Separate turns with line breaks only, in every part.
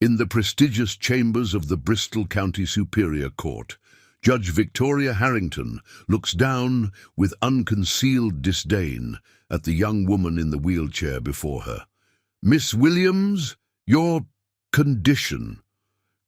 In the prestigious chambers of the Bristol County Superior Court, Judge Victoria Harrington looks down with unconcealed disdain at the young woman in the wheelchair before her. "Miss Williams, your condition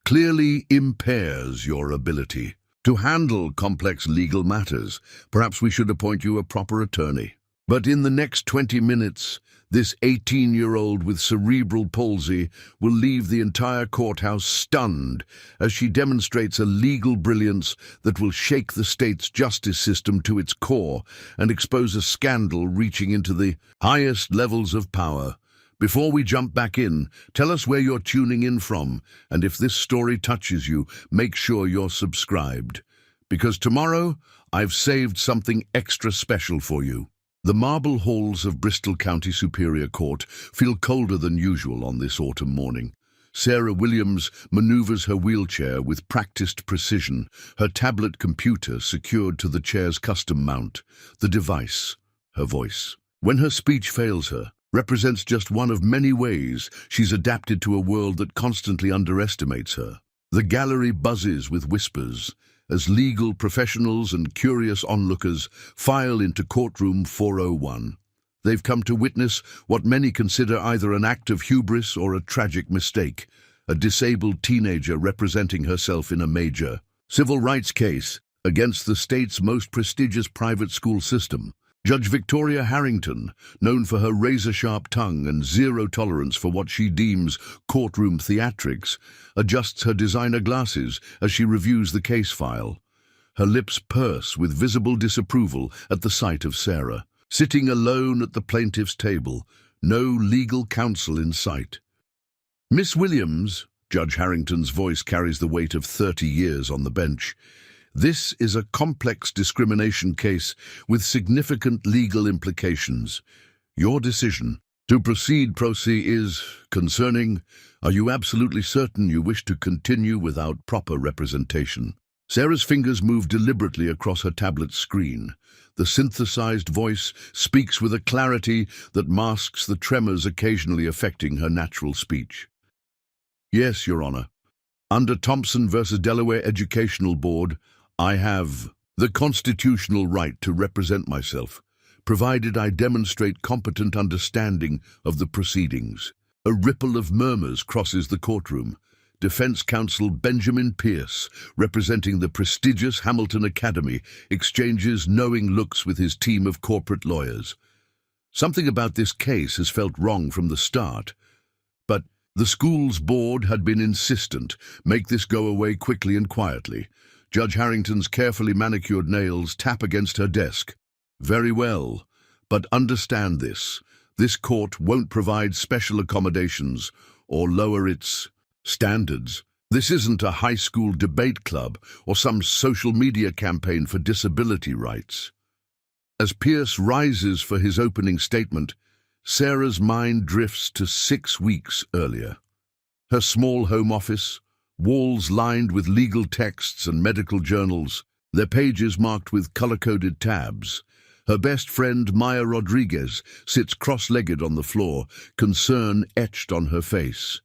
clearly impairs your ability to handle complex legal matters. Perhaps we should appoint you a proper attorney." But in the next 20 minutes, this 18-year-old with cerebral palsy will leave the entire courthouse stunned as she demonstrates a legal brilliance that will shake the state's justice system to its core and expose a scandal reaching into the highest levels of power. Before we jump back in, tell us where you're tuning in from, and if this story touches you, make sure you're subscribed. Because tomorrow, I've saved something extra special for you. The marble halls of Bristol County Superior Court feel colder than usual on this autumn morning. Sarah Williams maneuvers her wheelchair with practiced precision, her tablet computer secured to the chair's custom mount. The device, her voice, when her speech fails her, represents just one of many ways she's adapted to a world that constantly underestimates her. The gallery buzzes with whispers as legal professionals and curious onlookers file into courtroom 401. They've come to witness what many consider either an act of hubris or a tragic mistake, a disabled teenager representing herself in a major civil rights case against the state's most prestigious private school system. Judge Victoria Harrington, known for her razor-sharp tongue and zero tolerance for what she deems courtroom theatrics, adjusts her designer glasses as she reviews the case file. Her lips purse with visible disapproval at the sight of Sarah, sitting alone at the plaintiff's table, no legal counsel in sight. "Miss Williams," Judge Harrington's voice carries the weight of 30 years on the bench, "this is a complex discrimination case with significant legal implications. Your decision to proceed pro se is concerning. Are you absolutely certain you wish to continue without proper representation?" Sarah's fingers move deliberately across her tablet screen. The synthesized voice speaks with a clarity that masks the tremors occasionally affecting her natural speech. "Yes, Your Honor. Under Thompson v. Delaware Educational Board, I have the constitutional right to represent myself, provided I demonstrate competent understanding of the proceedings." A ripple of murmurs crosses the courtroom. Defense counsel Benjamin Pierce, representing the prestigious Hamilton Academy, exchanges knowing looks with his team of corporate lawyers. Something about this case has felt wrong from the start, but the school's board had been insistent. Make this go away quickly and quietly. Judge Harrington's carefully manicured nails tap against her desk. "Very well, but understand this. This court won't provide special accommodations or lower its standards. This isn't a high school debate club or some social media campaign for disability rights." As Pierce rises for his opening statement, Sarah's mind drifts to 6 weeks earlier. Her small home office, walls lined with legal texts and medical journals, their pages marked with color-coded tabs. Her best friend, Maya Rodriguez, sits cross-legged on the floor, concern etched on her face.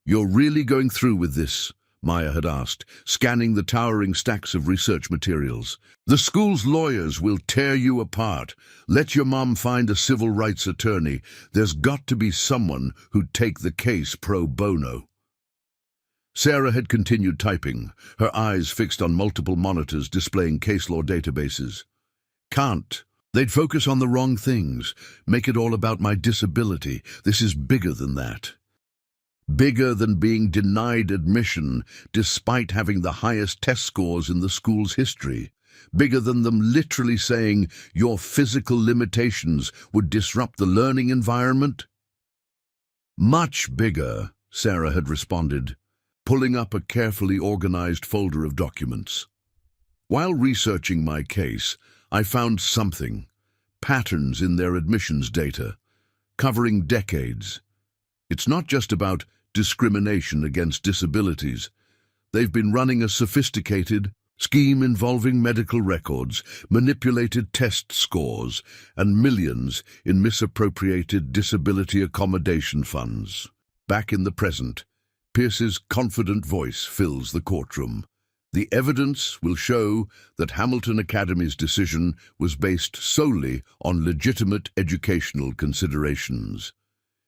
"You're really going through with this?" Maya had asked, scanning the towering stacks of research materials. "The school's lawyers will tear you apart. Let your mom find a civil rights attorney. There's got to be someone who'd take the case pro bono." Sarah had continued typing, her eyes fixed on multiple monitors displaying case law databases. "Can't. They'd focus on the wrong things. Make it all about my disability. This is bigger than that. Bigger than being denied admission despite having the highest test scores in the school's history. Bigger than them literally saying your physical limitations would disrupt the learning environment." "Much bigger," Sarah had responded, pulling up a carefully organized folder of documents. "While researching my case, I found something. Patterns in their admissions data, covering decades. It's not just about discrimination against disabilities. They've been running a sophisticated scheme involving medical records, manipulated test scores, and millions in misappropriated disability accommodation funds." Back in the present, Pierce's confident voice fills the courtroom. The evidence will show that Hamilton Academy's decision was based solely on legitimate educational considerations.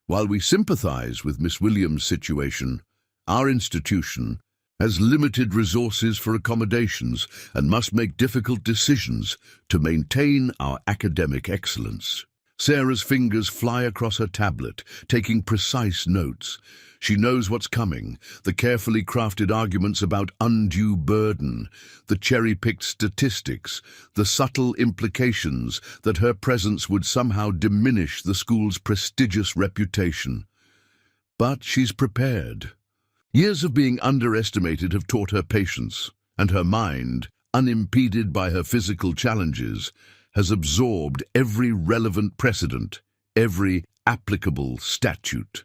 While we sympathize with Miss Williams' situation, our institution has limited resources for accommodations and must make difficult decisions to maintain our academic excellence. Sarah's fingers fly across her tablet, taking precise notes. She knows what's coming, the carefully crafted arguments about undue burden, the cherry-picked statistics, the subtle implications that her presence would somehow diminish the school's prestigious reputation. But she's prepared. Years of being underestimated have taught her patience, and her mind, unimpeded by her physical challenges, has absorbed every relevant precedent, every applicable statute.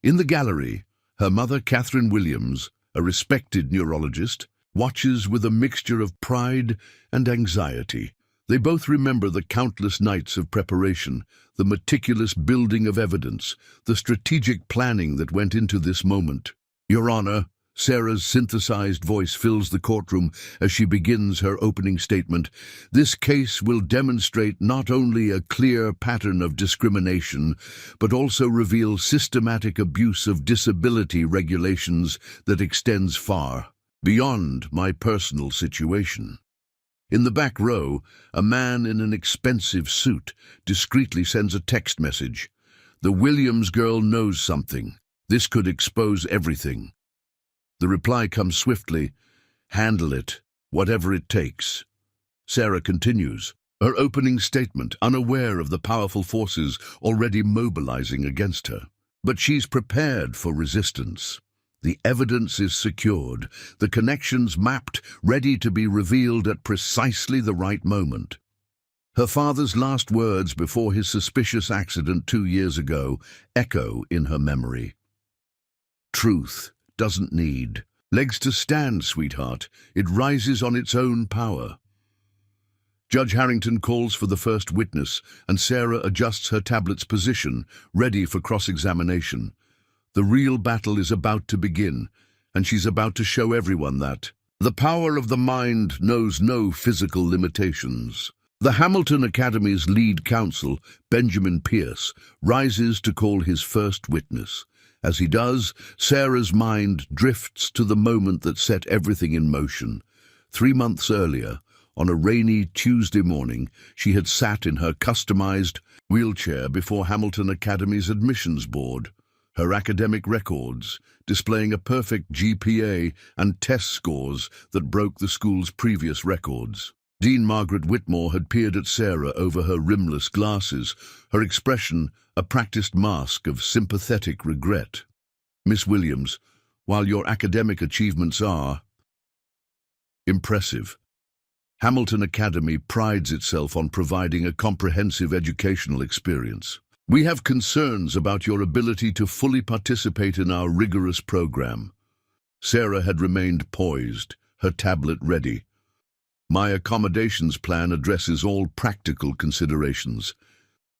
In the gallery, her mother, Catherine Williams, a respected neurologist, watches with a mixture of pride and anxiety. They both remember the countless nights of preparation, the meticulous building of evidence, the strategic planning that went into this moment. Your Honor, Sarah's synthesized voice fills the courtroom as she begins her opening statement. This case will demonstrate not only a clear pattern of discrimination, but also reveal systematic abuse of disability regulations that extends far beyond my personal situation. In the back row, a man in an expensive suit discreetly sends a text message. The Williams girl knows something. This could expose everything. The reply comes swiftly. Handle it, whatever it takes. Sarah continues, her opening statement unaware of the powerful forces already mobilizing against her. But she's prepared for resistance. The evidence is secured, the connections mapped, ready to be revealed at precisely the right moment. Her father's last words before his suspicious accident 2 years ago echo in her memory. Truth doesn't need legs to stand, sweetheart. It rises on its own power. Judge Harrington calls for the first witness, and Sarah adjusts her tablet's position, ready for cross-examination. The real battle is about to begin, and she's about to show everyone that the power of the mind knows no physical limitations. The Hamilton Academy's lead counsel, Benjamin Pierce, rises to call his first witness. As he does, Sarah's mind drifts to the moment that set everything in motion. 3 months earlier, on a rainy Tuesday morning, she had sat in her customized wheelchair before Hamilton Academy's admissions board, her academic records displaying a perfect GPA and test scores that broke the school's previous records. Dean Margaret Whitmore had peered at Sarah over her rimless glasses, her expression a practiced mask of sympathetic regret. Miss Williams, while your academic achievements are impressive, Hamilton Academy prides itself on providing a comprehensive educational experience. We have concerns about your ability to fully participate in our rigorous program. Sarah had remained poised, her tablet ready. My accommodations plan addresses all practical considerations.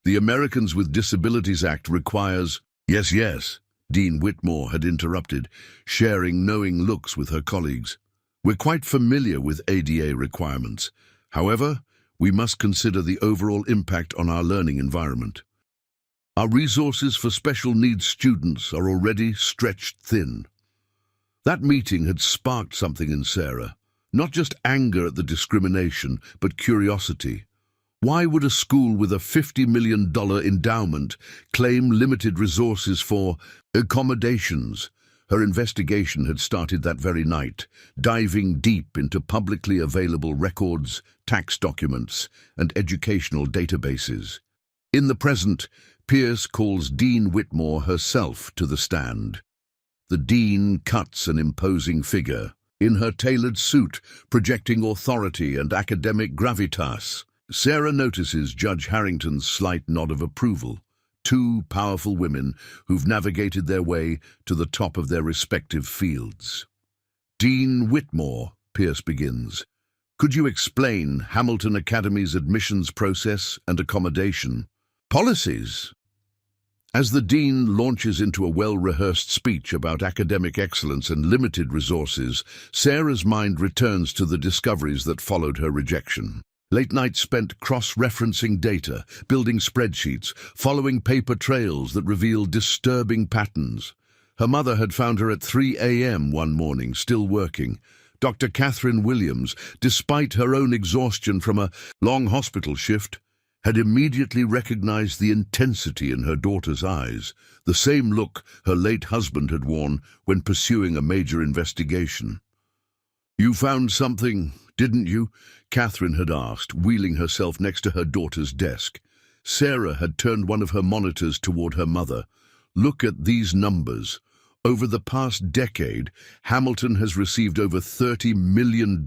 The Americans with Disabilities Act requires— Yes, Dean Whitmore had interrupted, sharing knowing looks with her colleagues. We're quite familiar with ADA requirements. However, we must consider the overall impact on our learning environment. Our resources for special needs students are already stretched thin. That meeting had sparked something in Sarah. Not just anger at the discrimination, but curiosity. Why would a school with a $50 million endowment claim limited resources for accommodations? Her investigation had started that very night, diving deep into publicly available records, tax documents, and educational databases. In the present, Pierce calls Dean Whitmore herself to the stand. The dean cuts an imposing figure, in her tailored suit, projecting authority and academic gravitas. Sarah notices Judge Harrington's slight nod of approval. 2 powerful women who've navigated their way to the top of their respective fields. Dean Whitmore, Pierce begins. Could you explain Hamilton Academy's admissions process and accommodation policies? As the dean launches into a well-rehearsed speech about academic excellence and limited resources, Sarah's mind returns to the discoveries that followed her rejection. Late nights spent cross-referencing data, building spreadsheets, following paper trails that revealed disturbing patterns. Her mother had found her at 3 a.m. one morning, still working. Dr. Catherine Williams, despite her own exhaustion from a long hospital shift, had immediately recognized the intensity in her daughter's eyes, the same look her late husband had worn when pursuing a major investigation. "You found something, didn't you?" Catherine had asked, wheeling herself next to her daughter's desk. Sarah had turned one of her monitors toward her mother. "Look at these numbers. Over the past decade, Hamilton has received over $30 million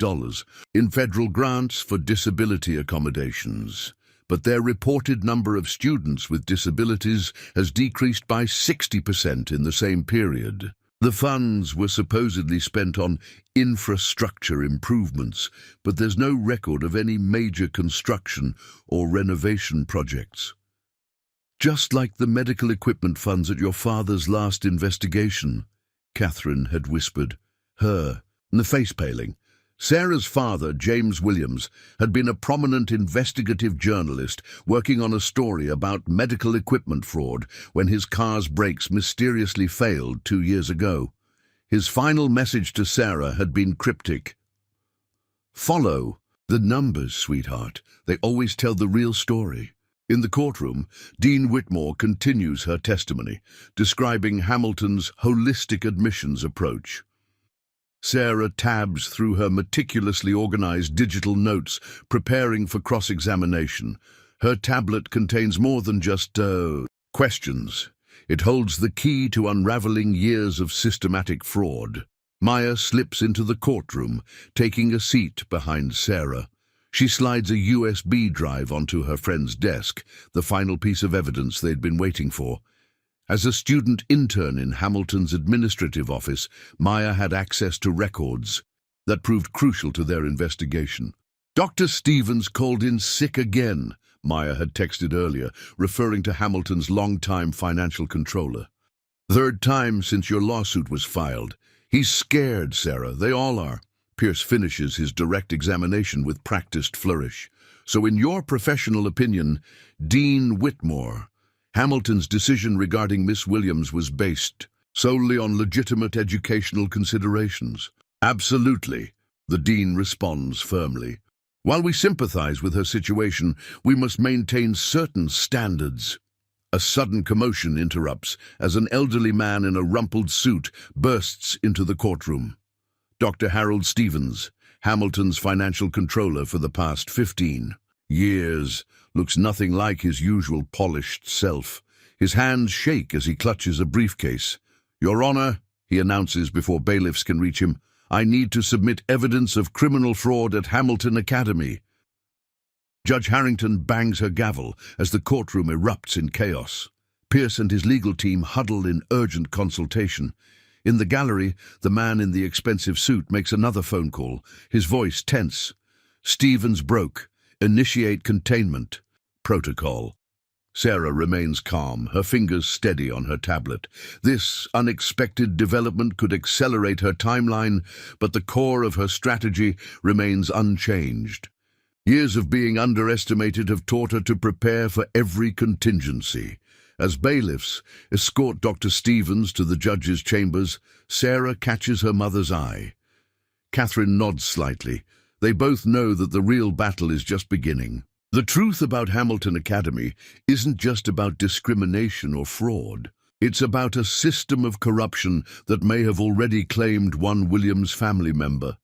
in federal grants for disability accommodations. But their reported number of students with disabilities has decreased by 60% in the same period. The funds were supposedly spent on infrastructure improvements, but there's no record of any major construction or renovation projects. Just like the medical equipment funds at your father's last investigation," Catherine had whispered, the face paling. Sarah's father, James Williams, had been a prominent investigative journalist working on a story about medical equipment fraud when his car's brakes mysteriously failed 2 years ago. His final message to Sarah had been cryptic. "Follow the numbers, sweetheart. They always tell the real story." In the courtroom, Dean Whitmore continues her testimony, describing Hamilton's holistic admissions approach. Sarah tabs through her meticulously organized digital notes, preparing for cross-examination. Her tablet contains more than just questions. It holds the key to unraveling years of systematic fraud. Maya slips into the courtroom, taking a seat behind Sarah. She slides a USB drive onto her friend's desk, the final piece of evidence they'd been waiting for. As a student intern in Hamilton's administrative office, Maya had access to records that proved crucial to their investigation. "Dr. Stevens called in sick again," Maya had texted earlier, referring to Hamilton's longtime financial controller. "Third time since your lawsuit was filed. He's scared, Sarah. They all are." Pierce finishes his direct examination with practiced flourish. "So in your professional opinion, Dean Whitmore, Hamilton's decision regarding Miss Williams was based solely on legitimate educational considerations?" "Absolutely," the dean responds firmly. "While we sympathize with her situation, we must maintain certain standards." A sudden commotion interrupts as an elderly man in a rumpled suit bursts into the courtroom. Dr. Harold Stevens, Hamilton's financial controller for the past 15 years, looks nothing like his usual polished self. His hands shake as he clutches a briefcase. "Your Honor," he announces before bailiffs can reach him, "I need to submit evidence of criminal fraud at Hamilton Academy." Judge Harrington bangs her gavel as the courtroom erupts in chaos. Pierce and his legal team huddle in urgent consultation. In the gallery, the man in the expensive suit makes another phone call, his voice tense. "Stevens broke. Initiate containment. Protocol." Sarah remains calm, her fingers steady on her tablet. This unexpected development could accelerate her timeline, but the core of her strategy remains unchanged. Years of being underestimated have taught her to prepare for every contingency. As bailiffs escort Dr. Stevens to the judge's chambers, Sarah catches her mother's eye. Catherine nods slightly. They both know that the real battle is just beginning. The truth about Hamilton Academy isn't just about discrimination or fraud. It's about a system of corruption that may have already claimed one Williams family member.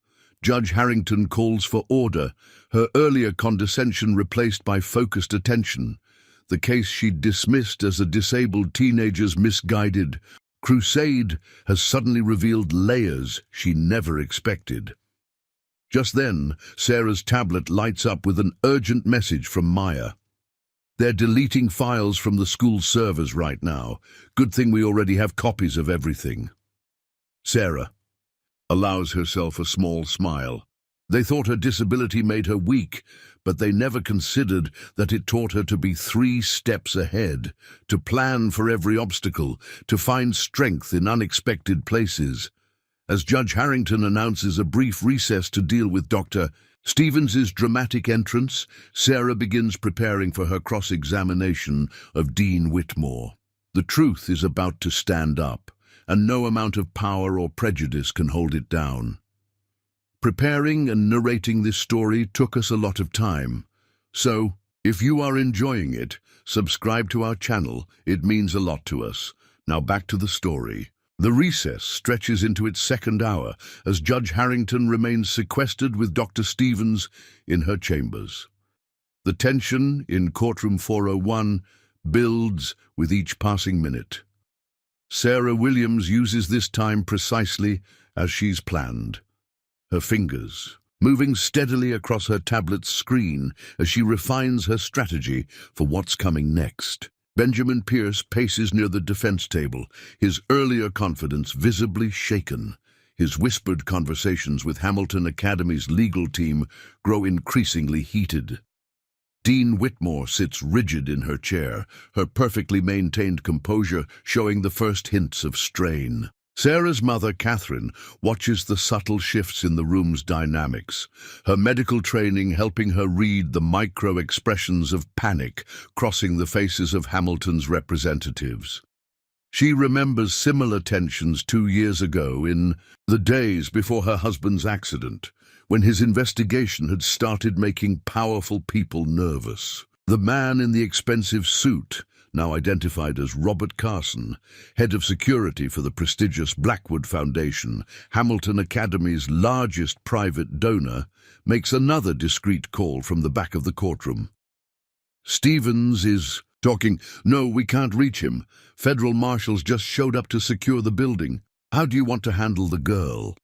Judge Harrington calls for order, her earlier condescension replaced by focused attention. The case she'd dismissed as a disabled teenager's misguided crusade has suddenly revealed layers she never expected. Just then, Sarah's tablet lights up with an urgent message from Maya. "They're deleting files from the school servers right now. Good thing we already have copies of everything." Sarah allows herself a small smile. They thought her disability made her weak, but they never considered that it taught her to be 3 steps ahead, to plan for every obstacle, to find strength in unexpected places. As Judge Harrington announces a brief recess to deal with Dr. Stevens's dramatic entrance, Sarah begins preparing for her cross-examination of Dean Whitmore. The truth is about to stand up, and no amount of power or prejudice can hold it down. Preparing and narrating this story took us a lot of time. So, if you are enjoying it, subscribe to our channel. It means a lot to us. Now back to the story. The recess stretches into its 2nd hour as Judge Harrington remains sequestered with Dr. Stevens in her chambers. The tension in courtroom 401 builds with each passing minute. Sarah Williams uses this time precisely as she's planned. Her fingers moving steadily across her tablet's screen as she refines her strategy for what's coming next. Benjamin Pierce paces near the defense table, his earlier confidence visibly shaken. His whispered conversations with Hamilton Academy's legal team grow increasingly heated. Dean Whitmore sits rigid in her chair, her perfectly maintained composure showing the first hints of strain. Sarah's mother, Catherine, watches the subtle shifts in the room's dynamics, her medical training helping her read the micro-expressions of panic crossing the faces of Hamilton's representatives. She remembers similar tensions 2 years ago in the days before her husband's accident, when his investigation had started making powerful people nervous. The man in the expensive suit, now identified as Robert Carson, head of security for the prestigious Blackwood Foundation, Hamilton Academy's largest private donor, makes another discreet call from the back of the courtroom. Stevens is talking. No, we can't reach him. Federal marshals just showed up to secure the building. How do you want to handle the girl?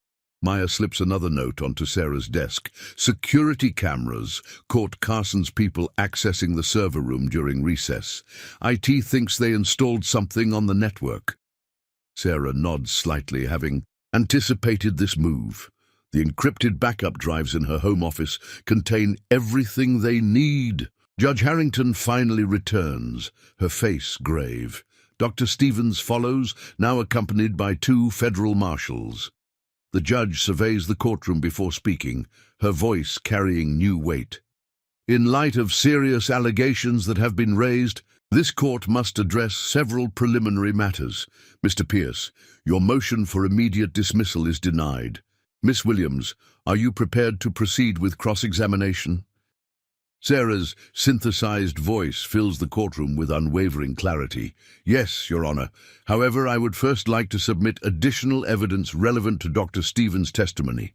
Maya slips another note onto Sarah's desk. Security cameras caught Carson's people accessing the server room during recess. IT thinks they installed something on the network. Sarah nods slightly, having anticipated this move. The encrypted backup drives in her home office contain everything they need. Judge Harrington finally returns, her face grave. Dr. Stevens follows, now accompanied by 2 federal marshals. The judge surveys the courtroom before speaking, her voice carrying new weight. In light of serious allegations that have been raised, this court must address several preliminary matters. Mr. Pierce, your motion for immediate dismissal is denied. Miss Williams, are you prepared to proceed with cross-examination? Sarah's synthesized voice fills the courtroom with unwavering clarity. Yes, Your Honor. However, I would first like to submit additional evidence relevant to Dr. Stevens' testimony.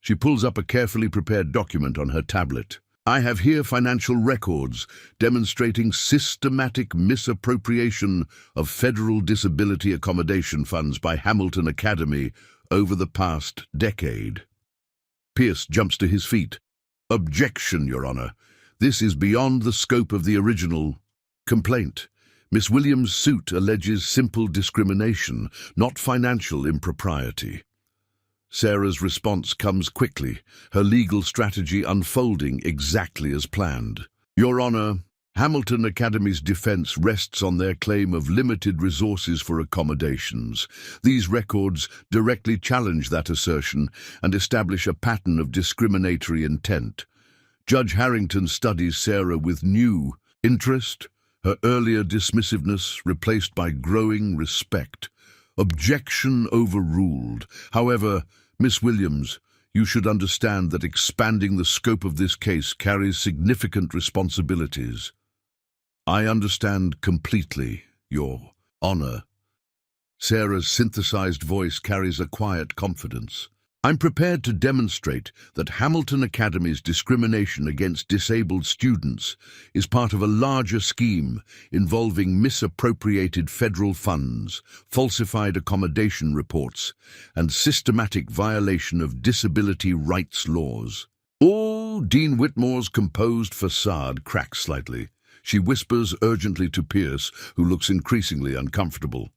She pulls up a carefully prepared document on her tablet. I have here financial records demonstrating systematic misappropriation of federal disability accommodation funds by Hamilton Academy over the past decade. Pierce jumps to his feet. Objection, Your Honor. This is beyond the scope of the original complaint. Miss Williams' suit alleges simple discrimination, not financial impropriety. Sarah's response comes quickly, her legal strategy unfolding exactly as planned. Your Honor, Hamilton Academy's defense rests on their claim of limited resources for accommodations. These records directly challenge that assertion and establish a pattern of discriminatory intent. Judge Harrington studies Sarah with new interest, her earlier dismissiveness replaced by growing respect. Objection overruled. However, Miss Williams, you should understand that expanding the scope of this case carries significant responsibilities. I understand completely, Your Honor. Sarah's synthesized voice carries a quiet confidence. I'm prepared to demonstrate that Hamilton Academy's discrimination against disabled students is part of a larger scheme involving misappropriated federal funds, falsified accommodation reports, and systematic violation of disability rights laws. Oh, Dean Whitmore's composed facade cracks slightly. She whispers urgently to Pierce, who looks increasingly uncomfortable.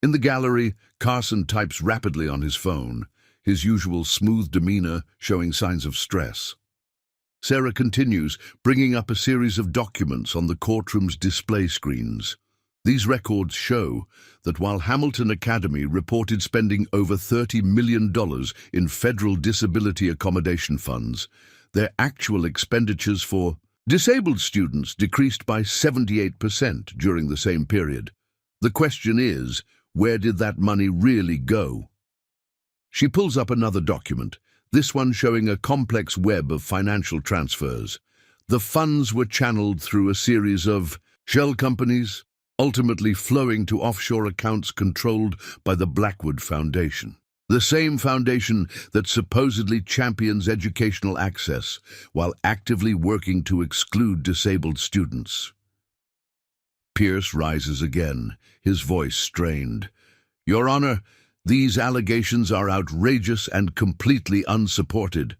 In the gallery, Carson types rapidly on his phone. his usual smooth demeanor showing signs of stress. Sarah continues, bringing up a series of documents on the courtroom's display screens. These records show that while Hamilton Academy reported spending over $30 million in federal disability accommodation funds, their actual expenditures for disabled students decreased by 78% during the same period. The question is, where did that money really go? She pulls up another document, this one showing a complex web of financial transfers. The funds were channeled through a series of shell companies, ultimately flowing to offshore accounts controlled by the Blackwood Foundation. The same foundation that supposedly champions educational access while actively working to exclude disabled students. Pierce rises again, his voice strained. Your Honor, these allegations are outrageous and completely unsupported.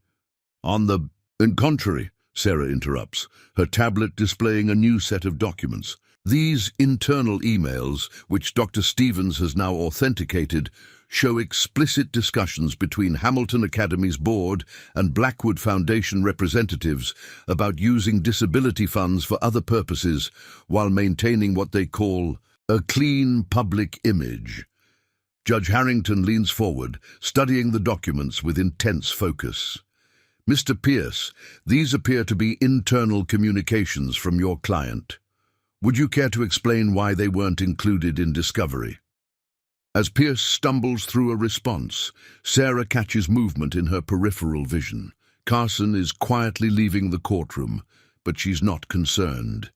On the contrary, Sarah interrupts, her tablet displaying a new set of documents. These internal emails, which Dr. Stevens has now authenticated, show explicit discussions between Hamilton Academy's board and Blackwood Foundation representatives about using disability funds for other purposes while maintaining what they call a clean public image. Judge Harrington leans forward, studying the documents with intense focus. Mr. Pierce, these appear to be internal communications from your client. Would you care to explain why they weren't included in discovery? As Pierce stumbles through a response, Sarah catches movement in her peripheral vision. Carson is quietly leaving the courtroom, but she's not concerned.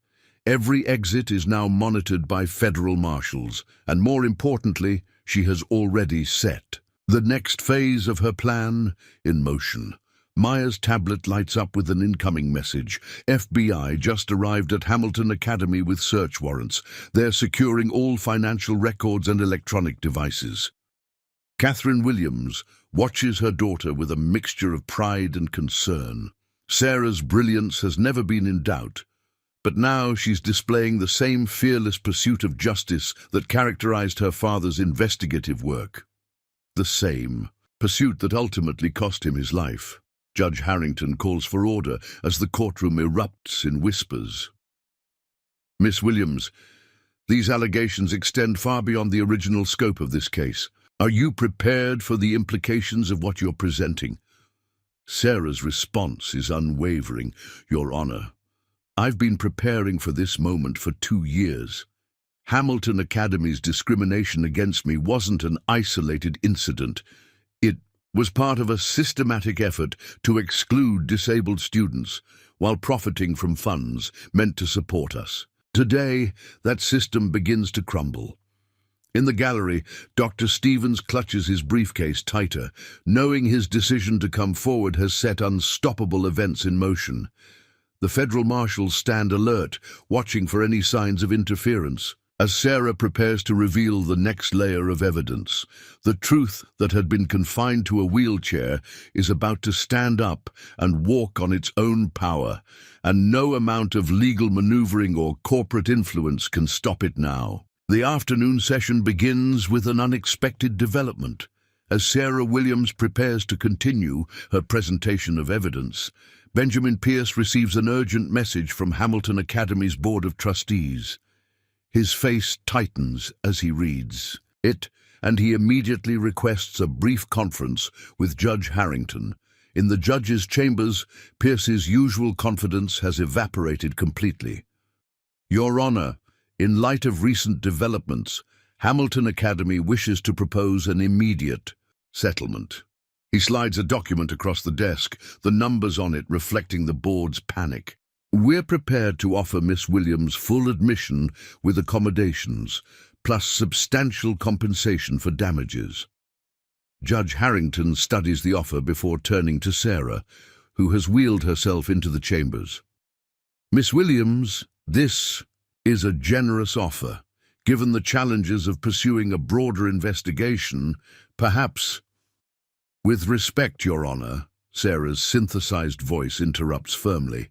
Every exit is now monitored by federal marshals, and more importantly, she has already set the next phase of her plan in motion. Maya's tablet lights up with an incoming message. FBI just arrived at Hamilton Academy with search warrants. They're securing all financial records and electronic devices. Catherine Williams watches her daughter with a mixture of pride and concern. Sarah's brilliance has never been in doubt, but now she's displaying the same fearless pursuit of justice that characterized her father's investigative work. The same pursuit that ultimately cost him his life. Judge Harrington calls for order as the courtroom erupts in whispers. Miss Williams, these allegations extend far beyond the original scope of this case. Are you prepared for the implications of what you're presenting? Sarah's response is unwavering. Your Honor, I've been preparing for this moment for 2 years. Hamilton Academy's discrimination against me wasn't an isolated incident. It was part of a systematic effort to exclude disabled students while profiting from funds meant to support us. Today, that system begins to crumble. In the gallery, Dr. Stevens clutches his briefcase tighter, knowing his decision to come forward has set unstoppable events in motion. The federal marshals stand alert, watching for any signs of interference. As Sarah prepares to reveal the next layer of evidence, the truth that had been confined to a wheelchair is about to stand up and walk on its own power, and no amount of legal maneuvering or corporate influence can stop it now. The afternoon session begins with an unexpected development. As Sarah Williams prepares to continue her presentation of evidence, Benjamin Pierce receives an urgent message from Hamilton Academy's Board of Trustees. His face tightens as he reads it, and he immediately requests a brief conference with Judge Harrington. In the judge's chambers, Pierce's usual confidence has evaporated completely. Your Honor, in light of recent developments, Hamilton Academy wishes to propose an immediate settlement. He slides a document across the desk, the numbers on it reflecting the board's panic. We're prepared to offer Miss Williams full admission with accommodations, plus substantial compensation for damages. Judge Harrington studies the offer before turning to Sarah, who has wheeled herself into the chambers. Miss Williams, this is a generous offer. Given the challenges of pursuing a broader investigation, perhaps... With respect, Your Honor, Sarah's synthesized voice interrupts firmly.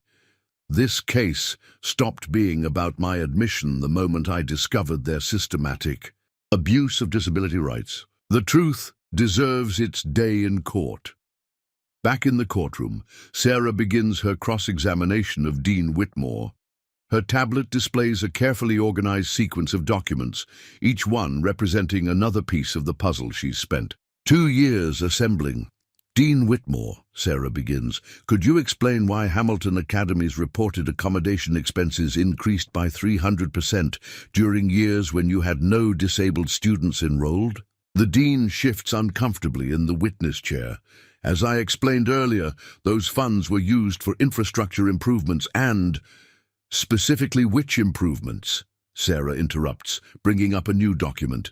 This case stopped being about my admission the moment I discovered their systematic abuse of disability rights. The truth deserves its day in court. Back in the courtroom, Sarah begins her cross-examination of Dean Whitmore. Her tablet displays a carefully organized sequence of documents, each one representing another piece of the puzzle she's spent 2 years assembling. Dean Whitmore, Sarah begins, could you explain why Hamilton Academy's reported accommodation expenses increased by 300% during years when you had no disabled students enrolled? The dean shifts uncomfortably in the witness chair. As I explained earlier, those funds were used for infrastructure improvements and... Specifically which improvements? Sarah interrupts, bringing up a new document.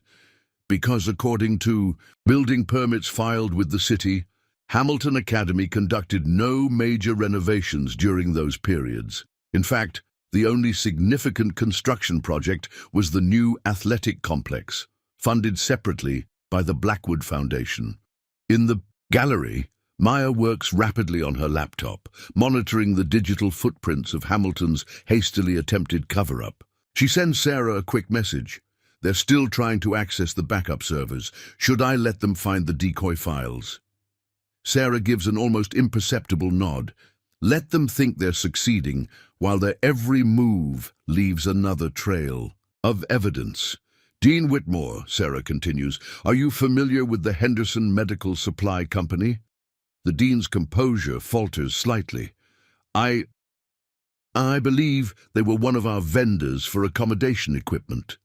Because according to building permits filed with the city, Hamilton Academy conducted no major renovations during those periods. In fact, the only significant construction project was the new athletic complex, funded separately by the Blackwood Foundation. In the gallery, Maya works rapidly on her laptop, monitoring the digital footprints of Hamilton's hastily attempted cover-up. She sends Sarah a quick message. They're still trying to access the backup servers. Should I let them find the decoy files? Sarah gives an almost imperceptible nod. Let them think they're succeeding, while their every move leaves another trail of evidence. Dean Whitmore, Sarah continues, are you familiar with the Henderson Medical Supply Company? The dean's composure falters slightly. I believe they were one of our vendors for accommodation equipment.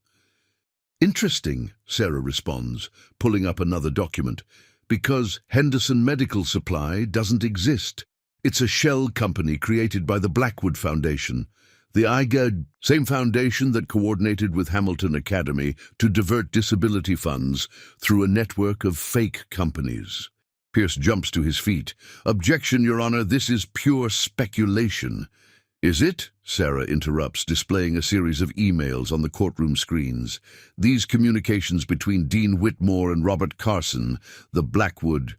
Interesting, Sarah responds, pulling up another document. Because Henderson Medical Supply doesn't exist. It's a shell company created by the Blackwood Foundation, the same foundation that coordinated with Hamilton Academy to divert disability funds through a network of fake companies. Pierce jumps to his feet. Objection, Your Honor, this is pure speculation. Is it? Sarah interrupts, displaying a series of emails on the courtroom screens. These communications between Dean Whitmore and Robert Carson, the Blackwood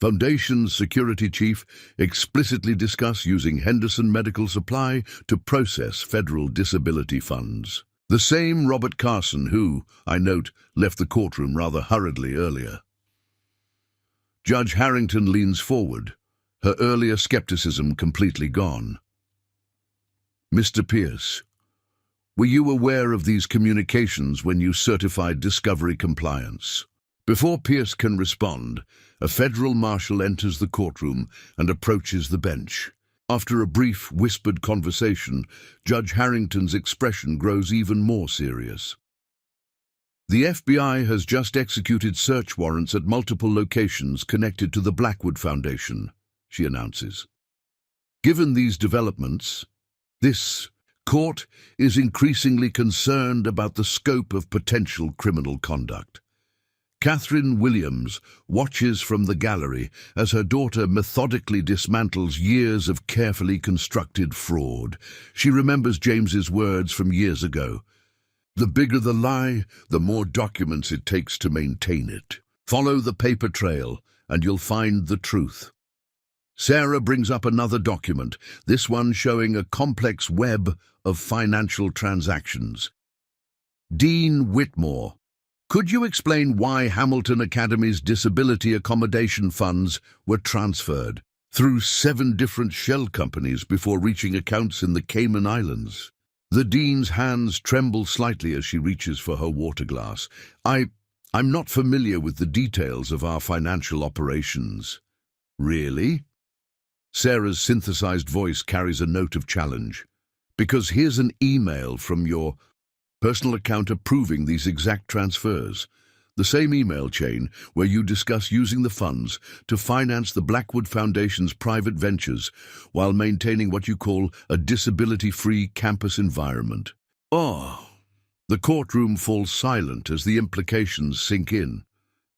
Foundation's security chief, explicitly discuss using Henderson Medical Supply to process federal disability funds. The same Robert Carson who, I note, left the courtroom rather hurriedly earlier. Judge Harrington leans forward, her earlier skepticism completely gone. Mr. Pierce, were you aware of these communications when you certified discovery compliance? Before Pierce can respond, a federal marshal enters the courtroom and approaches the bench. After a brief, whispered conversation, Judge Harrington's expression grows even more serious. The FBI has just executed search warrants at multiple locations connected to the Blackwood Foundation, she announces. Given these developments, this court is increasingly concerned about the scope of potential criminal conduct. Catherine Williams watches from the gallery as her daughter methodically dismantles years of carefully constructed fraud. She remembers James's words from years ago. The bigger the lie, the more documents it takes to maintain it. Follow the paper trail, and you'll find the truth. Sarah brings up another document, this one showing a complex web of financial transactions. Dean Whitmore, could you explain why Hamilton Academy's disability accommodation funds were transferred through 7 different shell companies before reaching accounts in the Cayman Islands? The dean's hands tremble slightly as she reaches for her water glass. I'm not familiar with the details of our financial operations. Really? Sarah's synthesized voice carries a note of challenge. Because here's an email from your personal account approving these exact transfers. The same email chain where you discuss using the funds to finance the Blackwood Foundation's private ventures while maintaining what you call a disability-free campus environment. Oh, the courtroom falls silent as the implications sink in.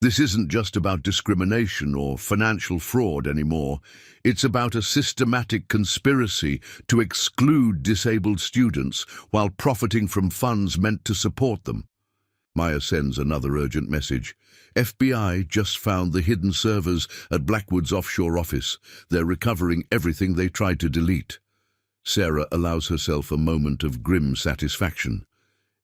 This isn't just about discrimination or financial fraud anymore. It's about a systematic conspiracy to exclude disabled students while profiting from funds meant to support them. Maya sends another urgent message. FBI just found the hidden servers at Blackwood's offshore office. They're recovering everything they tried to delete. Sarah allows herself a moment of grim satisfaction.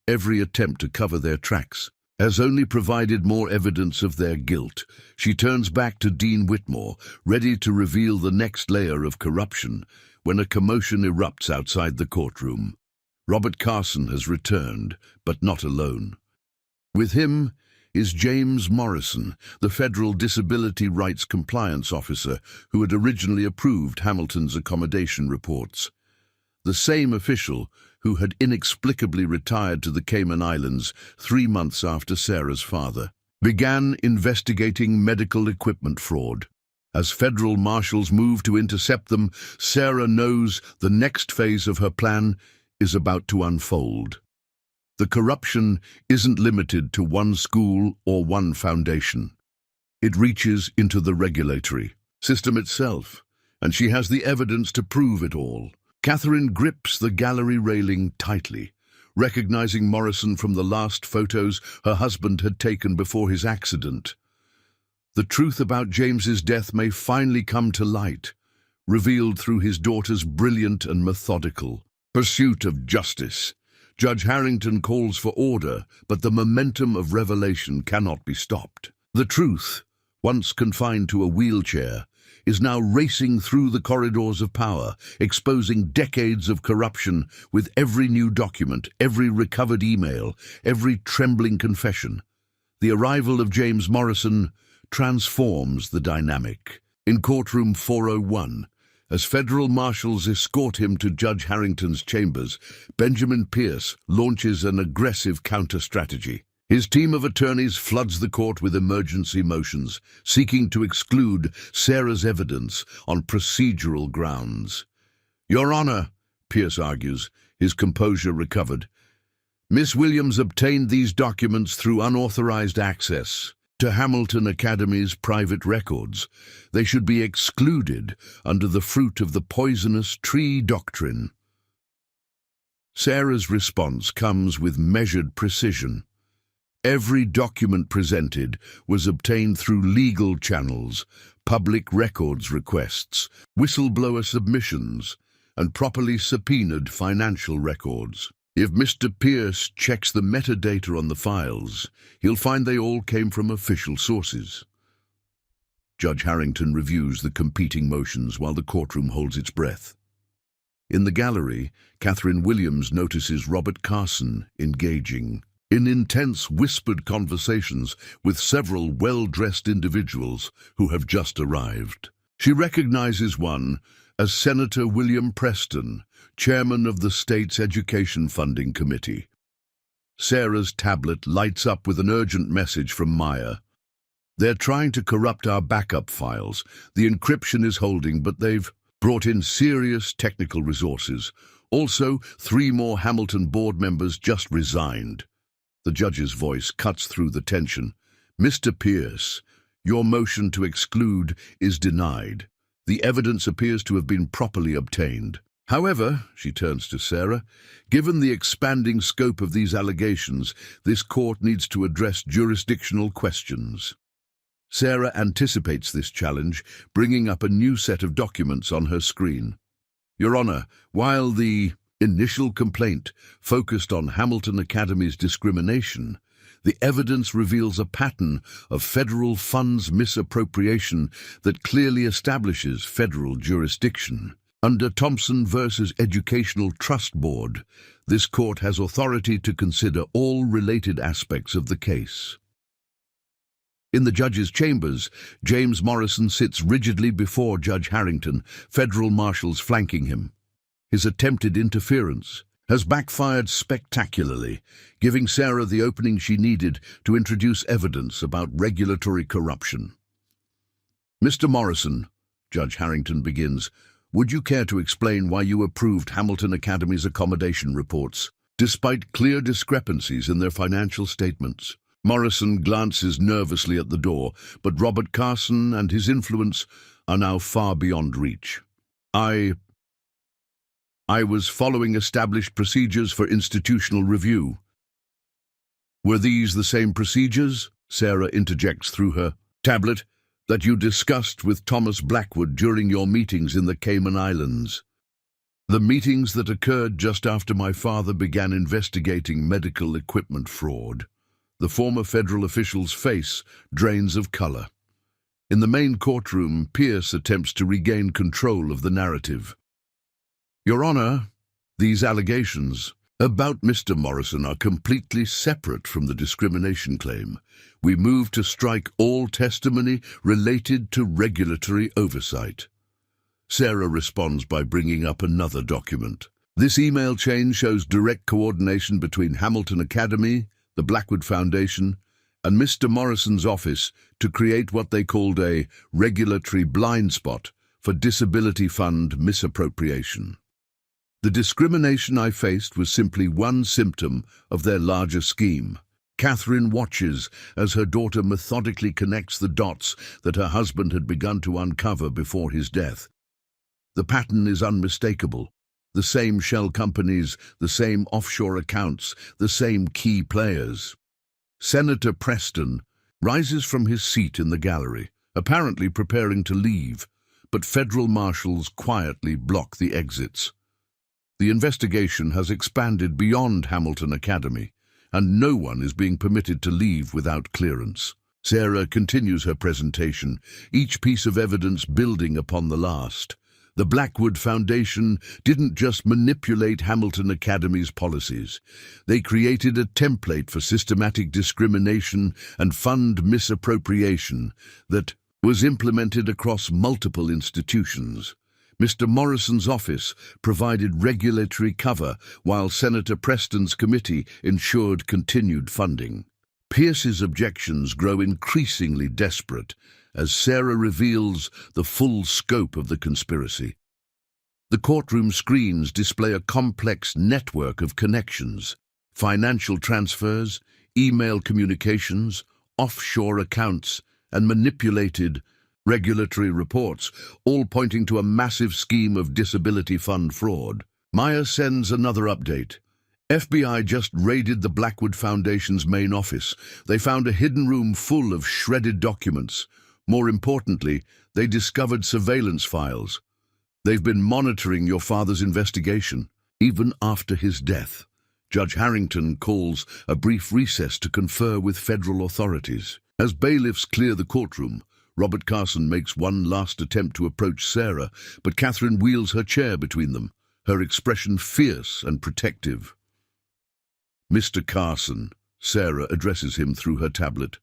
Every attempt to cover their tracks has only provided more evidence of their guilt. She turns back to Dean Whitmore, ready to reveal the next layer of corruption, when a commotion erupts outside the courtroom. Robert Carson has returned, but not alone. With him is James Morrison, the federal disability rights compliance officer who had originally approved Hamilton's accommodation reports. The same official who had inexplicably retired to the Cayman Islands 3 months after Sarah's father, began investigating medical equipment fraud. As federal marshals move to intercept them, Sarah knows the next phase of her plan is about to unfold. The corruption isn't limited to one school or one foundation. It reaches into the regulatory system itself, and she has the evidence to prove it all. Catherine grips the gallery railing tightly, recognizing Morrison from the last photos her husband had taken before his accident. The truth about James's death may finally come to light, revealed through his daughter's brilliant and methodical pursuit of justice. Judge Harrington calls for order, but the momentum of revelation cannot be stopped. The truth, once confined to a wheelchair, is now racing through the corridors of power, exposing decades of corruption with every new document, every recovered email, every trembling confession. The arrival of James Morrison transforms the dynamic. In courtroom 401, as federal marshals escort him to Judge Harrington's chambers, Benjamin Pierce launches an aggressive counter-strategy. His team of attorneys floods the court with emergency motions, seeking to exclude Sarah's evidence on procedural grounds. "Your Honor," Pierce argues, his composure recovered, "Miss Williams obtained these documents through unauthorized access to Hamilton Academy's private records. They should be excluded under the fruit of the poisonous tree doctrine." Sarah's response comes with measured precision. Every document presented was obtained through legal channels, public records requests, whistleblower submissions, and properly subpoenaed financial records. If Mr. Pierce checks the metadata on the files, he'll find they all came from official sources. Judge Harrington reviews the competing motions while the courtroom holds its breath. In the gallery, Catherine Williams notices Robert Carson engaging in intense whispered conversations with several well-dressed individuals who have just arrived. She recognizes one as Senator William Preston, chairman of the state's Education Funding Committee. Sarah's tablet lights up with an urgent message from Maya. "They're trying to corrupt our backup files. The encryption is holding, but they've brought in serious technical resources. Also, 3 more Hamilton board members just resigned." The judge's voice cuts through the tension. "Mr. Pierce, your motion to exclude is denied. The evidence appears to have been properly obtained. However," she turns to Sarah, "given the expanding scope of these allegations, this court needs to address jurisdictional questions." Sarah anticipates this challenge, bringing up a new set of documents on her screen. "Your Honor, while the initial complaint focused on Hamilton Academy's discrimination, the evidence reveals a pattern of federal funds misappropriation that clearly establishes federal jurisdiction. Under Thompson v. Educational Trust Board, this court has authority to consider all related aspects of the case. In the judge's chambers, James Morrison sits rigidly before Judge Harrington, federal marshals flanking him. His attempted interference has backfired spectacularly, giving Sarah the opening she needed to introduce evidence about regulatory corruption. "Mr. Morrison," Judge Harrington begins, "would you care to explain why you approved Hamilton Academy's accommodation reports, despite clear discrepancies in their financial statements?" Morrison glances nervously at the door, but Robert Carson and his influence are now far beyond reach. I was following established procedures for institutional review." "Were these the same procedures," Sarah interjects through her tablet, "that you discussed with Thomas Blackwood during your meetings in the Cayman Islands?" "The meetings that occurred just after my father began investigating medical equipment fraud," The former federal official's face drains of color. In the main courtroom, Pierce attempts to regain control of the narrative. Your Honor, these allegations about Mr. Morrison are completely separate from the discrimination claim. We move to strike all testimony related to regulatory oversight. Sarah responds by bringing up another document. This email chain shows direct coordination between Hamilton Academy, the Blackwood Foundation, and Mr. Morrison's office to create what they called a regulatory blind spot for disability fund misappropriation. The discrimination I faced was simply one symptom of their larger scheme. Catherine watches as her daughter methodically connects the dots that her husband had begun to uncover before his death. The pattern is unmistakable. The same shell companies, the same offshore accounts, the same key players. Senator Preston rises from his seat in the gallery, apparently preparing to leave, but federal marshals quietly block the exits. The investigation has expanded beyond Hamilton Academy, and no one is being permitted to leave without clearance. Sarah continues her presentation, each piece of evidence building upon the last. The Blackwood Foundation didn't just manipulate Hamilton Academy's policies. They created a template for systematic discrimination and fund misappropriation that was implemented across multiple institutions. Mr. Morrison's office provided regulatory cover, while Senator Preston's committee ensured continued funding. Pierce's objections grow increasingly desperate as Sarah reveals the full scope of the conspiracy. The courtroom screens display a complex network of connections, financial transfers, email communications, offshore accounts, and manipulated regulatory reports, all pointing to a massive scheme of disability fund fraud. Maya sends another update. FBI just raided the Blackwood Foundation's main office. They found a hidden room full of shredded documents. More importantly, they discovered surveillance files. They've been monitoring your father's investigation, even after his death. Judge Harrington calls a brief recess to confer with federal authorities. As bailiffs clear the courtroom, Robert Carson makes one last attempt to approach Sarah, but Catherine wheels her chair between them, her expression fierce and protective. Mr. Carson, Sarah addresses him through her tablet.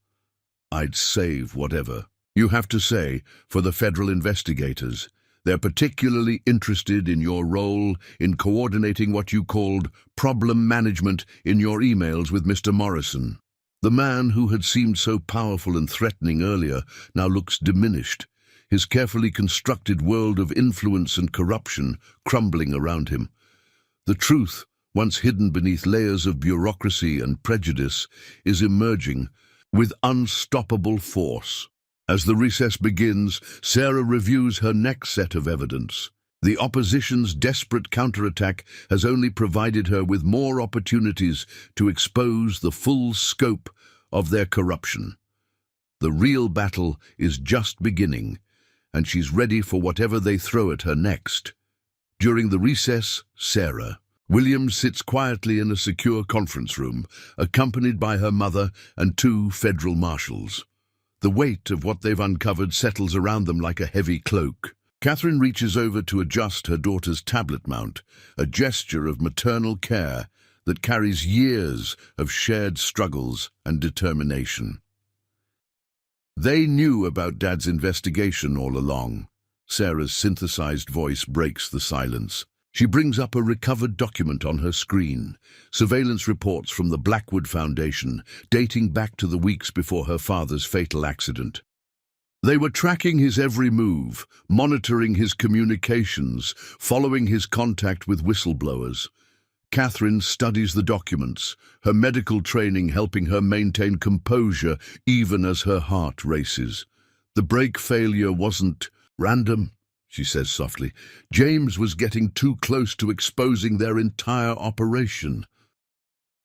I'd save whatever you have to say for the federal investigators. They're particularly interested in your role in coordinating what you called problem management in your emails with Mr. Morrison. The man who had seemed so powerful and threatening earlier now looks diminished, his carefully constructed world of influence and corruption crumbling around him. The truth, once hidden beneath layers of bureaucracy and prejudice, is emerging with unstoppable force. As the recess begins, Sarah reviews her next set of evidence. The opposition's desperate counterattack has only provided her with more opportunities to expose the full scope of their corruption. The real battle is just beginning, and she's ready for whatever they throw at her next. During the recess, Sarah Williams sits quietly in a secure conference room, accompanied by her mother and two federal marshals. The weight of what they've uncovered settles around them like a heavy cloak. Catherine reaches over to adjust her daughter's tablet mount, a gesture of maternal care that carries years of shared struggles and determination. They knew about Dad's investigation all along. Sarah's synthesized voice breaks the silence. She brings up a recovered document on her screen, surveillance reports from the Blackwood Foundation, dating back to the weeks before her father's fatal accident. They were tracking his every move, monitoring his communications, following his contact with whistleblowers. Catherine studies the documents, her medical training helping her maintain composure even as her heart races. The brake failure wasn't random, she says softly. James was getting too close to exposing their entire operation.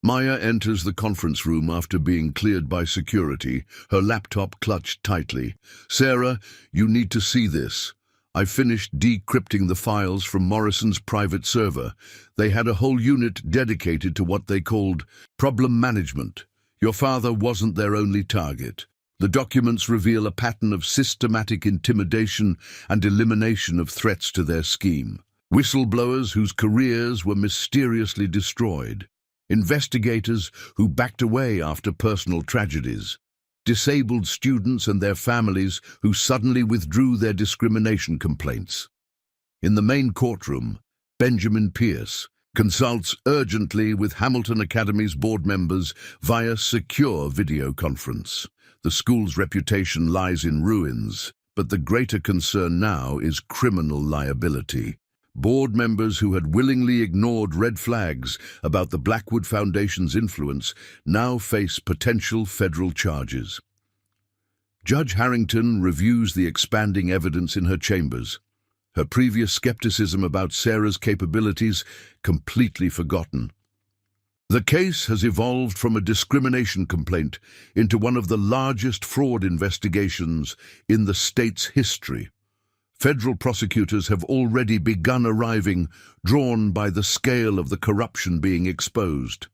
Maya enters the conference room after being cleared by security, her laptop clutched tightly. Sarah, you need to see this. I finished decrypting the files from Morrison's private server. They had a whole unit dedicated to what they called problem management. Your father wasn't their only target. The documents reveal a pattern of systematic intimidation and elimination of threats to their scheme. Whistleblowers whose careers were mysteriously destroyed. Investigators who backed away after personal tragedies. Disabled students and their families who suddenly withdrew their discrimination complaints. In the main courtroom, Benjamin Pierce consults urgently with Hamilton Academy's board members via secure video conference. The school's reputation lies in ruins, but the greater concern now is criminal liability. Board members who had willingly ignored red flags about the Blackwood Foundation's influence now face potential federal charges. Judge Harrington reviews the expanding evidence in her chambers. Her previous skepticism about Sarah's capabilities completely forgotten. The case has evolved from a discrimination complaint into one of the largest fraud investigations in the state's history. Federal prosecutors have already begun arriving, drawn by the scale of the corruption being exposed.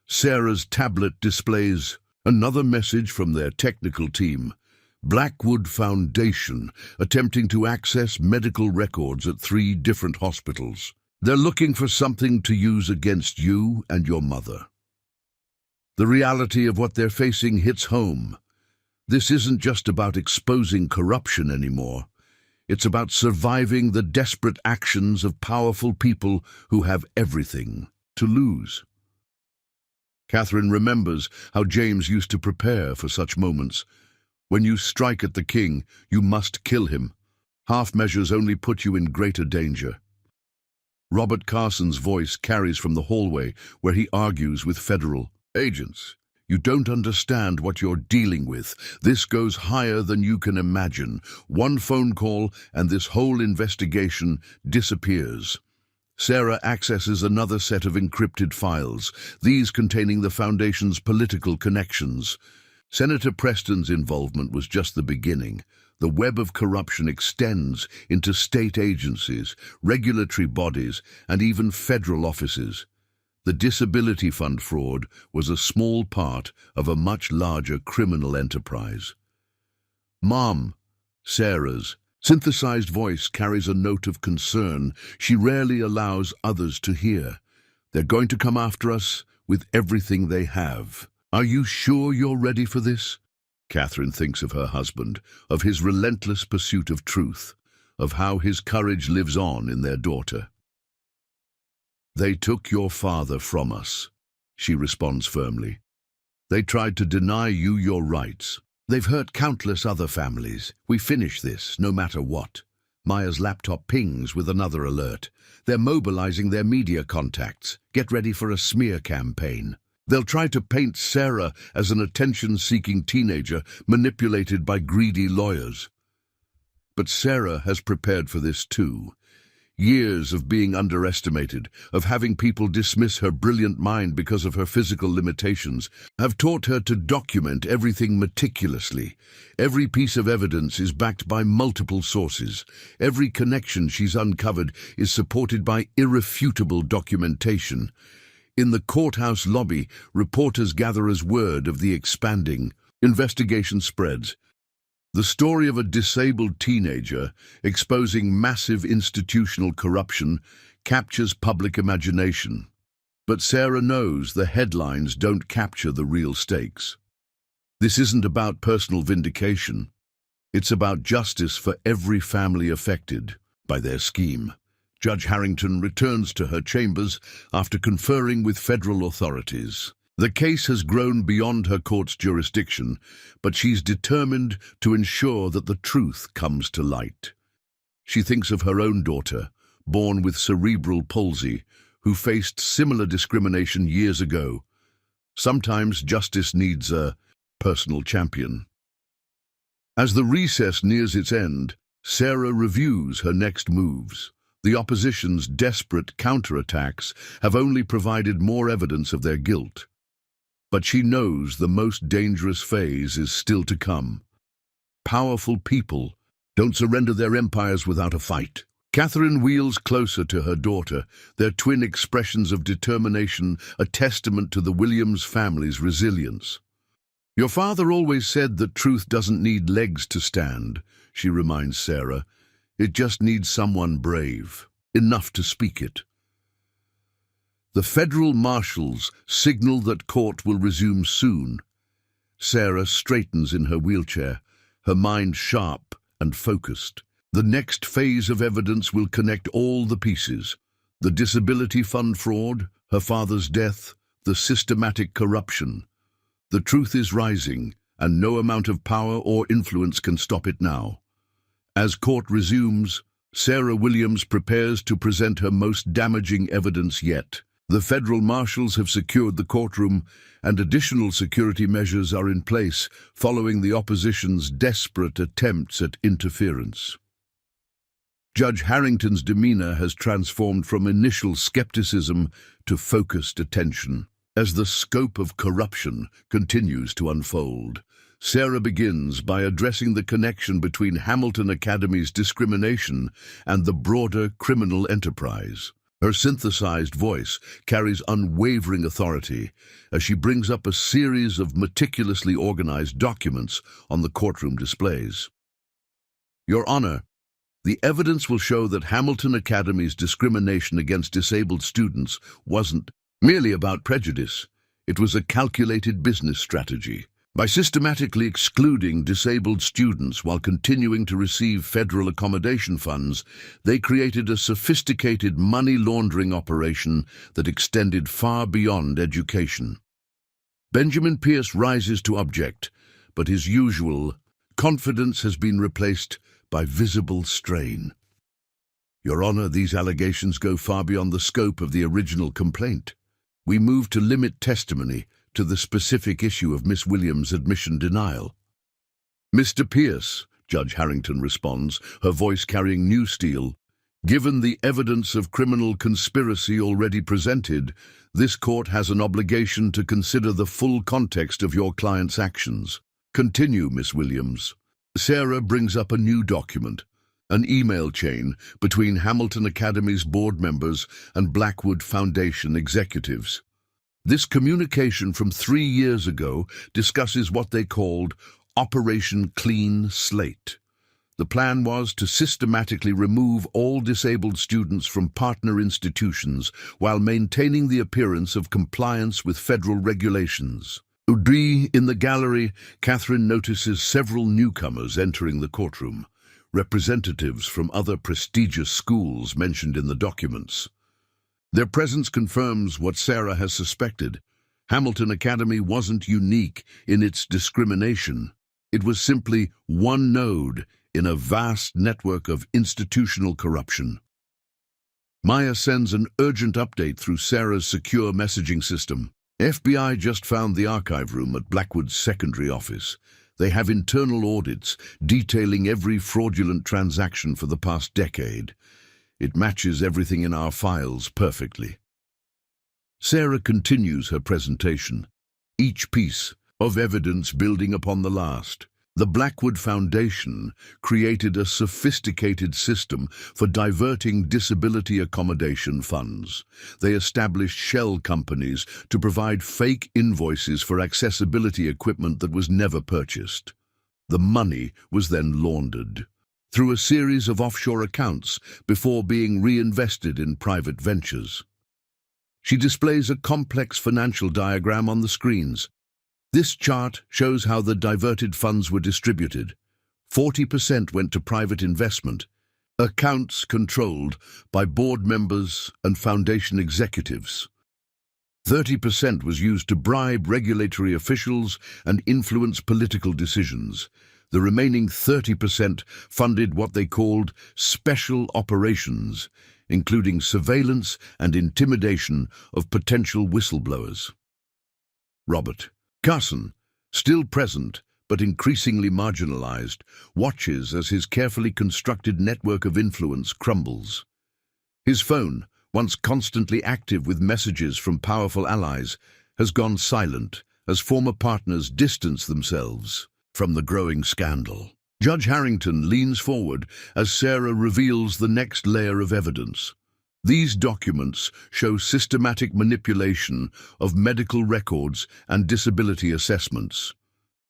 Sarah's tablet displays another message from their technical team. Blackwood Foundation attempting to access medical records at 3 different hospitals. They're looking for something to use against you and your mother. The reality of what they're facing hits home. This isn't just about exposing corruption anymore. It's about surviving the desperate actions of powerful people who have everything to lose. Catherine remembers how James used to prepare for such moments. When you strike at the king, you must kill him. Half measures only put you in greater danger. Robert Carson's voice carries from the hallway where he argues with federal agents. You don't understand what you're dealing with. This goes higher than you can imagine. One phone call and this whole investigation disappears. Sarah accesses another set of encrypted files, these containing the Foundation's political connections. Senator Preston's involvement was just the beginning. The web of corruption extends into state agencies, regulatory bodies, and even federal offices. The Disability Fund fraud was a small part of a much larger criminal enterprise. Mom, Sarah's synthesized voice carries a note of concern she rarely allows others to hear. They're going to come after us with everything they have. Are you sure you're ready for this? Catherine thinks of her husband, of his relentless pursuit of truth, of how his courage lives on in their daughter. They took your father from us, she responds firmly. They tried to deny you your rights. They've hurt countless other families. We finish this, no matter what. Maya's laptop pings with another alert. They're mobilizing their media contacts. Get ready for a smear campaign. They'll try to paint Sarah as an attention-seeking teenager manipulated by greedy lawyers. But Sarah has prepared for this too. Years of being underestimated, of having people dismiss her brilliant mind because of her physical limitations, have taught her to document everything meticulously. Every piece of evidence is backed by multiple sources. Every connection she's uncovered is supported by irrefutable documentation. In the courthouse lobby, reporters gather as word of the expanding investigation spreads. The story of a disabled teenager exposing massive institutional corruption captures public imagination. But Sarah knows the headlines don't capture the real stakes. This isn't about personal vindication. It's about justice for every family affected by their scheme. Judge Harrington returns to her chambers after conferring with federal authorities. The case has grown beyond her court's jurisdiction, but she's determined to ensure that the truth comes to light. She thinks of her own daughter, born with cerebral palsy, who faced similar discrimination years ago. Sometimes justice needs a personal champion. As the recess nears its end, Sarah reviews her next moves. The opposition's desperate counterattacks have only provided more evidence of their guilt. But she knows the most dangerous phase is still to come. Powerful people don't surrender their empires without a fight. Catherine wheels closer to her daughter, their twin expressions of determination, a testament to the Williams family's resilience. "Your father always said that truth doesn't need legs to stand," she reminds Sarah. "It just needs someone brave, enough to speak it." The federal marshals signal that court will resume soon. Sarah straightens in her wheelchair, her mind sharp and focused. The next phase of evidence will connect all the pieces: the disability fund fraud, her father's death, the systematic corruption. The truth is rising, and no amount of power or influence can stop it now. As court resumes, Sarah Williams prepares to present her most damaging evidence yet. The federal marshals have secured the courtroom, and additional security measures are in place following the opposition's desperate attempts at interference. Judge Harrington's demeanor has transformed from initial skepticism to focused attention. As the scope of corruption continues to unfold, Sarah begins by addressing the connection between Hamilton Academy's discrimination and the broader criminal enterprise. Her synthesized voice carries unwavering authority as she brings up a series of meticulously organized documents on the courtroom displays. "Your Honor, the evidence will show that Hamilton Academy's discrimination against disabled students wasn't merely about prejudice. It was a calculated business strategy. By systematically excluding disabled students while continuing to receive federal accommodation funds, they created a sophisticated money laundering operation that extended far beyond education." Benjamin Pierce rises to object, but his usual confidence has been replaced by visible strain. "Your Honor, these allegations go far beyond the scope of the original complaint. We move to limit testimony to the specific issue of Miss Williams' admission denial." "Mr. Pierce," Judge Harrington responds, her voice carrying new steel, "given the evidence of criminal conspiracy already presented, this court has an obligation to consider the full context of your client's actions. Continue, Miss Williams." Sarah brings up a new document, an email chain between Hamilton Academy's board members and Blackwood Foundation executives. This communication from 3 years ago discusses what they called Operation Clean Slate. The plan was to systematically remove all disabled students from partner institutions while maintaining the appearance of compliance with federal regulations. In the gallery, Catherine notices several newcomers entering the courtroom, representatives from other prestigious schools mentioned in the documents. Their presence confirms what Sarah has suspected. Hamilton Academy wasn't unique in its discrimination. It was simply one node in a vast network of institutional corruption. Maya sends an urgent update through Sarah's secure messaging system. FBI just found the archive room at Blackwood's secondary office. They have internal audits detailing every fraudulent transaction for the past decade. It matches everything in our files perfectly. Sarah continues her presentation, each piece of evidence building upon the last. The Blackwood Foundation created a sophisticated system for diverting disability accommodation funds. They established shell companies to provide fake invoices for accessibility equipment that was never purchased. The money was then laundered through a series of offshore accounts before being reinvested in private ventures. She displays a complex financial diagram on the screens. This chart shows how the diverted funds were distributed. 40% went to private investment, accounts controlled by board members and foundation executives. 30% was used to bribe regulatory officials and influence political decisions. The remaining 30% funded what they called special operations, including surveillance and intimidation of potential whistleblowers. Robert Carson, still present but increasingly marginalized, watches as his carefully constructed network of influence crumbles. His phone, once constantly active with messages from powerful allies, has gone silent as former partners distance themselves from the growing scandal. Judge Harrington leans forward as Sarah reveals the next layer of evidence. These documents show systematic manipulation of medical records and disability assessments.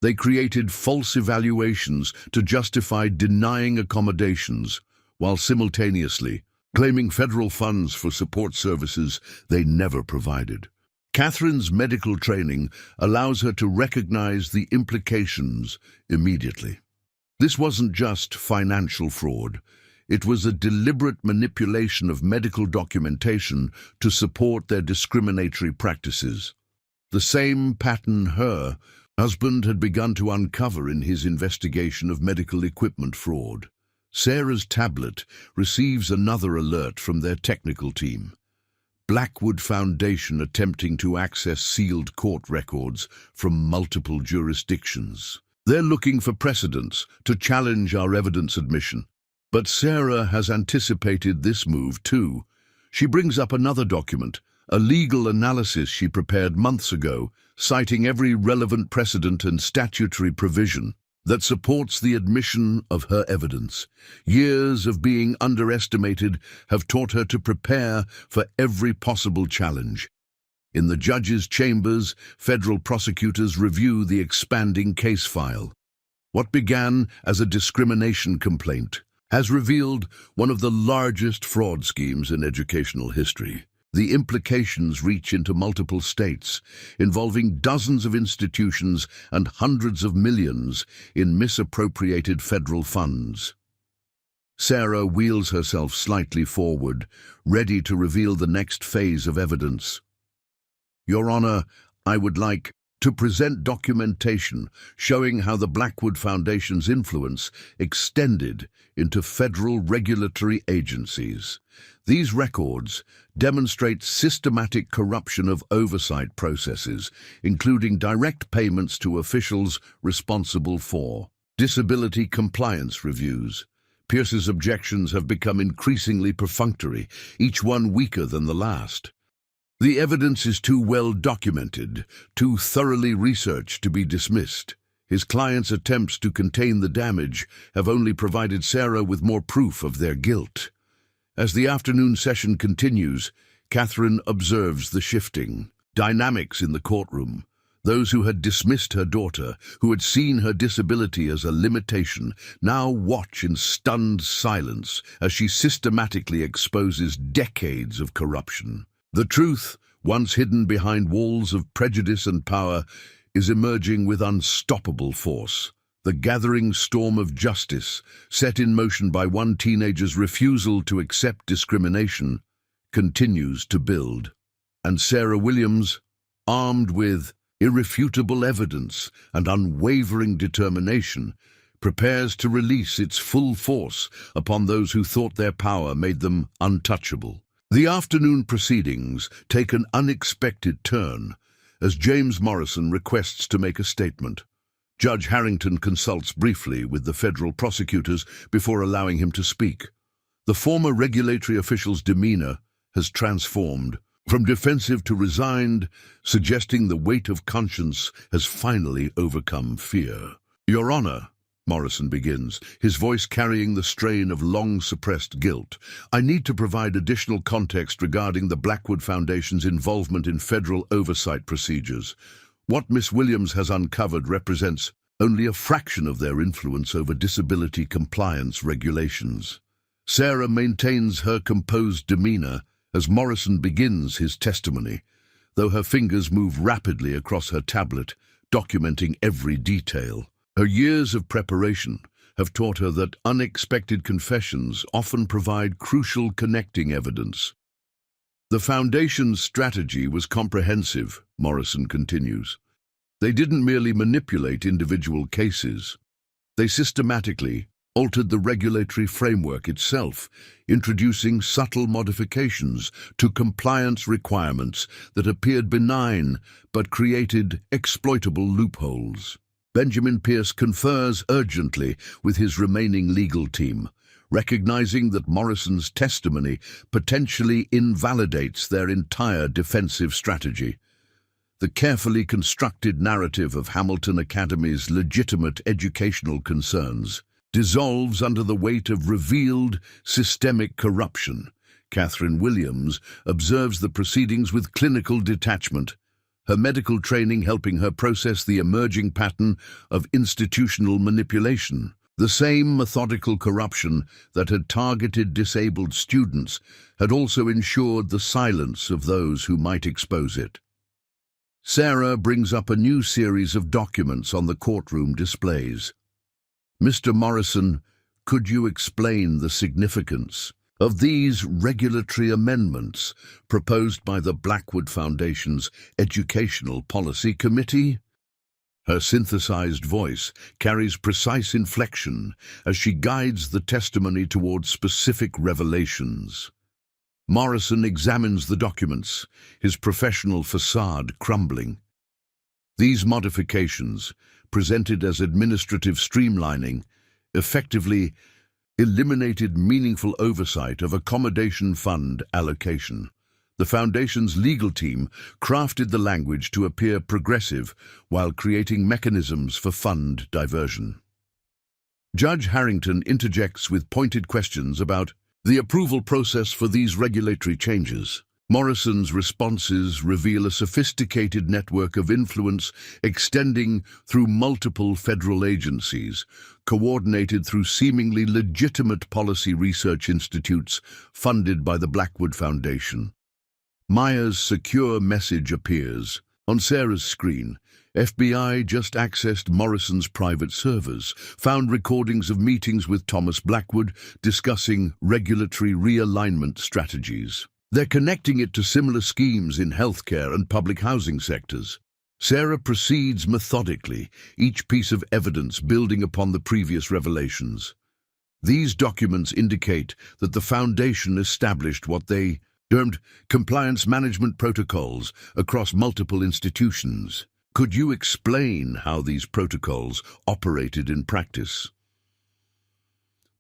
They created false evaluations to justify denying accommodations, while simultaneously claiming federal funds for support services they never provided. Catherine's medical training allows her to recognize the implications immediately. This wasn't just financial fraud. It was a deliberate manipulation of medical documentation to support their discriminatory practices. The same pattern her husband had begun to uncover in his investigation of medical equipment fraud. Sarah's tablet receives another alert from their technical team. Blackwood Foundation attempting to access sealed court records from multiple jurisdictions. They're looking for precedents to challenge our evidence admission. But Sarah has anticipated this move too. She brings up another document, a legal analysis she prepared months ago, citing every relevant precedent and statutory provision that supports the admission of her evidence. Years of being underestimated have taught her to prepare for every possible challenge. In the judge's chambers, federal prosecutors review the expanding case file. What began as a discrimination complaint has revealed one of the largest fraud schemes in educational history. The implications reach into multiple states, involving dozens of institutions and hundreds of millions in misappropriated federal funds. Sarah wheels herself slightly forward, ready to reveal the next phase of evidence. Your Honor, I would like to present documentation showing how the Blackwood Foundation's influence extended into federal regulatory agencies. These records demonstrate systematic corruption of oversight processes, including direct payments to officials responsible for disability compliance reviews. Pierce's objections have become increasingly perfunctory, each one weaker than the last. The evidence is too well documented, too thoroughly researched to be dismissed. His client's attempts to contain the damage have only provided Sarah with more proof of their guilt. As the afternoon session continues, Catherine observes the shifting dynamics in the courtroom. Those who had dismissed her daughter, who had seen her disability as a limitation, now watch in stunned silence as she systematically exposes decades of corruption. The truth, once hidden behind walls of prejudice and power, is emerging with unstoppable force. The gathering storm of justice, set in motion by one teenager's refusal to accept discrimination, continues to build. And Sarah Williams, armed with irrefutable evidence and unwavering determination, prepares to release its full force upon those who thought their power made them untouchable. The afternoon proceedings take an unexpected turn as James Morrison requests to make a statement. Judge Harrington consults briefly with the federal prosecutors before allowing him to speak. The former regulatory official's demeanor has transformed, from defensive to resigned, suggesting the weight of conscience has finally overcome fear. Your Honor, Morrison begins, his voice carrying the strain of long-suppressed guilt. I need to provide additional context regarding the Blackwood Foundation's involvement in federal oversight procedures. What Miss Williams has uncovered represents only a fraction of their influence over disability compliance regulations. Sarah maintains her composed demeanor as Morrison begins his testimony, though her fingers move rapidly across her tablet, documenting every detail. Her years of preparation have taught her that unexpected confessions often provide crucial connecting evidence. The Foundation's strategy was comprehensive, Morrison continues. They didn't merely manipulate individual cases. They systematically altered the regulatory framework itself, introducing subtle modifications to compliance requirements that appeared benign but created exploitable loopholes. Benjamin Pierce confers urgently with his remaining legal team, recognizing that Morrison's testimony potentially invalidates their entire defensive strategy. The carefully constructed narrative of Hamilton Academy's legitimate educational concerns dissolves under the weight of revealed systemic corruption. Catherine Williams observes the proceedings with clinical detachment, her medical training helping her process the emerging pattern of institutional manipulation. The same methodical corruption that had targeted disabled students had also ensured the silence of those who might expose it. Sarah brings up a new series of documents on the courtroom displays. Mr. Morrison, could you explain the significance of these regulatory amendments proposed by the Blackwood Foundation's Educational Policy Committee? Her synthesized voice carries precise inflection as she guides the testimony towards specific revelations. Morrison examines the documents, his professional facade crumbling. These modifications, presented as administrative streamlining, effectively eliminated meaningful oversight of accommodation fund allocation. The Foundation's legal team crafted the language to appear progressive while creating mechanisms for fund diversion. Judge Harrington interjects with pointed questions about the approval process for these regulatory changes. Morrison's responses reveal a sophisticated network of influence extending through multiple federal agencies, coordinated through seemingly legitimate policy research institutes funded by the Blackwood Foundation. Maya's secure message appears. On Sarah's screen, FBI just accessed Morrison's private servers, found recordings of meetings with Thomas Blackwood discussing regulatory realignment strategies. They're connecting it to similar schemes in healthcare and public housing sectors. Sarah proceeds methodically, each piece of evidence building upon the previous revelations. These documents indicate that the Foundation established what they termed compliance management protocols across multiple institutions. Could you explain how these protocols operated in practice?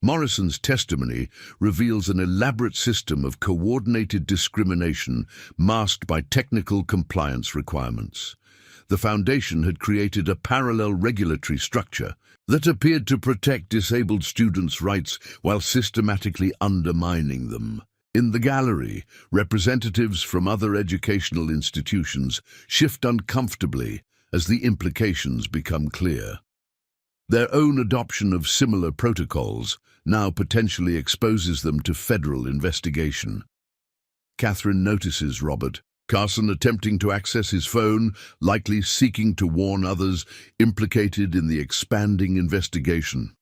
Morrison's testimony reveals an elaborate system of coordinated discrimination masked by technical compliance requirements. The Foundation had created a parallel regulatory structure that appeared to protect disabled students' rights while systematically undermining them. In the gallery, representatives from other educational institutions shift uncomfortably as the implications become clear. Their own adoption of similar protocols now potentially exposes them to federal investigation. Catherine notices Robert Carson attempting to access his phone, likely seeking to warn others implicated in the expanding investigation.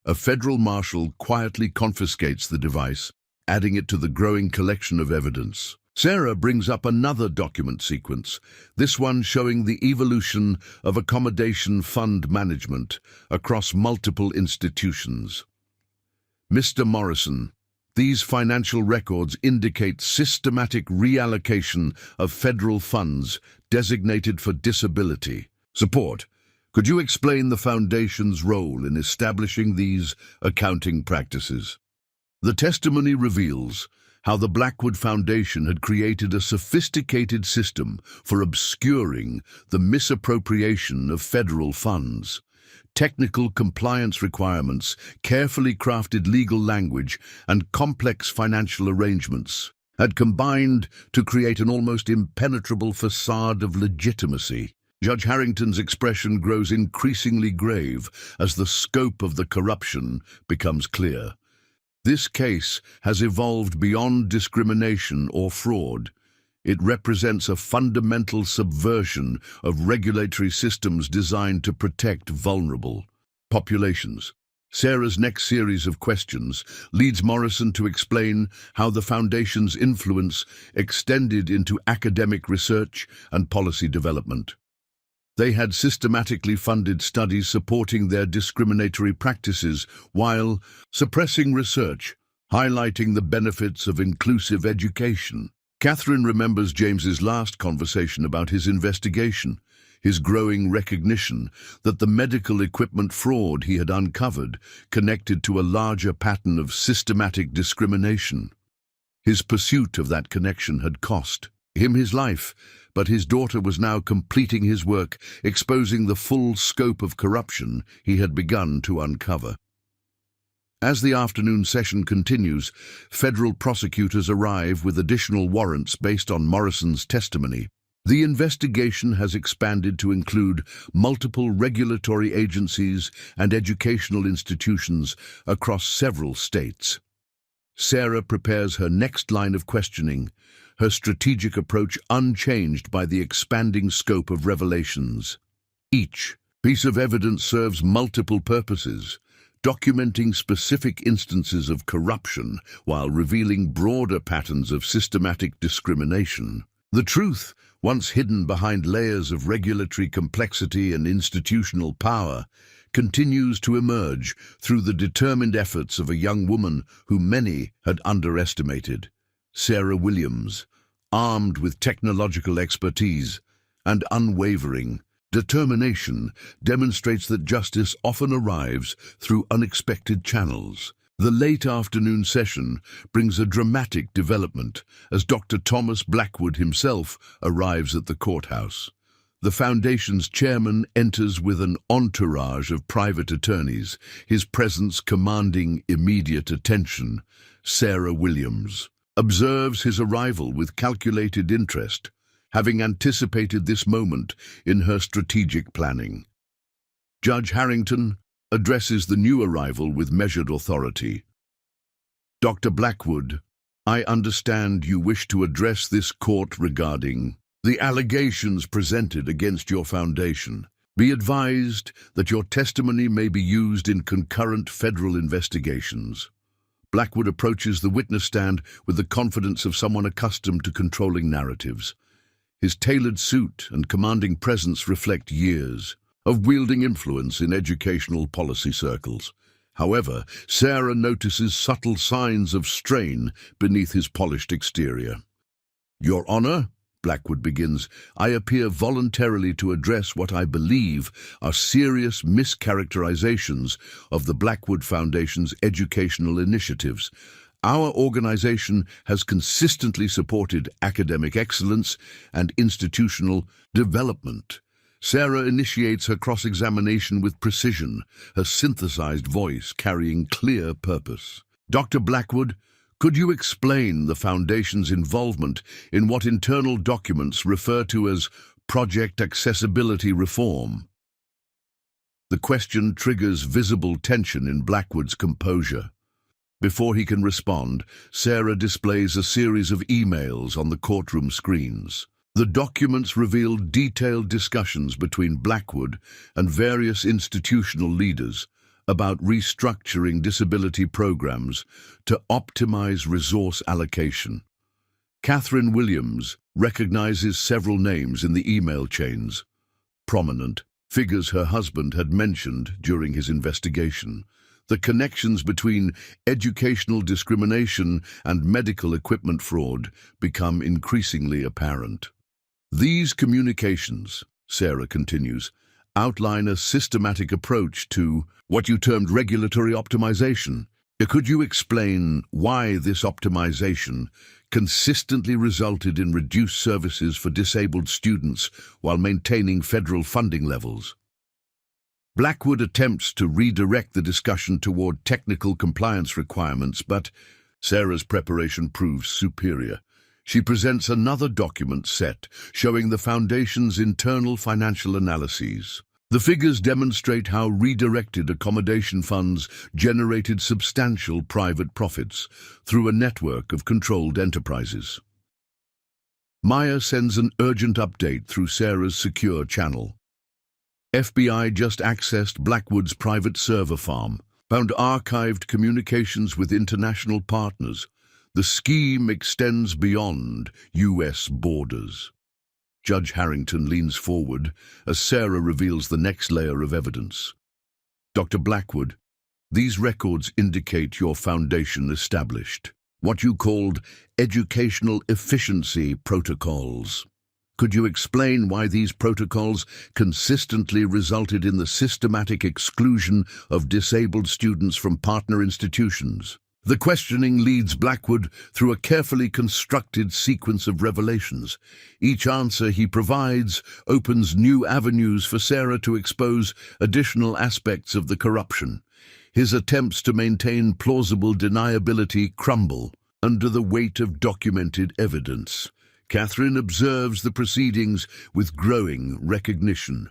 A federal marshal quietly confiscates the device, adding it to the growing collection of evidence. Sarah brings up another document sequence, this one showing the evolution of accommodation fund management across multiple institutions. Mr. Morrison, these financial records indicate systematic reallocation of federal funds designated for disability support. Could you explain the Foundation's role in establishing these accounting practices? The testimony reveals how the Blackwood Foundation had created a sophisticated system for obscuring the misappropriation of federal funds. Technical compliance requirements, carefully crafted legal language, and complex financial arrangements had combined to create an almost impenetrable facade of legitimacy. Judge Harrington's expression grows increasingly grave as the scope of the corruption becomes clear. This case has evolved beyond discrimination or fraud. It represents a fundamental subversion of regulatory systems designed to protect vulnerable populations. Sarah's next series of questions leads Morrison to explain how the Foundation's influence extended into academic research and policy development. They had systematically funded studies supporting their discriminatory practices while suppressing research, highlighting the benefits of inclusive education. Catherine remembers James's last conversation about his investigation, his growing recognition that the medical equipment fraud he had uncovered connected to a larger pattern of systematic discrimination. His pursuit of that connection had cost him his life, but his daughter was now completing his work, exposing the full scope of corruption he had begun to uncover. As the afternoon session continues, federal prosecutors arrive with additional warrants based on Morrison's testimony. The investigation has expanded to include multiple regulatory agencies and educational institutions across several states. Sarah prepares her next line of questioning, her strategic approach unchanged by the expanding scope of revelations. Each piece of evidence serves multiple purposes, documenting specific instances of corruption while revealing broader patterns of systematic discrimination. The truth, once hidden behind layers of regulatory complexity and institutional power, continues to emerge through the determined efforts of a young woman who many had underestimated. Sarah Williams, armed with technological expertise and unwavering determination, demonstrates that justice often arrives through unexpected channels. The late afternoon session brings a dramatic development as Dr. Thomas Blackwood himself arrives at the courthouse. The Foundation's chairman enters with an entourage of private attorneys, his presence commanding immediate attention. Sarah Williams observes his arrival with calculated interest, having anticipated this moment in her strategic planning. Judge Harrington addresses the new arrival with measured authority. Dr. Blackwood, I understand you wish to address this court regarding the allegations presented against your foundation. Be advised that your testimony may be used in concurrent federal investigations. Blackwood approaches the witness stand with the confidence of someone accustomed to controlling narratives. His tailored suit and commanding presence reflect years of wielding influence in educational policy circles. However, Sarah notices subtle signs of strain beneath his polished exterior. Your Honor, Blackwood begins, I appear voluntarily to address what I believe are serious mischaracterizations of the Blackwood Foundation's educational initiatives. Our organization has consistently supported academic excellence and institutional development. Sarah initiates her cross-examination with precision, her synthesized voice carrying clear purpose. Dr. Blackwood, could you explain the Foundation's involvement in what internal documents refer to as Project Accessibility Reform? The question triggers visible tension in Blackwood's composure. Before he can respond, Sarah displays a series of emails on the courtroom screens. The documents reveal detailed discussions between Blackwood and various institutional leaders about restructuring disability programs to optimize resource allocation. Catherine Williams recognizes several names in the email chains, prominent figures her husband had mentioned during his investigation. The connections between educational discrimination and medical equipment fraud become increasingly apparent. These communications, Sarah continues, outline a systematic approach to what you termed regulatory optimization. Could you explain why this optimization consistently resulted in reduced services for disabled students while maintaining federal funding levels? Blackwood attempts to redirect the discussion toward technical compliance requirements, but Sarah's preparation proves superior. She presents another document set showing the Foundation's internal financial analyses. The figures demonstrate how redirected accommodation funds generated substantial private profits through a network of controlled enterprises. Maya sends an urgent update through Sarah's secure channel. FBI just accessed Blackwood's private server farm, found archived communications with international partners. The scheme extends beyond U.S. borders. Judge Harrington leans forward as Sarah reveals the next layer of evidence. Dr. Blackwood, these records indicate your foundation established what you called educational efficiency protocols. Could you explain why these protocols consistently resulted in the systematic exclusion of disabled students from partner institutions? The questioning leads Blackwood through a carefully constructed sequence of revelations. Each answer he provides opens new avenues for Sarah to expose additional aspects of the corruption. His attempts to maintain plausible deniability crumble under the weight of documented evidence. Catherine observes the proceedings with growing recognition.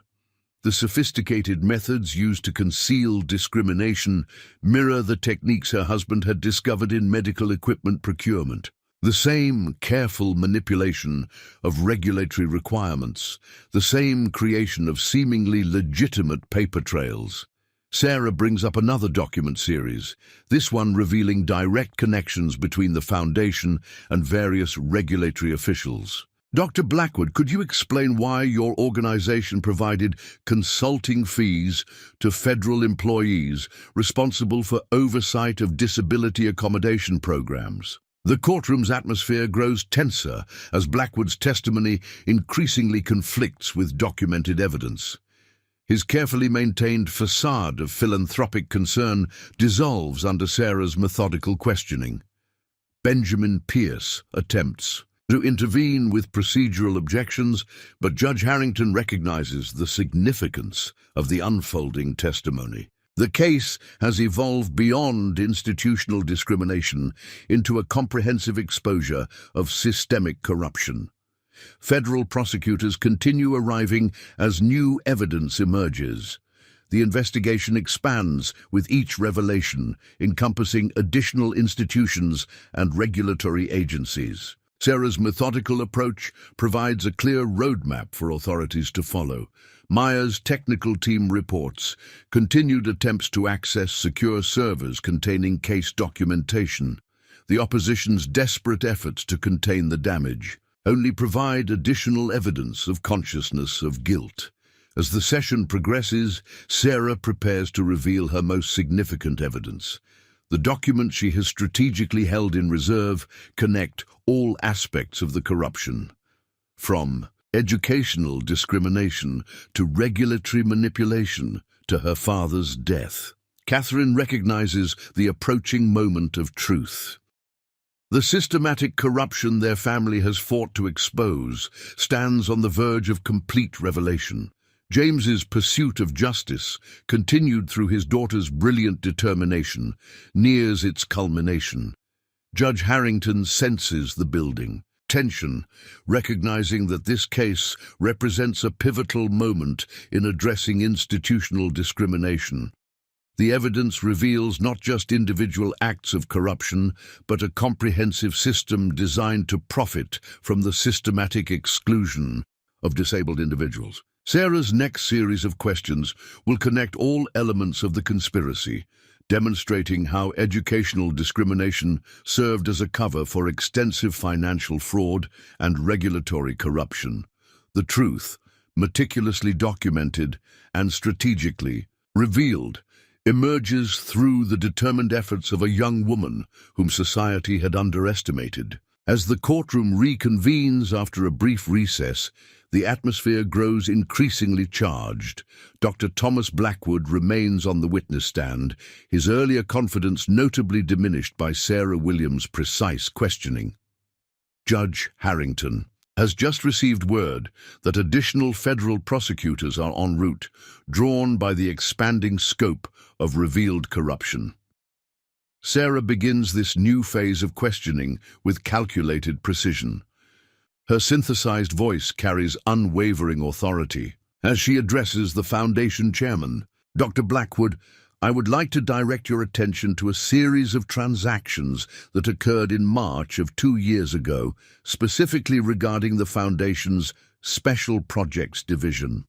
The sophisticated methods used to conceal discrimination mirror the techniques her husband had discovered in medical equipment procurement. The same careful manipulation of regulatory requirements, the same creation of seemingly legitimate paper trails. Sarah brings up another document series, this one revealing direct connections between the Foundation and various regulatory officials. Dr. Blackwood, could you explain why your organization provided consulting fees to federal employees responsible for oversight of disability accommodation programs? The courtroom's atmosphere grows tenser as Blackwood's testimony increasingly conflicts with documented evidence. His carefully maintained facade of philanthropic concern dissolves under Sarah's methodical questioning. Benjamin Pierce attempts to intervene with procedural objections, but Judge Harrington recognizes the significance of the unfolding testimony. The case has evolved beyond institutional discrimination into a comprehensive exposure of systemic corruption. Federal prosecutors continue arriving as new evidence emerges. The investigation expands with each revelation, encompassing additional institutions and regulatory agencies. Sarah's methodical approach provides a clear roadmap for authorities to follow. Myers' technical team reports continued attempts to access secure servers containing case documentation. The opposition's desperate efforts to contain the damage only provide additional evidence of consciousness of guilt. As the session progresses, Sarah prepares to reveal her most significant evidence. The documents she has strategically held in reserve connect all aspects of the corruption, from educational discrimination to regulatory manipulation to her father's death. Catherine recognizes the approaching moment of truth. The systematic corruption their family has fought to expose stands on the verge of complete revelation. James's pursuit of justice, continued through his daughter's brilliant determination, nears its culmination. Judge Harrington senses the building tension, recognizing that this case represents a pivotal moment in addressing institutional discrimination. The evidence reveals not just individual acts of corruption, but a comprehensive system designed to profit from the systematic exclusion of disabled individuals. Sarah's next series of questions will connect all elements of the conspiracy, demonstrating how educational discrimination served as a cover for extensive financial fraud and regulatory corruption. The truth, meticulously documented and strategically revealed, emerges through the determined efforts of a young woman whom society had underestimated. As the courtroom reconvenes after a brief recess, the atmosphere grows increasingly charged. Dr. Thomas Blackwood remains on the witness stand, his earlier confidence notably diminished by Sarah Williams' precise questioning. Judge Harrington has just received word that additional federal prosecutors are en route, drawn by the expanding scope of revealed corruption. Sarah begins this new phase of questioning with calculated precision. Her synthesized voice carries unwavering authority. As she addresses the Foundation chairman, Dr. Blackwood, I would like to direct your attention to a series of transactions that occurred in March of 2 years ago, specifically regarding the Foundation's Special Projects Division.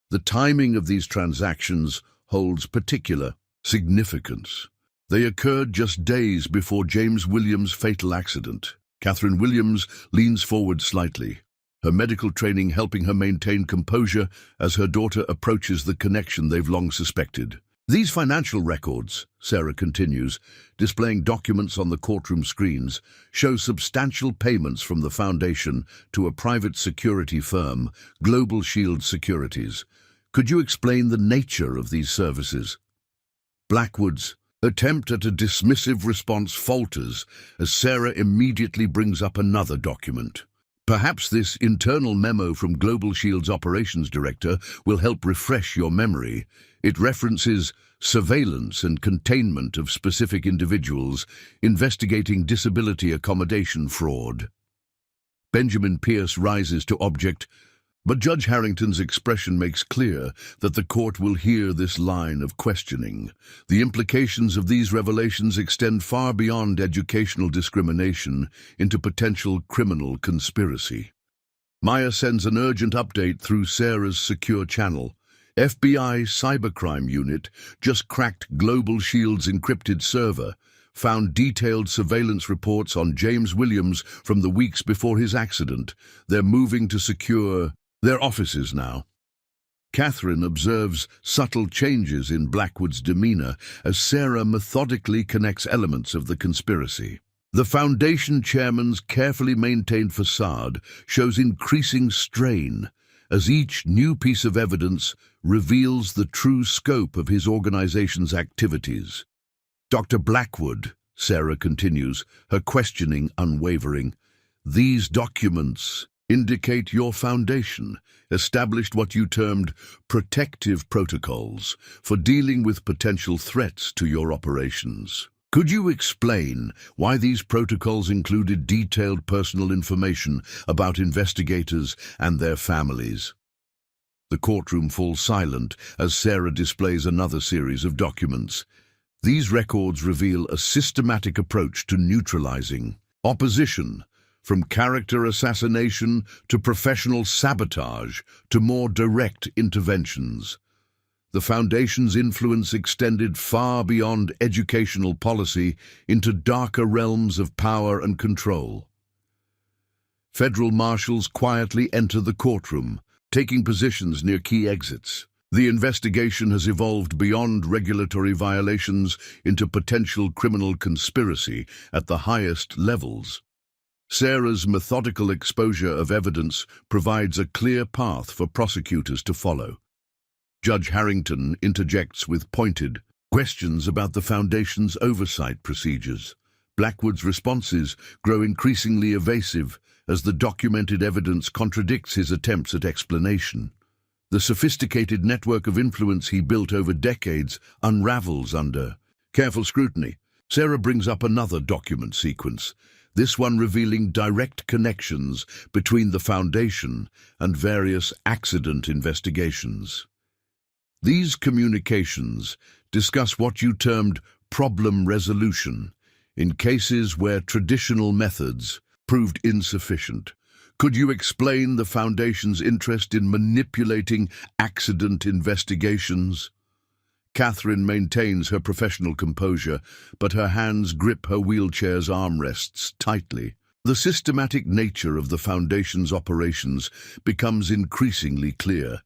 The timing of these transactions holds particular significance. They occurred just days before James Williams' fatal accident. Catherine Williams leans forward slightly, her medical training helping her maintain composure as her daughter approaches the connection they've long suspected. These financial records, Sarah continues, displaying documents on the courtroom screens, show substantial payments from the Foundation to a private security firm, Global Shield Securities. Could you explain the nature of these services? Blackwood's attempt at a dismissive response falters as Sarah immediately brings up another document. Perhaps this internal memo from Global Shield's operations director will help refresh your memory. It references surveillance and containment of specific individuals investigating disability accommodation fraud. Benjamin Pierce rises to object, but Judge Harrington's expression makes clear that the court will hear this line of questioning. The implications of these revelations extend far beyond educational discrimination into potential criminal conspiracy. Maya sends an urgent update through Sarah's secure channel. FBI cybercrime unit just cracked Global Shield's encrypted server, found detailed surveillance reports on James Williams from the weeks before his accident. They're moving to secure their offices now. Catherine observes subtle changes in Blackwood's demeanor as Sarah methodically connects elements of the conspiracy. The Foundation chairman's carefully maintained facade shows increasing strain as each new piece of evidence reveals the true scope of his organization's activities. Dr. Blackwood, Sarah continues, her questioning unwavering, these documents indicate your foundation established what you termed protective protocols for dealing with potential threats to your operations. Could you explain why these protocols included detailed personal information about investigators and their families? The courtroom falls silent as Sarah displays another series of documents. These records reveal a systematic approach to neutralizing opposition, from character assassination to professional sabotage to more direct interventions. The Foundation's influence extended far beyond educational policy into darker realms of power and control. Federal marshals quietly enter the courtroom, taking positions near key exits. The investigation has evolved beyond regulatory violations into potential criminal conspiracy at the highest levels. Sarah's methodical exposure of evidence provides a clear path for prosecutors to follow. Judge Harrington interjects with pointed questions about the Foundation's oversight procedures. Blackwood's responses grow increasingly evasive as the documented evidence contradicts his attempts at explanation. The sophisticated network of influence he built over decades unravels under careful scrutiny. Sarah brings up another document sequence, this one revealing direct connections between the Foundation and various accident investigations. These communications discuss what you termed problem resolution in cases where traditional methods proved insufficient. Could you explain the Foundation's interest in manipulating accident investigations? Catherine maintains her professional composure, but her hands grip her wheelchair's armrests tightly. The systematic nature of the Foundation's operations becomes increasingly clear,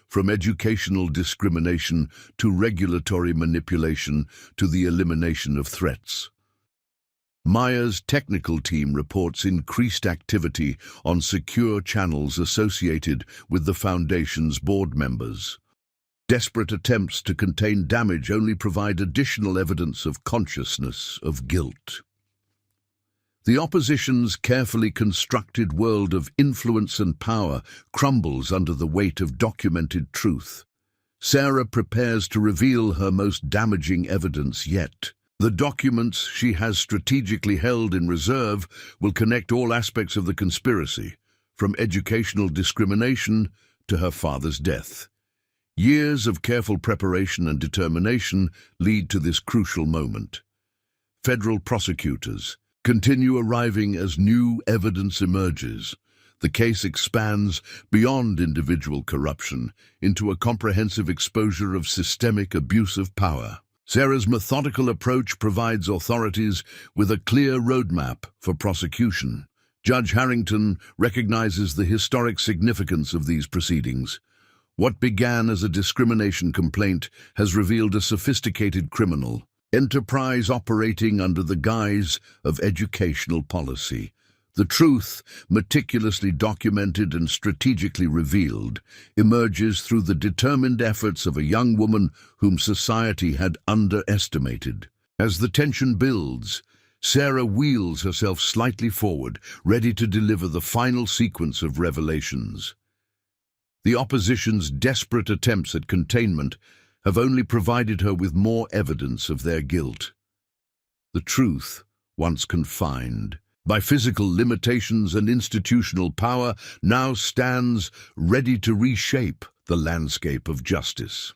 from educational discrimination to regulatory manipulation to the elimination of threats. Maya's technical team reports increased activity on secure channels associated with the Foundation's board members. Desperate attempts to contain damage only provide additional evidence of consciousness of guilt. The opposition's carefully constructed world of influence and power crumbles under the weight of documented truth. Sarah prepares to reveal her most damaging evidence yet. The documents she has strategically held in reserve will connect all aspects of the conspiracy, from educational discrimination to her father's death. Years of careful preparation and determination lead to this crucial moment. Federal prosecutors continue arriving as new evidence emerges. The case expands beyond individual corruption into a comprehensive exposure of systemic abuse of power. Sarah's methodical approach provides authorities with a clear roadmap for prosecution. Judge Harrington recognizes the historic significance of these proceedings. What began as a discrimination complaint has revealed a sophisticated criminal enterprise operating under the guise of educational policy. The truth, meticulously documented and strategically revealed, emerges through the determined efforts of a young woman whom society had underestimated. As the tension builds, Sarah wheels herself slightly forward, ready to deliver the final sequence of revelations. The opposition's desperate attempts at containment have only provided her with more evidence of their guilt. The truth, once confined, by physical limitations and institutional power, now stands ready to reshape the landscape of justice.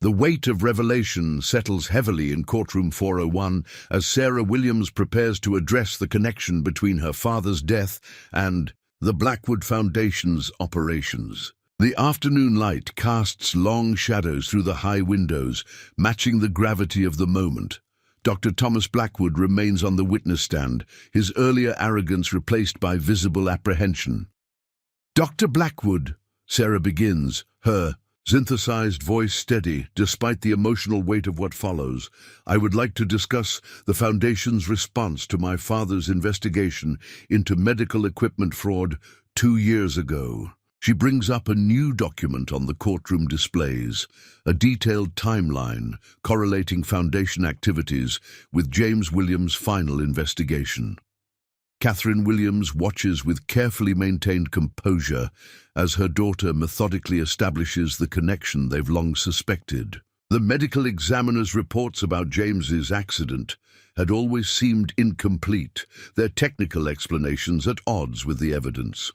The weight of revelation settles heavily in Courtroom 401 as Sarah Williams prepares to address the connection between her father's death and the Blackwood Foundation's operations. The afternoon light casts long shadows through the high windows, matching the gravity of the moment. Dr. Thomas Blackwood remains on the witness stand, his earlier arrogance replaced by visible apprehension. "Dr. Blackwood," Sarah begins, her synthesized voice steady despite the emotional weight of what follows, "I would like to discuss the Foundation's response to my father's investigation into medical equipment fraud 2 years ago." She brings up a new document on the courtroom displays, a detailed timeline correlating Foundation activities with James Williams' final investigation. Catherine Williams watches with carefully maintained composure as her daughter methodically establishes the connection they've long suspected. The medical examiner's reports about James's accident had always seemed incomplete, their technical explanations at odds with the evidence.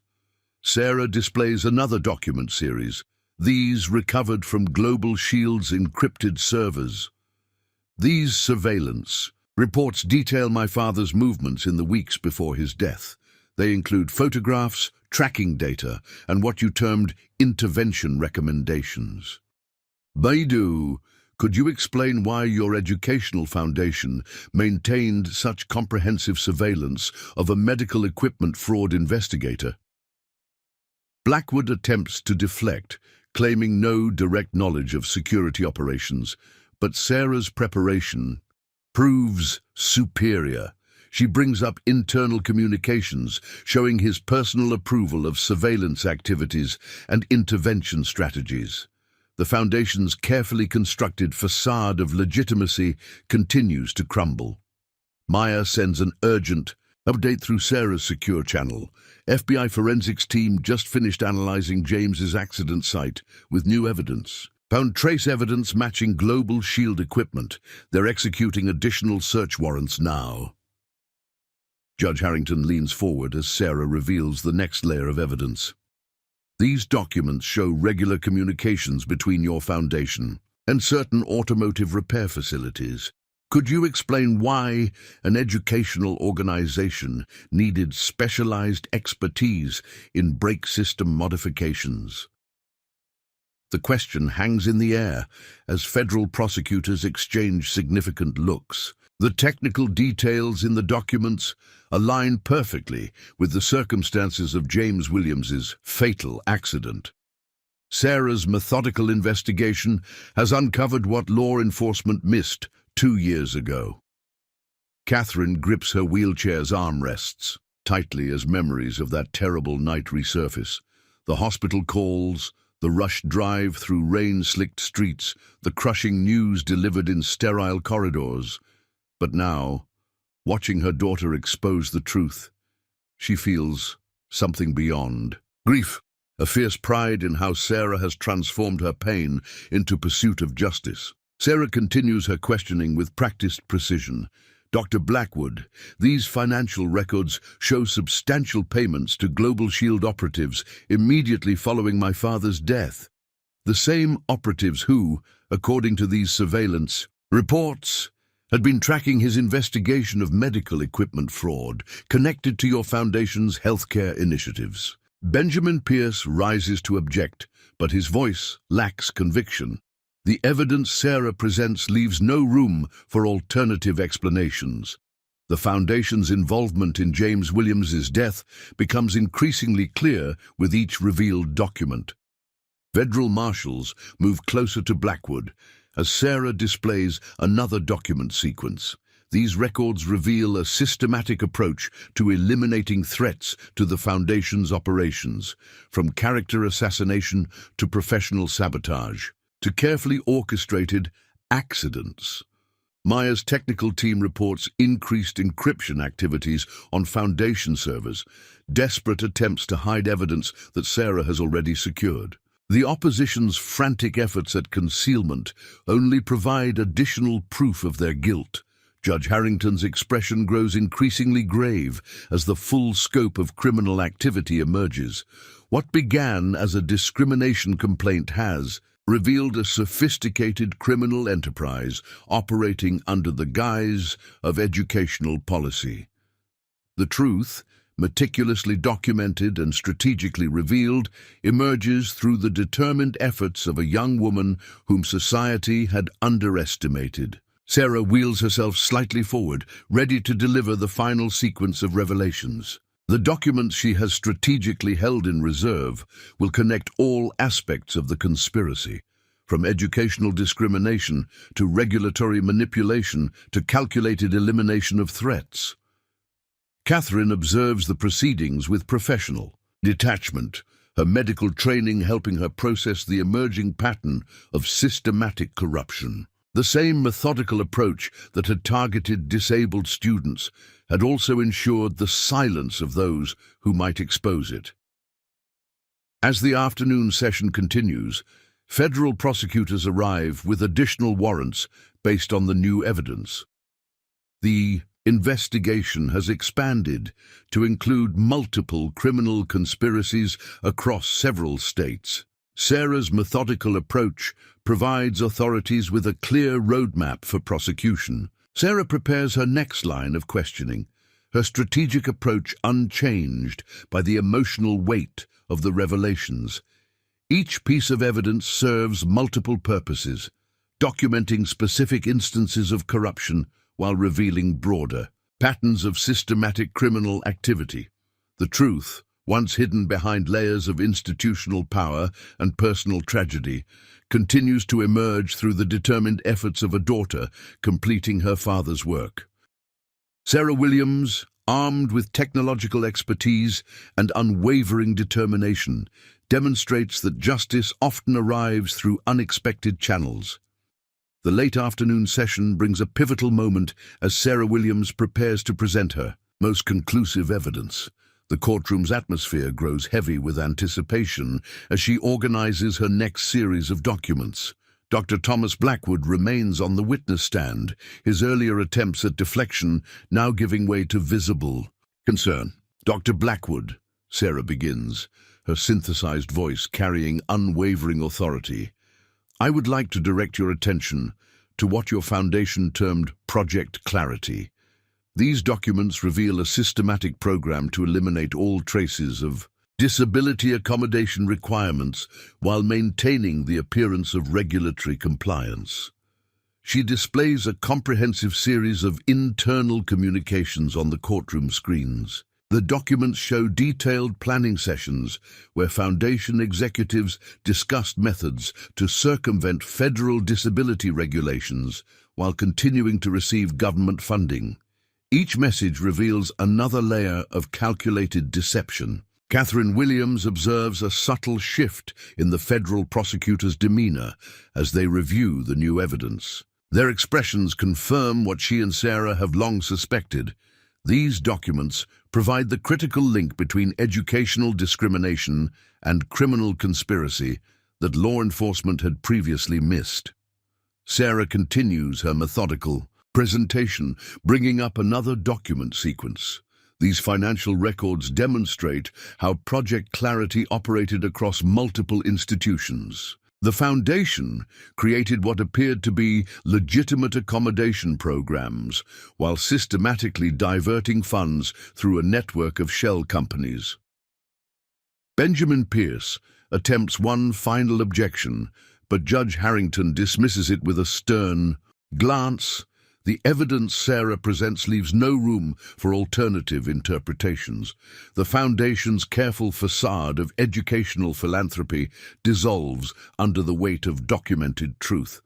Sarah displays another document series, these recovered from Global Shield's encrypted servers. These surveillance reports detail my father's movements in the weeks before his death. They include photographs, tracking data, and what you termed intervention recommendations. Baidu, could you explain why your educational foundation maintained such comprehensive surveillance of a medical equipment fraud investigator? Blackwood attempts to deflect, claiming no direct knowledge of security operations, but Sarah's preparation proves superior. She brings up internal communications, showing his personal approval of surveillance activities and intervention strategies. The Foundation's carefully constructed facade of legitimacy continues to crumble. Maya sends an urgent update through Sarah's secure channel. FBI forensics team just finished analyzing James's accident site with new evidence. Found trace evidence matching Global Shield equipment. They're executing additional search warrants now. Judge Harrington leans forward as Sarah reveals the next layer of evidence. These documents show regular communications between your foundation and certain automotive repair facilities. Could you explain why an educational organization needed specialized expertise in brake system modifications? The question hangs in the air as federal prosecutors exchange significant looks. The technical details in the documents align perfectly with the circumstances of James Williams's fatal accident. Sarah's methodical investigation has uncovered what law enforcement missed 2 years ago. Catherine grips her wheelchair's armrests tightly as memories of that terrible night resurface. The hospital calls, the rushed drive through rain-slicked streets, the crushing news delivered in sterile corridors. But now, watching her daughter expose the truth, she feels something beyond grief, a fierce pride in how Sarah has transformed her pain into pursuit of justice. Sarah continues her questioning with practiced precision. Dr. Blackwood, these financial records show substantial payments to Global Shield operatives immediately following my father's death. The same operatives who, according to these surveillance reports, had been tracking his investigation of medical equipment fraud connected to your foundation's healthcare initiatives. Benjamin Pierce rises to object, but his voice lacks conviction. The evidence Sarah presents leaves no room for alternative explanations. The Foundation's involvement in James Williams's death becomes increasingly clear with each revealed document. Federal marshals move closer to Blackwood as Sarah displays another document sequence. These records reveal a systematic approach to eliminating threats to the Foundation's operations, from character assassination to professional sabotage, to carefully orchestrated accidents. Maya's technical team reports increased encryption activities on Foundation servers, desperate attempts to hide evidence that Sarah has already secured. The opposition's frantic efforts at concealment only provide additional proof of their guilt. Judge Harrington's expression grows increasingly grave as the full scope of criminal activity emerges. What began as a discrimination complaint has revealed a sophisticated criminal enterprise operating under the guise of educational policy. The truth, meticulously documented and strategically revealed, emerges through the determined efforts of a young woman whom society had underestimated. Sarah wheels herself slightly forward, ready to deliver the final sequence of revelations. The documents she has strategically held in reserve will connect all aspects of the conspiracy, from educational discrimination to regulatory manipulation to calculated elimination of threats. Catherine observes the proceedings with professional detachment, her medical training helping her process the emerging pattern of systematic corruption. The same methodical approach that had targeted disabled students had also ensured the silence of those who might expose it. As the afternoon session continues, federal prosecutors arrive with additional warrants based on the new evidence. The investigation has expanded to include multiple criminal conspiracies across several states. Sarah's methodical approach provides authorities with a clear roadmap for prosecution. Sarah prepares her next line of questioning, her strategic approach unchanged by the emotional weight of the revelations. Each piece of evidence serves multiple purposes, documenting specific instances of corruption while revealing broader patterns of systematic criminal activity. The truth, once hidden behind layers of institutional power and personal tragedy, continues to emerge through the determined efforts of a daughter completing her father's work. Sarah Williams, armed with technological expertise and unwavering determination, demonstrates that justice often arrives through unexpected channels. The late afternoon session brings a pivotal moment as Sarah Williams prepares to present her most conclusive evidence. The courtroom's atmosphere grows heavy with anticipation as she organizes her next series of documents. Dr. Thomas Blackwood remains on the witness stand, his earlier attempts at deflection now giving way to visible concern. Dr. Blackwood, Sarah begins, her synthesized voice carrying unwavering authority. I would like to direct your attention to what your foundation termed Project Clarity. These documents reveal a systematic program to eliminate all traces of disability accommodation requirements while maintaining the appearance of regulatory compliance. She displays a comprehensive series of internal communications on the courtroom screens. The documents show detailed planning sessions where foundation executives discussed methods to circumvent federal disability regulations while continuing to receive government funding. Each message reveals another layer of calculated deception. Catherine Williams observes a subtle shift in the federal prosecutor's demeanor as they review the new evidence. Their expressions confirm what she and Sarah have long suspected. These documents provide the critical link between educational discrimination and criminal conspiracy that law enforcement had previously missed. Sarah continues her methodical presentation, bringing up another document sequence. These financial records demonstrate how Project Clarity operated across multiple institutions. The foundation created what appeared to be legitimate accommodation programs, while systematically diverting funds through a network of shell companies. Benjamin Pierce attempts one final objection, but Judge Harrington dismisses it with a stern glance. The evidence Sarah presents leaves no room for alternative interpretations. The Foundation's careful facade of educational philanthropy dissolves under the weight of documented truth.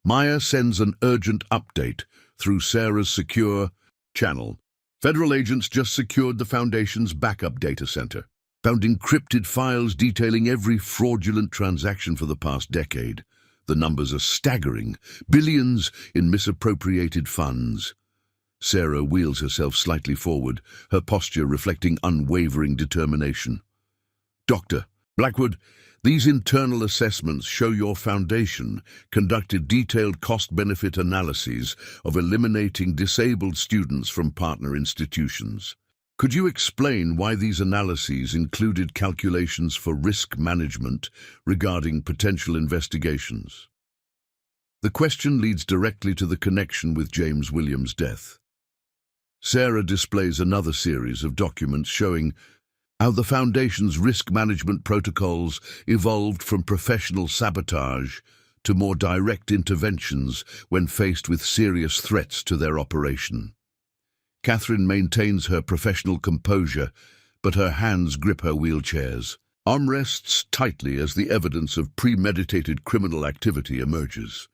Maya sends an urgent update through Sarah's secure channel. Federal agents just secured the Foundation's backup data center, found encrypted files detailing every fraudulent transaction for the past decade. The numbers are staggering, billions in misappropriated funds. Sarah wheels herself slightly forward, her posture reflecting unwavering determination. Doctor, Blackwood, these internal assessments show your foundation conducted detailed cost-benefit analyses of eliminating disabled students from partner institutions. Could you explain why these analyses included calculations for risk management regarding potential investigations? The question leads directly to the connection with James Williams' death. Sarah displays another series of documents showing how the Foundation's risk management protocols evolved from professional sabotage to more direct interventions when faced with serious threats to their operation. Catherine maintains her professional composure, but her hands grip her wheelchairs, armrests tightly as the evidence of premeditated criminal activity emerges.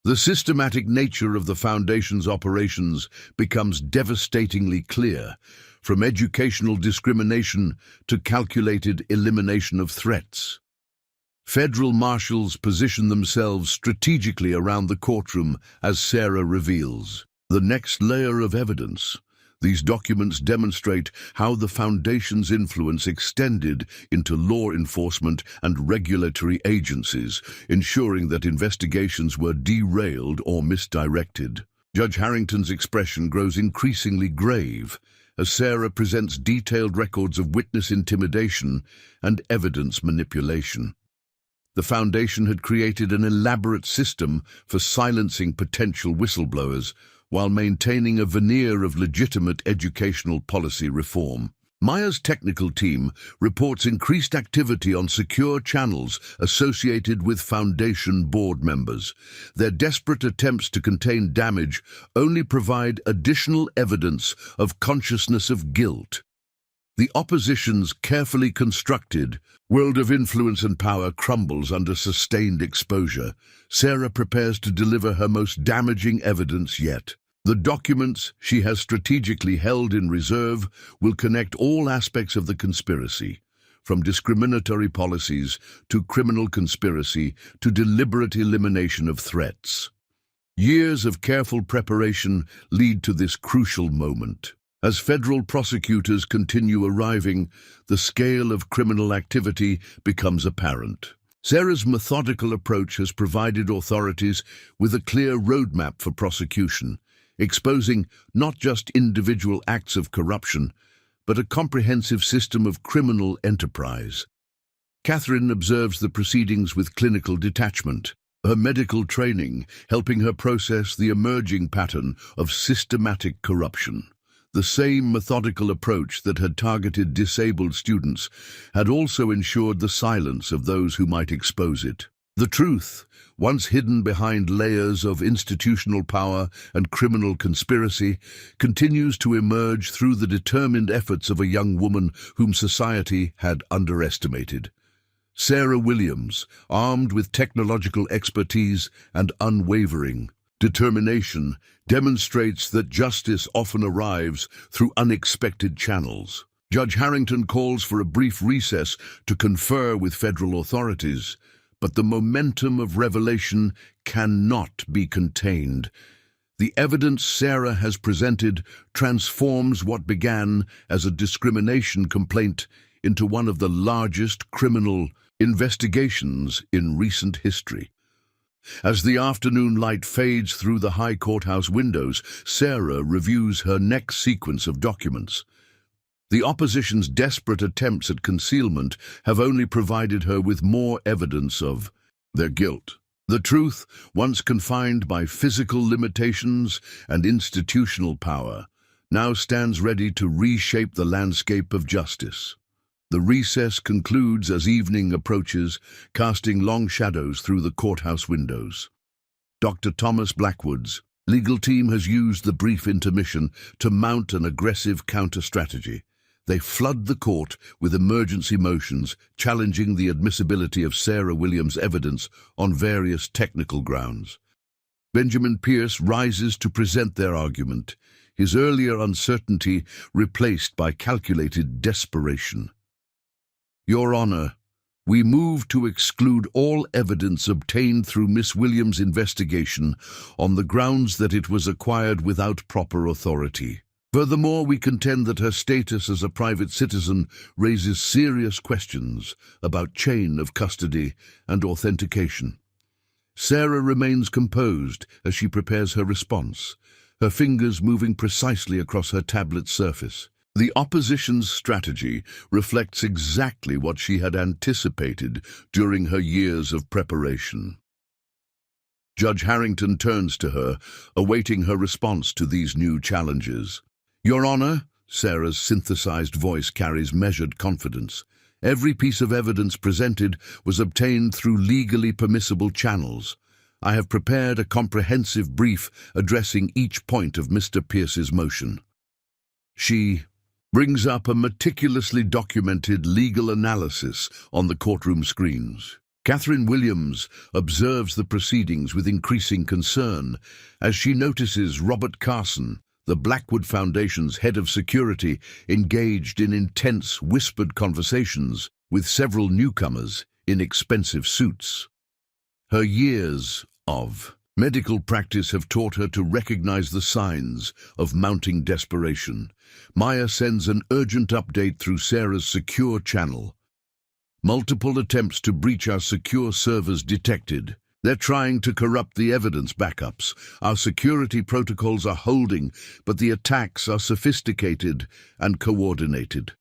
The systematic nature of the Foundation's operations becomes devastatingly clear, from educational discrimination to calculated elimination of threats. Federal marshals position themselves strategically around the courtroom, as Sarah reveals. The next layer of evidence. These documents demonstrate how the Foundation's influence extended into law enforcement and regulatory agencies, ensuring that investigations were derailed or misdirected. Judge Harrington's expression grows increasingly grave as Sarah presents detailed records of witness intimidation and evidence manipulation. The Foundation had created an elaborate system for silencing potential whistleblowers, while maintaining a veneer of legitimate educational policy reform. Maya's technical team reports increased activity on secure channels associated with Foundation board members. Their desperate attempts to contain damage only provide additional evidence of consciousness of guilt. The opposition's carefully constructed world of influence and power crumbles under sustained exposure. Sarah prepares to deliver her most damaging evidence yet. The documents she has strategically held in reserve will connect all aspects of the conspiracy, from discriminatory policies to criminal conspiracy to deliberate elimination of threats. Years of careful preparation lead to this crucial moment. As federal prosecutors continue arriving, the scale of criminal activity becomes apparent. Sarah's methodical approach has provided authorities with a clear roadmap for prosecution, exposing not just individual acts of corruption, but a comprehensive system of criminal enterprise. Catherine observes the proceedings with clinical detachment, her medical training helping her process the emerging pattern of systematic corruption. The same methodical approach that had targeted disabled students had also ensured the silence of those who might expose it. The truth, once hidden behind layers of institutional power and criminal conspiracy, continues to emerge through the determined efforts of a young woman whom society had underestimated. Sarah Williams, armed with technological expertise and unwavering determination, demonstrates that justice often arrives through unexpected channels. Judge Harrington calls for a brief recess to confer with federal authorities, but the momentum of revelation cannot be contained. The evidence Sarah has presented transforms what began as a discrimination complaint into one of the largest criminal investigations in recent history. As the afternoon light fades through the high courthouse windows, Sarah reviews her next sequence of documents. The opposition's desperate attempts at concealment have only provided her with more evidence of their guilt. The truth, once confined by physical limitations and institutional power, now stands ready to reshape the landscape of justice. The recess concludes as evening approaches, casting long shadows through the courthouse windows. Dr. Thomas Blackwood's legal team has used the brief intermission to mount an aggressive counter-strategy. They flood the court with emergency motions, challenging the admissibility of Sarah Williams' evidence on various technical grounds. Benjamin Pierce rises to present their argument, his earlier uncertainty replaced by calculated desperation. Your Honor, we move to exclude all evidence obtained through Miss Williams' investigation on the grounds that it was acquired without proper authority. Furthermore, we contend that her status as a private citizen raises serious questions about chain of custody and authentication. Sarah remains composed as she prepares her response, her fingers moving precisely across her tablet surface. The opposition's strategy reflects exactly what she had anticipated during her years of preparation. Judge Harrington turns to her, awaiting her response to these new challenges. "Your Honor," Sarah's synthesized voice carries measured confidence, "every piece of evidence presented was obtained through legally permissible channels. I have prepared a comprehensive brief addressing each point of Mr. Pierce's motion." She brings up a meticulously documented legal analysis on the courtroom screens. Catherine Williams observes the proceedings with increasing concern as she notices Robert Carson, the Blackwood Foundation's head of security, engaged in intense, whispered conversations with several newcomers in expensive suits. Her years of medical practice have taught her to recognize the signs of mounting desperation. Maya sends an urgent update through Sarah's secure channel. "Multiple attempts to breach our secure servers detected. They're trying to corrupt the evidence backups. Our security protocols are holding, but the attacks are sophisticated and coordinated."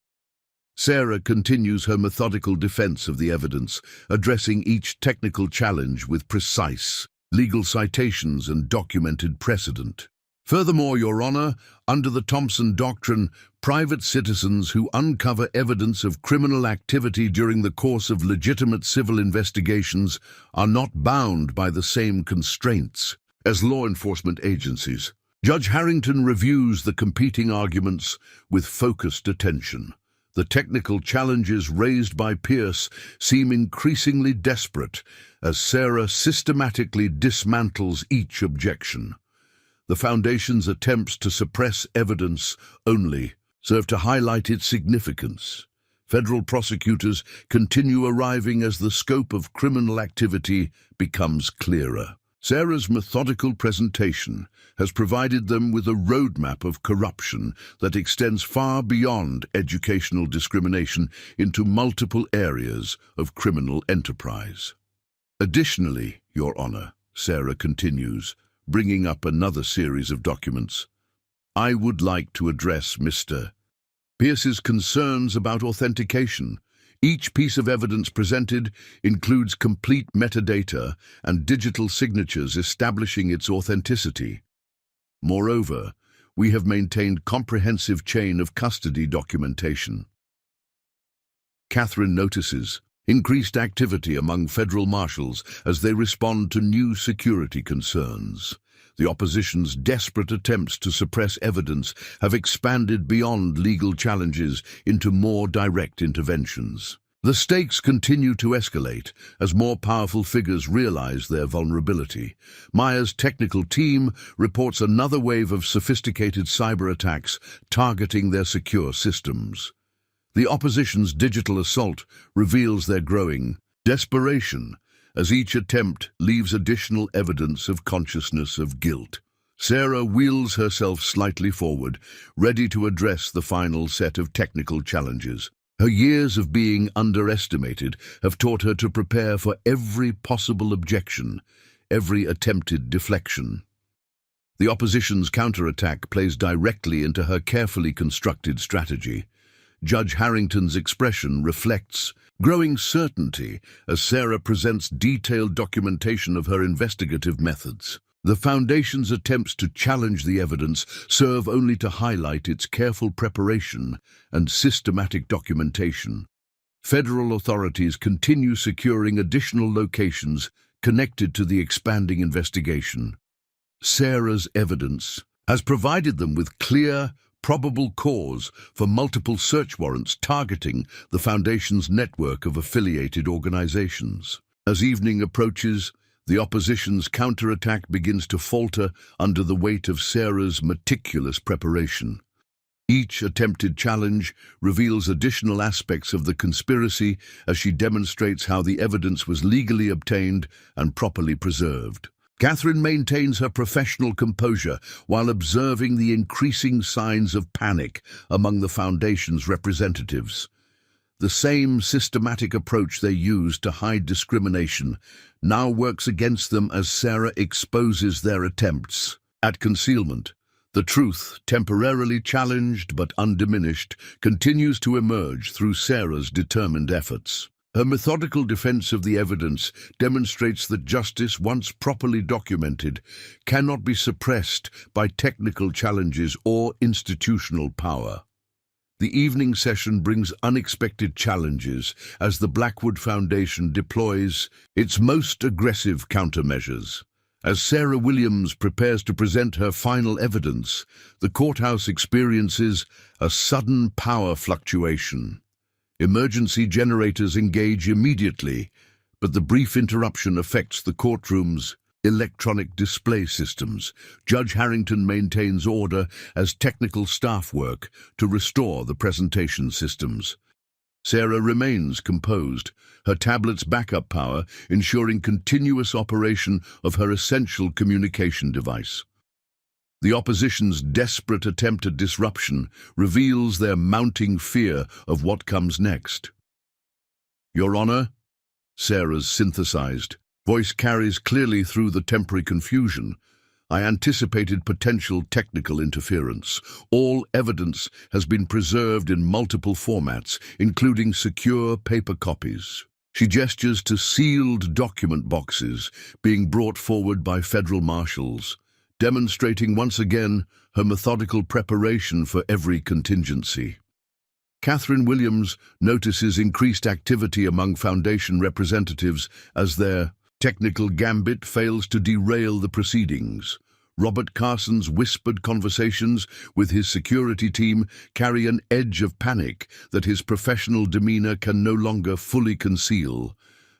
Sarah continues her methodical defense of the evidence, addressing each technical challenge with precise legal citations and documented precedent. "Furthermore, Your Honor, under the Thompson Doctrine, private citizens who uncover evidence of criminal activity during the course of legitimate civil investigations are not bound by the same constraints as law enforcement agencies." Judge Harrington reviews the competing arguments with focused attention. The technical challenges raised by Pierce seem increasingly desperate as Sarah systematically dismantles each objection. The Foundation's attempts to suppress evidence only serve to highlight its significance. Federal prosecutors continue arriving as the scope of criminal activity becomes clearer. Sarah's methodical presentation has provided them with a roadmap of corruption that extends far beyond educational discrimination into multiple areas of criminal enterprise. "Additionally, Your Honor," Sarah continues, bringing up another series of documents, "I would like to address Mr. Pierce's concerns about authentication. Each piece of evidence presented includes complete metadata and digital signatures establishing its authenticity. Moreover, we have maintained comprehensive chain of custody documentation." Catherine notices increased activity among federal marshals as they respond to new security concerns. The opposition's desperate attempts to suppress evidence have expanded beyond legal challenges into more direct interventions. The stakes continue to escalate as more powerful figures realize their vulnerability. Maya's technical team reports another wave of sophisticated cyber attacks targeting their secure systems. The opposition's digital assault reveals their growing desperation as each attempt leaves additional evidence of consciousness of guilt. Sarah wheels herself slightly forward, ready to address the final set of technical challenges. Her years of being underestimated have taught her to prepare for every possible objection, every attempted deflection. The opposition's counterattack plays directly into her carefully constructed strategy. Judge Harrington's expression reflects growing certainty as Sarah presents detailed documentation of her investigative methods. The Foundation's attempts to challenge the evidence serve only to highlight its careful preparation and systematic documentation. Federal authorities continue securing additional locations connected to the expanding investigation. Sarah's evidence has provided them with clear, probable cause for multiple search warrants targeting the Foundation's network of affiliated organizations. As evening approaches, the opposition's counterattack begins to falter under the weight of Sarah's meticulous preparation. Each attempted challenge reveals additional aspects of the conspiracy as she demonstrates how the evidence was legally obtained and properly preserved. Catherine maintains her professional composure while observing the increasing signs of panic among the Foundation's representatives. The same systematic approach they used to hide discrimination now works against them as Sarah exposes their attempts at concealment. The truth, temporarily challenged but undiminished, continues to emerge through Sarah's determined efforts. Her methodical defense of the evidence demonstrates that justice, once properly documented, cannot be suppressed by technical challenges or institutional power. The evening session brings unexpected challenges as the Blackwood Foundation deploys its most aggressive countermeasures. As Sarah Williams prepares to present her final evidence, the courthouse experiences a sudden power fluctuation. Emergency generators engage immediately, but the brief interruption affects the courtroom's electronic display systems. Judge Harrington maintains order as technical staff work to restore the presentation systems. Sarah remains composed, her tablet's backup power ensuring continuous operation of her essential communication device. The opposition's desperate attempt at disruption reveals their mounting fear of what comes next. "Your Honor," Sarah's synthesized voice carries clearly through the temporary confusion. "I anticipated potential technical interference. All evidence has been preserved in multiple formats, including secure paper copies." She gestures to sealed document boxes being brought forward by federal marshals, demonstrating once again her methodical preparation for every contingency. Catherine Williams notices increased activity among Foundation representatives as their technical gambit fails to derail the proceedings. Robert Carson's whispered conversations with his security team carry an edge of panic that his professional demeanor can no longer fully conceal.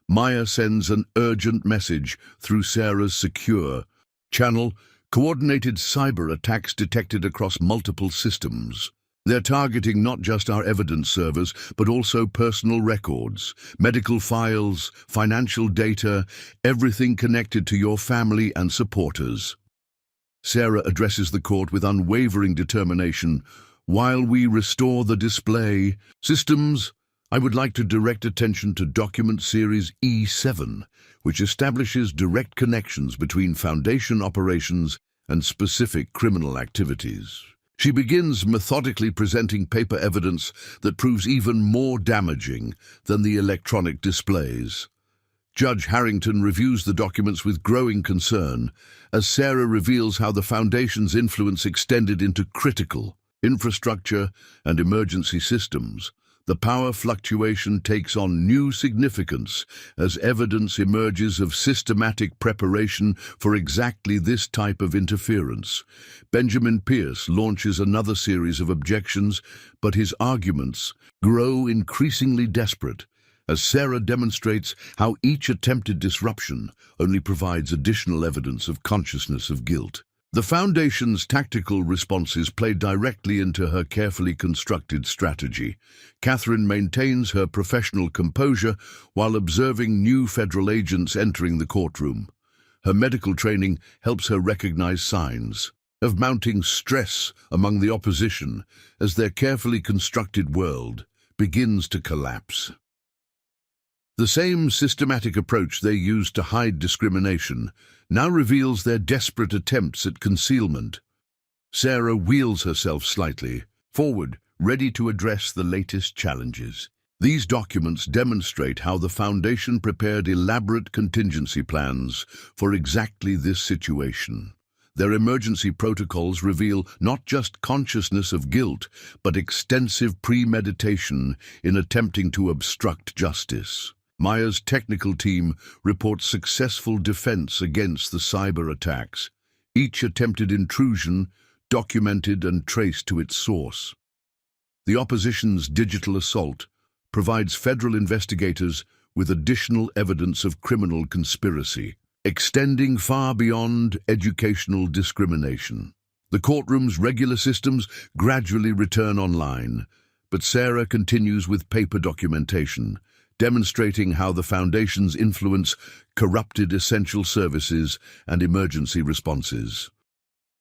Maya sends an urgent message through Sarah's secure channel. Coordinated cyber attacks detected across multiple systems. They're targeting not just our evidence servers, but also personal records, medical files, financial data, everything connected to your family and supporters. Sarah addresses the court with unwavering determination. "While we restore the display systems, I would like to direct attention to document series E7, which establishes direct connections between Foundation operations and specific criminal activities." She begins methodically presenting paper evidence that proves even more damaging than the electronic displays. Judge Harrington reviews the documents with growing concern as Sarah reveals how the Foundation's influence extended into critical infrastructure and emergency systems. The power fluctuation takes on new significance as evidence emerges of systematic preparation for exactly this type of interference. Benjamin Pierce launches another series of objections, but his arguments grow increasingly desperate as Sarah demonstrates how each attempted disruption only provides additional evidence of consciousness of guilt. The Foundation's tactical responses play directly into her carefully constructed strategy. Catherine maintains her professional composure while observing new federal agents entering the courtroom. Her medical training helps her recognize signs of mounting stress among the opposition as their carefully constructed world begins to collapse. The same systematic approach they used to hide discrimination now reveals their desperate attempts at concealment. Sarah wheels herself slightly forward, ready to address the latest challenges. These documents demonstrate how the Foundation prepared elaborate contingency plans for exactly this situation. Their emergency protocols reveal not just consciousness of guilt, but extensive premeditation in attempting to obstruct justice. Maya's technical team reports successful defense against the cyber attacks, each attempted intrusion documented and traced to its source. The opposition's digital assault provides federal investigators with additional evidence of criminal conspiracy, extending far beyond educational discrimination. The courtroom's regular systems gradually return online, but Sarah continues with paper documentation, demonstrating how the Foundation's influence corrupted essential services and emergency responses.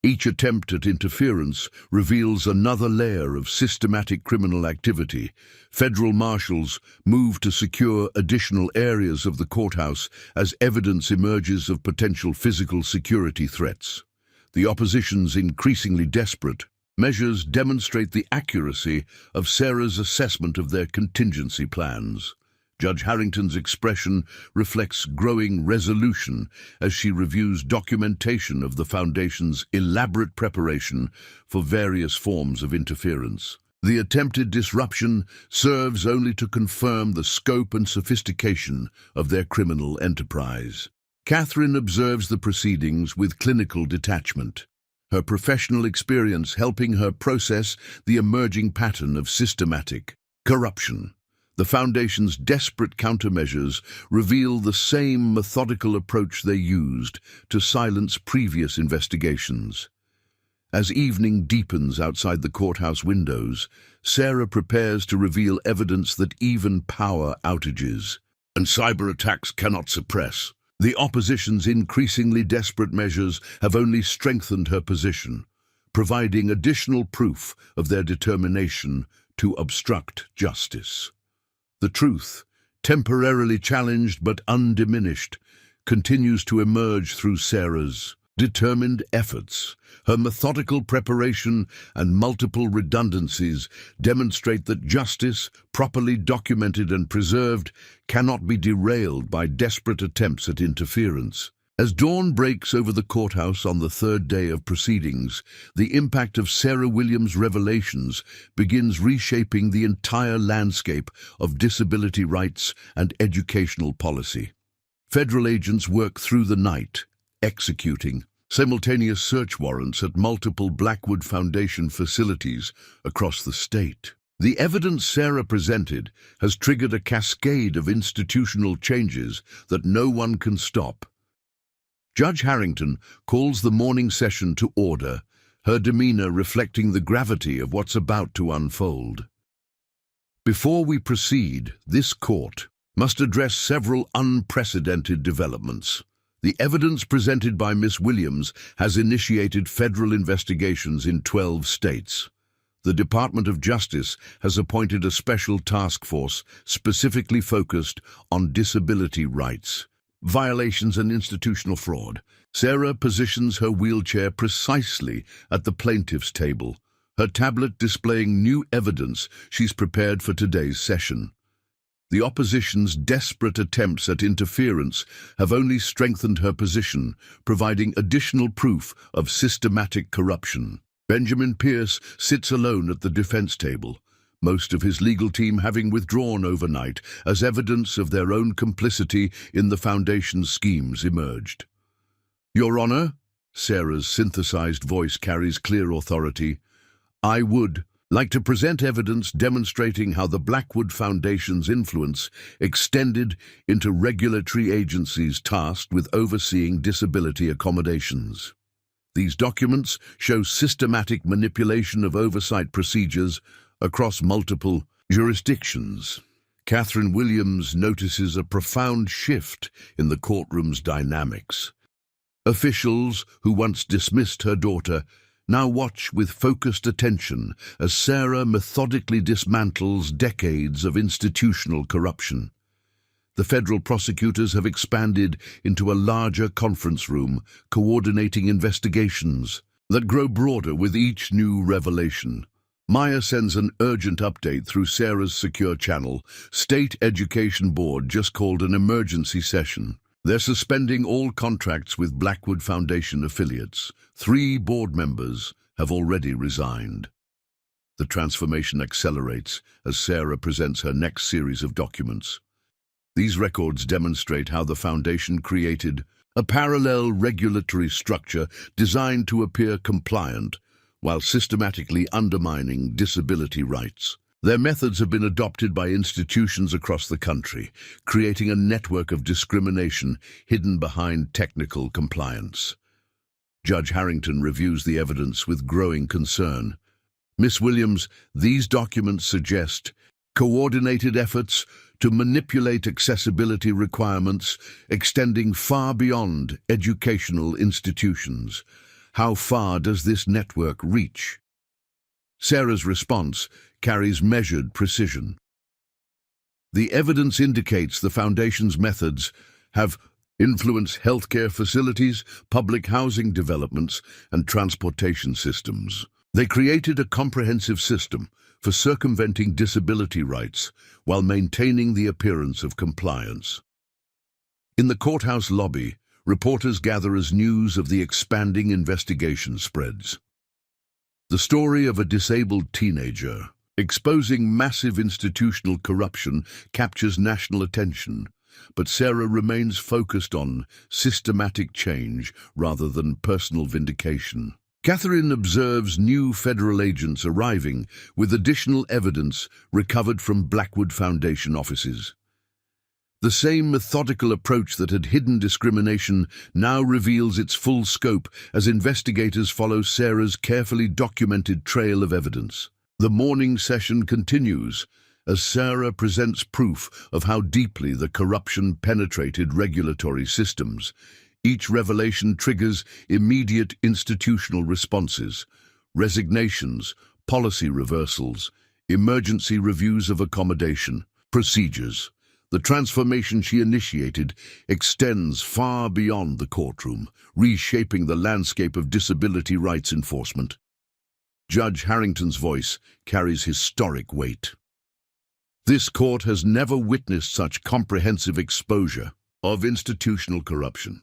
Each attempt at interference reveals another layer of systematic criminal activity. Federal marshals move to secure additional areas of the courthouse as evidence emerges of potential physical security threats. The opposition's increasingly desperate measures demonstrate the accuracy of Sarah's assessment of their contingency plans. Judge Harrington's expression reflects growing resolution as she reviews documentation of the Foundation's elaborate preparation for various forms of interference. The attempted disruption serves only to confirm the scope and sophistication of their criminal enterprise. Catherine observes the proceedings with clinical detachment, her professional experience helping her process the emerging pattern of systematic corruption. The Foundation's desperate countermeasures reveal the same methodical approach they used to silence previous investigations. As evening deepens outside the courthouse windows, Sarah prepares to reveal evidence that even power outages and cyber attacks cannot suppress. The opposition's increasingly desperate measures have only strengthened her position, providing additional proof of their determination to obstruct justice. The truth, temporarily challenged but undiminished, continues to emerge through Sarah's determined efforts. Her methodical preparation and multiple redundancies demonstrate that justice, properly documented and preserved, cannot be derailed by desperate attempts at interference. As dawn breaks over the courthouse on the third day of proceedings, the impact of Sarah Williams' revelations begins reshaping the entire landscape of disability rights and educational policy. Federal agents work through the night, executing simultaneous search warrants at multiple Blackwood Foundation facilities across the state. The evidence Sarah presented has triggered a cascade of institutional changes that no one can stop. Judge Harrington calls the morning session to order, her demeanor reflecting the gravity of what's about to unfold. Before we proceed, this court must address several unprecedented developments. The evidence presented by Ms. Williams has initiated federal investigations in 12 states. The Department of Justice has appointed a special task force specifically focused on disability rights, violations and institutional fraud. Sarah positions her wheelchair precisely at the plaintiff's table, her tablet displaying new evidence she's prepared for today's session. The opposition's desperate attempts at interference have only strengthened her position, providing additional proof of systematic corruption. Benjamin Pierce sits alone at the defense table, most of his legal team having withdrawn overnight as evidence of their own complicity in the Foundation's schemes emerged. Your Honor, Sarah's synthesized voice carries clear authority, I would like to present evidence demonstrating how the Blackwood Foundation's influence extended into regulatory agencies tasked with overseeing disability accommodations. These documents show systematic manipulation of oversight procedures across multiple jurisdictions. Catherine Williams notices a profound shift in the courtroom's dynamics. Officials who once dismissed her daughter now watch with focused attention as Sarah methodically dismantles decades of institutional corruption. The federal prosecutors have expanded into a larger conference room, coordinating investigations that grow broader with each new revelation. Maya sends an urgent update through Sarah's secure channel. State Education Board just called an emergency session. They're suspending all contracts with Blackwood Foundation affiliates. 3 board members have already resigned. The transformation accelerates as Sarah presents her next series of documents. These records demonstrate how the Foundation created a parallel regulatory structure designed to appear compliant while systematically undermining disability rights. Their methods have been adopted by institutions across the country, creating a network of discrimination hidden behind technical compliance. Judge Harrington reviews the evidence with growing concern. Ms. Williams, these documents suggest coordinated efforts to manipulate accessibility requirements extending far beyond educational institutions. How far does this network reach? Sarah's response carries measured precision. The evidence indicates the Foundation's methods have influenced healthcare facilities, public housing developments, and transportation systems. They created a comprehensive system for circumventing disability rights while maintaining the appearance of compliance. In the courthouse lobby, reporters gather as news of the expanding investigation spreads. The story of a disabled teenager exposing massive institutional corruption captures national attention, but Sarah remains focused on systematic change rather than personal vindication. Catherine observes new federal agents arriving with additional evidence recovered from Blackwood Foundation offices. The same methodical approach that had hidden discrimination now reveals its full scope as investigators follow Sarah's carefully documented trail of evidence. The morning session continues as Sarah presents proof of how deeply the corruption penetrated regulatory systems. Each revelation triggers immediate institutional responses: resignations, policy reversals, emergency reviews of accommodation, procedures. The transformation she initiated extends far beyond the courtroom, reshaping the landscape of disability rights enforcement. Judge Harrington's voice carries historic weight. This court has never witnessed such comprehensive exposure of institutional corruption.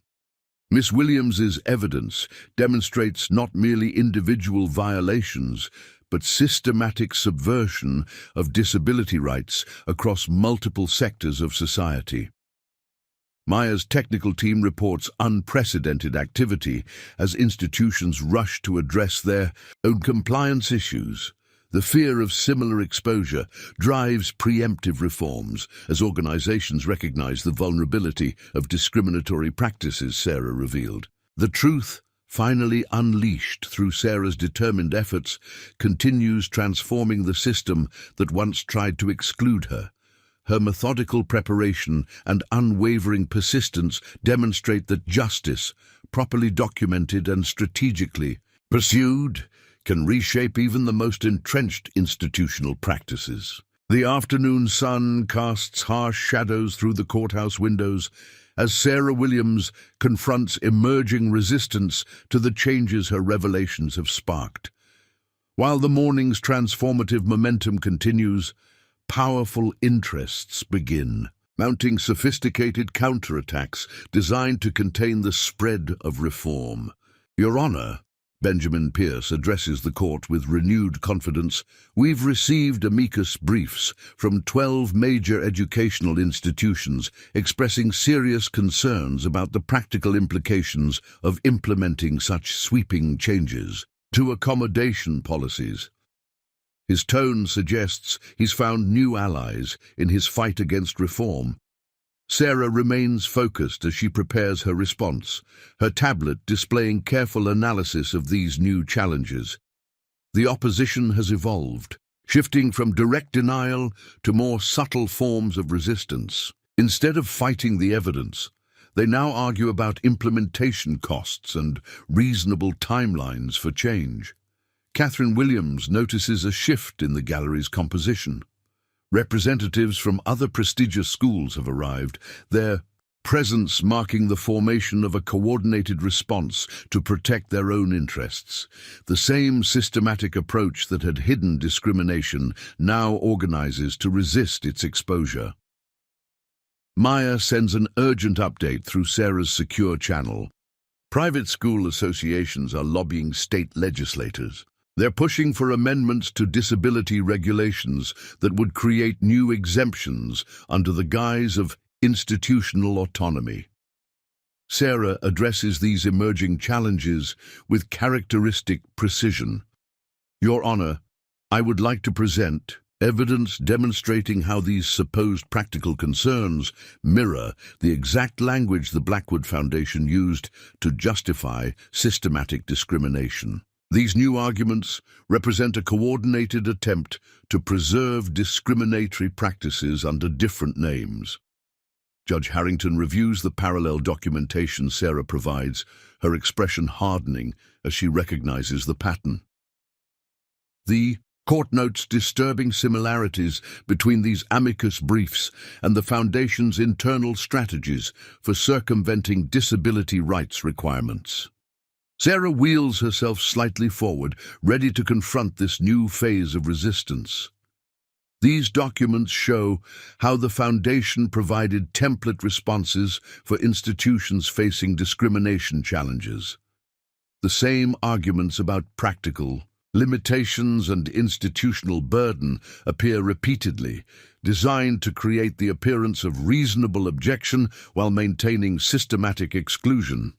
Miss Williams's evidence demonstrates not merely individual violations, but systematic subversion of disability rights across multiple sectors of society. Maya's technical team reports unprecedented activity as institutions rush to address their own compliance issues. The fear of similar exposure drives preemptive reforms as organizations recognize the vulnerability of discriminatory practices, Sarah revealed. The truth, finally unleashed through Sarah's determined efforts, continues transforming the system that once tried to exclude her. Her methodical preparation and unwavering persistence demonstrate that justice, properly documented and strategically pursued, can reshape even the most entrenched institutional practices. The afternoon sun casts harsh shadows through the courthouse windows as Sarah Williams confronts emerging resistance to the changes her revelations have sparked. While the morning's transformative momentum continues, powerful interests begin, mounting sophisticated counterattacks designed to contain the spread of reform. Your Honor, Benjamin Pierce addresses the court with renewed confidence. We've received amicus briefs from 12 major educational institutions expressing serious concerns about the practical implications of implementing such sweeping changes to accommodation policies. His tone suggests he's found new allies in his fight against reform. Sarah remains focused as she prepares her response, her tablet displaying careful analysis of these new challenges. The opposition has evolved, shifting from direct denial to more subtle forms of resistance. Instead of fighting the evidence, they now argue about implementation costs and reasonable timelines for change. Catherine Williams notices a shift in the gallery's composition. Representatives from other prestigious schools have arrived, their presence marking the formation of a coordinated response to protect their own interests. The same systematic approach that had hidden discrimination now organizes to resist its exposure. Maya sends an urgent update through Sarah's secure channel. Private school associations are lobbying state legislators. They're pushing for amendments to disability regulations that would create new exemptions under the guise of institutional autonomy. Sarah addresses these emerging challenges with characteristic precision. Your Honor, I would like to present evidence demonstrating how these supposed practical concerns mirror the exact language the Blackwood Foundation used to justify systematic discrimination. These new arguments represent a coordinated attempt to preserve discriminatory practices under different names. Judge Harrington reviews the parallel documentation Sarah provides, her expression hardening as she recognizes the pattern. The court notes disturbing similarities between these amicus briefs and the Foundation's internal strategies for circumventing disability rights requirements. Sarah wheels herself slightly forward, ready to confront this new phase of resistance. These documents show how the Foundation provided template responses for institutions facing discrimination challenges. The same arguments about practical limitations and institutional burden appear repeatedly, designed to create the appearance of reasonable objection while maintaining systematic exclusion.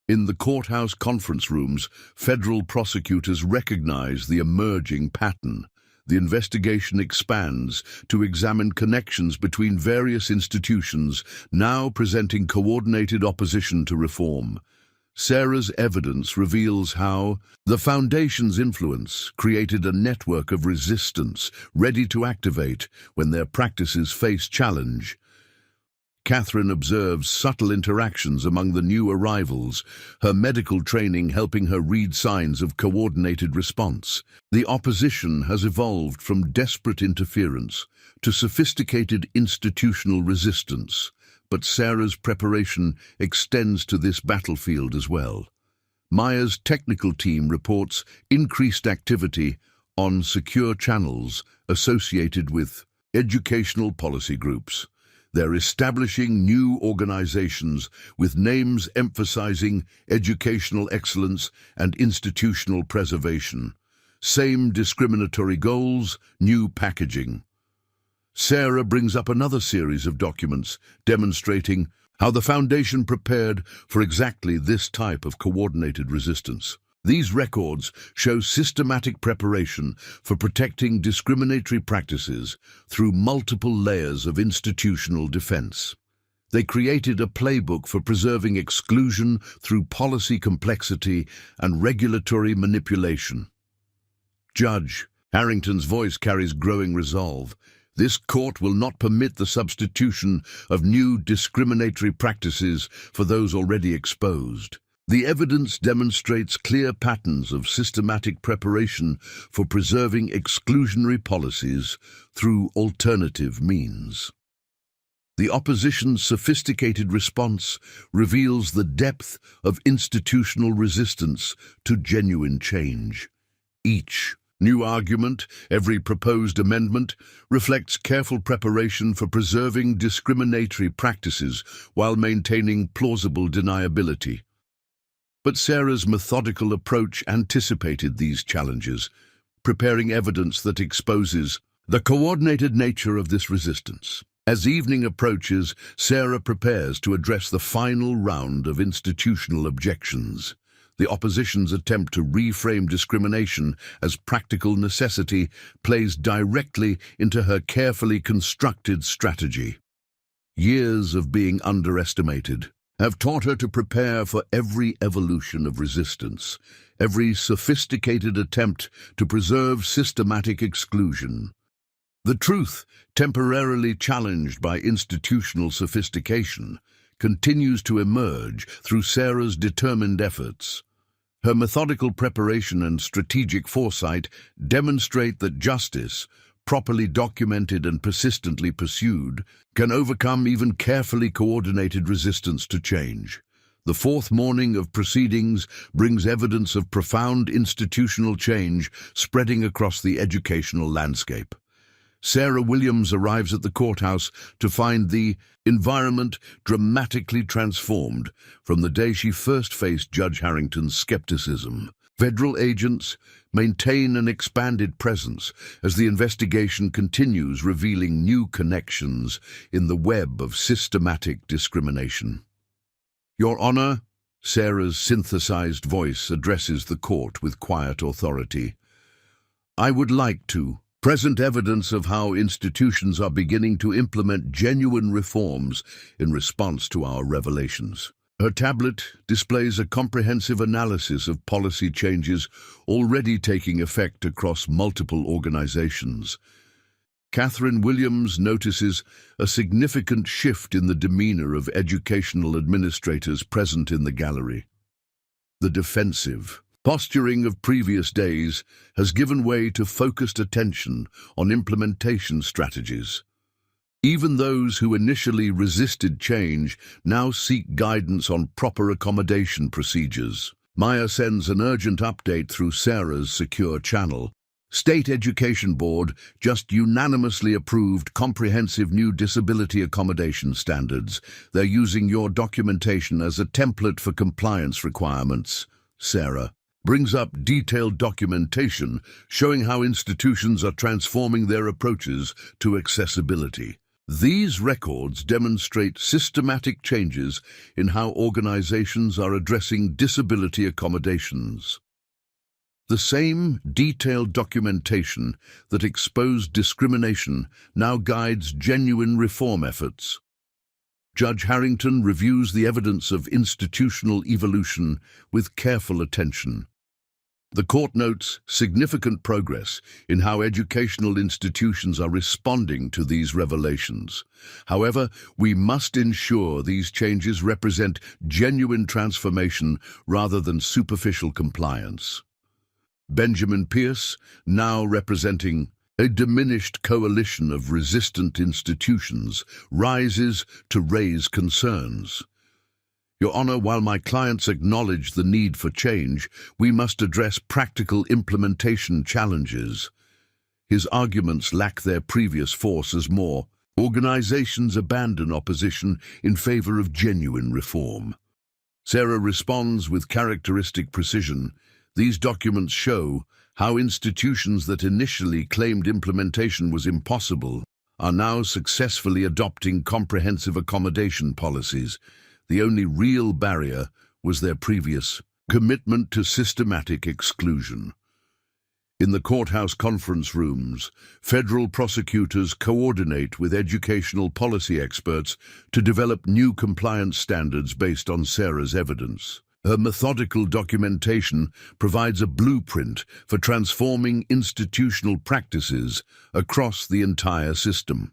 In the courthouse conference rooms, federal prosecutors recognize the emerging pattern. The investigation expands to examine connections between various institutions, now presenting coordinated opposition to reform. Sarah's evidence reveals how the Foundation's influence created a network of resistance ready to activate when their practices face challenge. Catherine observes subtle interactions among the new arrivals, her medical training helping her read signs of coordinated response. The opposition has evolved from desperate interference to sophisticated institutional resistance, but Sarah's preparation extends to this battlefield as well. Maya's technical team reports increased activity on secure channels associated with educational policy groups. They're establishing new organizations with names emphasizing educational excellence and institutional preservation. Same discriminatory goals, new packaging. Sarah brings up another series of documents demonstrating how the Foundation prepared for exactly this type of coordinated resistance. These records show systematic preparation for protecting discriminatory practices through multiple layers of institutional defense. They created a playbook for preserving exclusion through policy complexity and regulatory manipulation. Judge Harrington's voice carries growing resolve. This court will not permit the substitution of new discriminatory practices for those already exposed. The evidence demonstrates clear patterns of systematic preparation for preserving exclusionary policies through alternative means. The opposition's sophisticated response reveals the depth of institutional resistance to genuine change. Each new argument, every proposed amendment, reflects careful preparation for preserving discriminatory practices while maintaining plausible deniability. But Sarah's methodical approach anticipated these challenges, preparing evidence that exposes the coordinated nature of this resistance. As evening approaches, Sarah prepares to address the final round of institutional objections. The opposition's attempt to reframe discrimination as practical necessity plays directly into her carefully constructed strategy. Years of being underestimated have taught her to prepare for every evolution of resistance, every sophisticated attempt to preserve systematic exclusion. The truth, temporarily challenged by institutional sophistication, continues to emerge through Sarah's determined efforts. Her methodical preparation and strategic foresight demonstrate that justice, properly documented and persistently pursued, can overcome even carefully coordinated resistance to change. The fourth morning of proceedings brings evidence of profound institutional change spreading across the educational landscape. Sarah Williams arrives at the courthouse to find the environment dramatically transformed from the day she first faced Judge Harrington's skepticism. Federal agents maintain an expanded presence as the investigation continues, revealing new connections in the web of systematic discrimination. Your Honor, Sarah's synthesized voice addresses the court with quiet authority. I would like to present evidence of how institutions are beginning to implement genuine reforms in response to our revelations. Her tablet displays a comprehensive analysis of policy changes already taking effect across multiple organizations. Catherine Williams notices a significant shift in the demeanor of educational administrators present in the gallery. The defensive posturing of previous days has given way to focused attention on implementation strategies. Even those who initially resisted change now seek guidance on proper accommodation procedures. Maya sends an urgent update through Sarah's secure channel. State Education Board just unanimously approved comprehensive new disability accommodation standards. They're using your documentation as a template for compliance requirements. Sarah brings up detailed documentation showing how institutions are transforming their approaches to accessibility. These records demonstrate systematic changes in how organizations are addressing disability accommodations. The same detailed documentation that exposed discrimination now guides genuine reform efforts. Judge Harrington reviews the evidence of institutional evolution with careful attention. The court notes significant progress in how educational institutions are responding to these revelations. However, we must ensure these changes represent genuine transformation rather than superficial compliance. Benjamin Pierce, now representing a diminished coalition of resistant institutions, rises to raise concerns. Your Honor, while my clients acknowledge the need for change, we must address practical implementation challenges. His arguments lack their previous force as more organizations abandon opposition in favor of genuine reform. Sarah responds with characteristic precision. These documents show how institutions that initially claimed implementation was impossible are now successfully adopting comprehensive accommodation policies. The only real barrier was their previous commitment to systematic exclusion. In the courthouse conference rooms, federal prosecutors coordinate with educational policy experts to develop new compliance standards based on Sarah's evidence. Her methodical documentation provides a blueprint for transforming institutional practices across the entire system.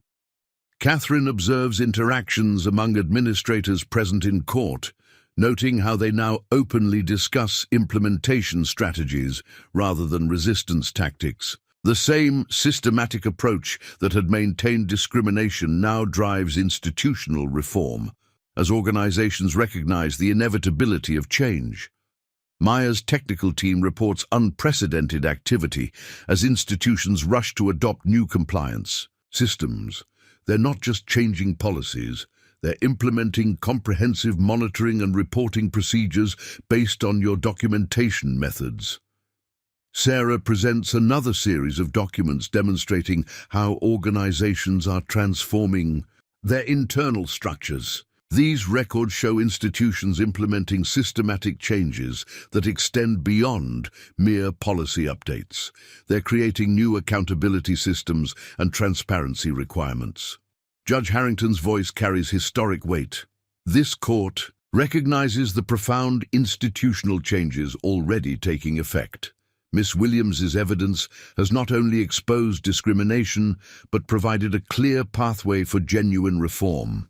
Catherine observes interactions among administrators present in court, noting how they now openly discuss implementation strategies rather than resistance tactics. The same systematic approach that had maintained discrimination now drives institutional reform, as organizations recognize the inevitability of change. Maya's technical team reports unprecedented activity as institutions rush to adopt new compliance systems. They're not just changing policies, they're implementing comprehensive monitoring and reporting procedures based on your documentation methods. Sarah presents another series of documents demonstrating how organizations are transforming their internal structures. These records show institutions implementing systematic changes that extend beyond mere policy updates. They're creating new accountability systems and transparency requirements. Judge Harrington's voice carries historic weight. This court recognizes the profound institutional changes already taking effect. Miss Williams's evidence has not only exposed discrimination, but provided a clear pathway for genuine reform.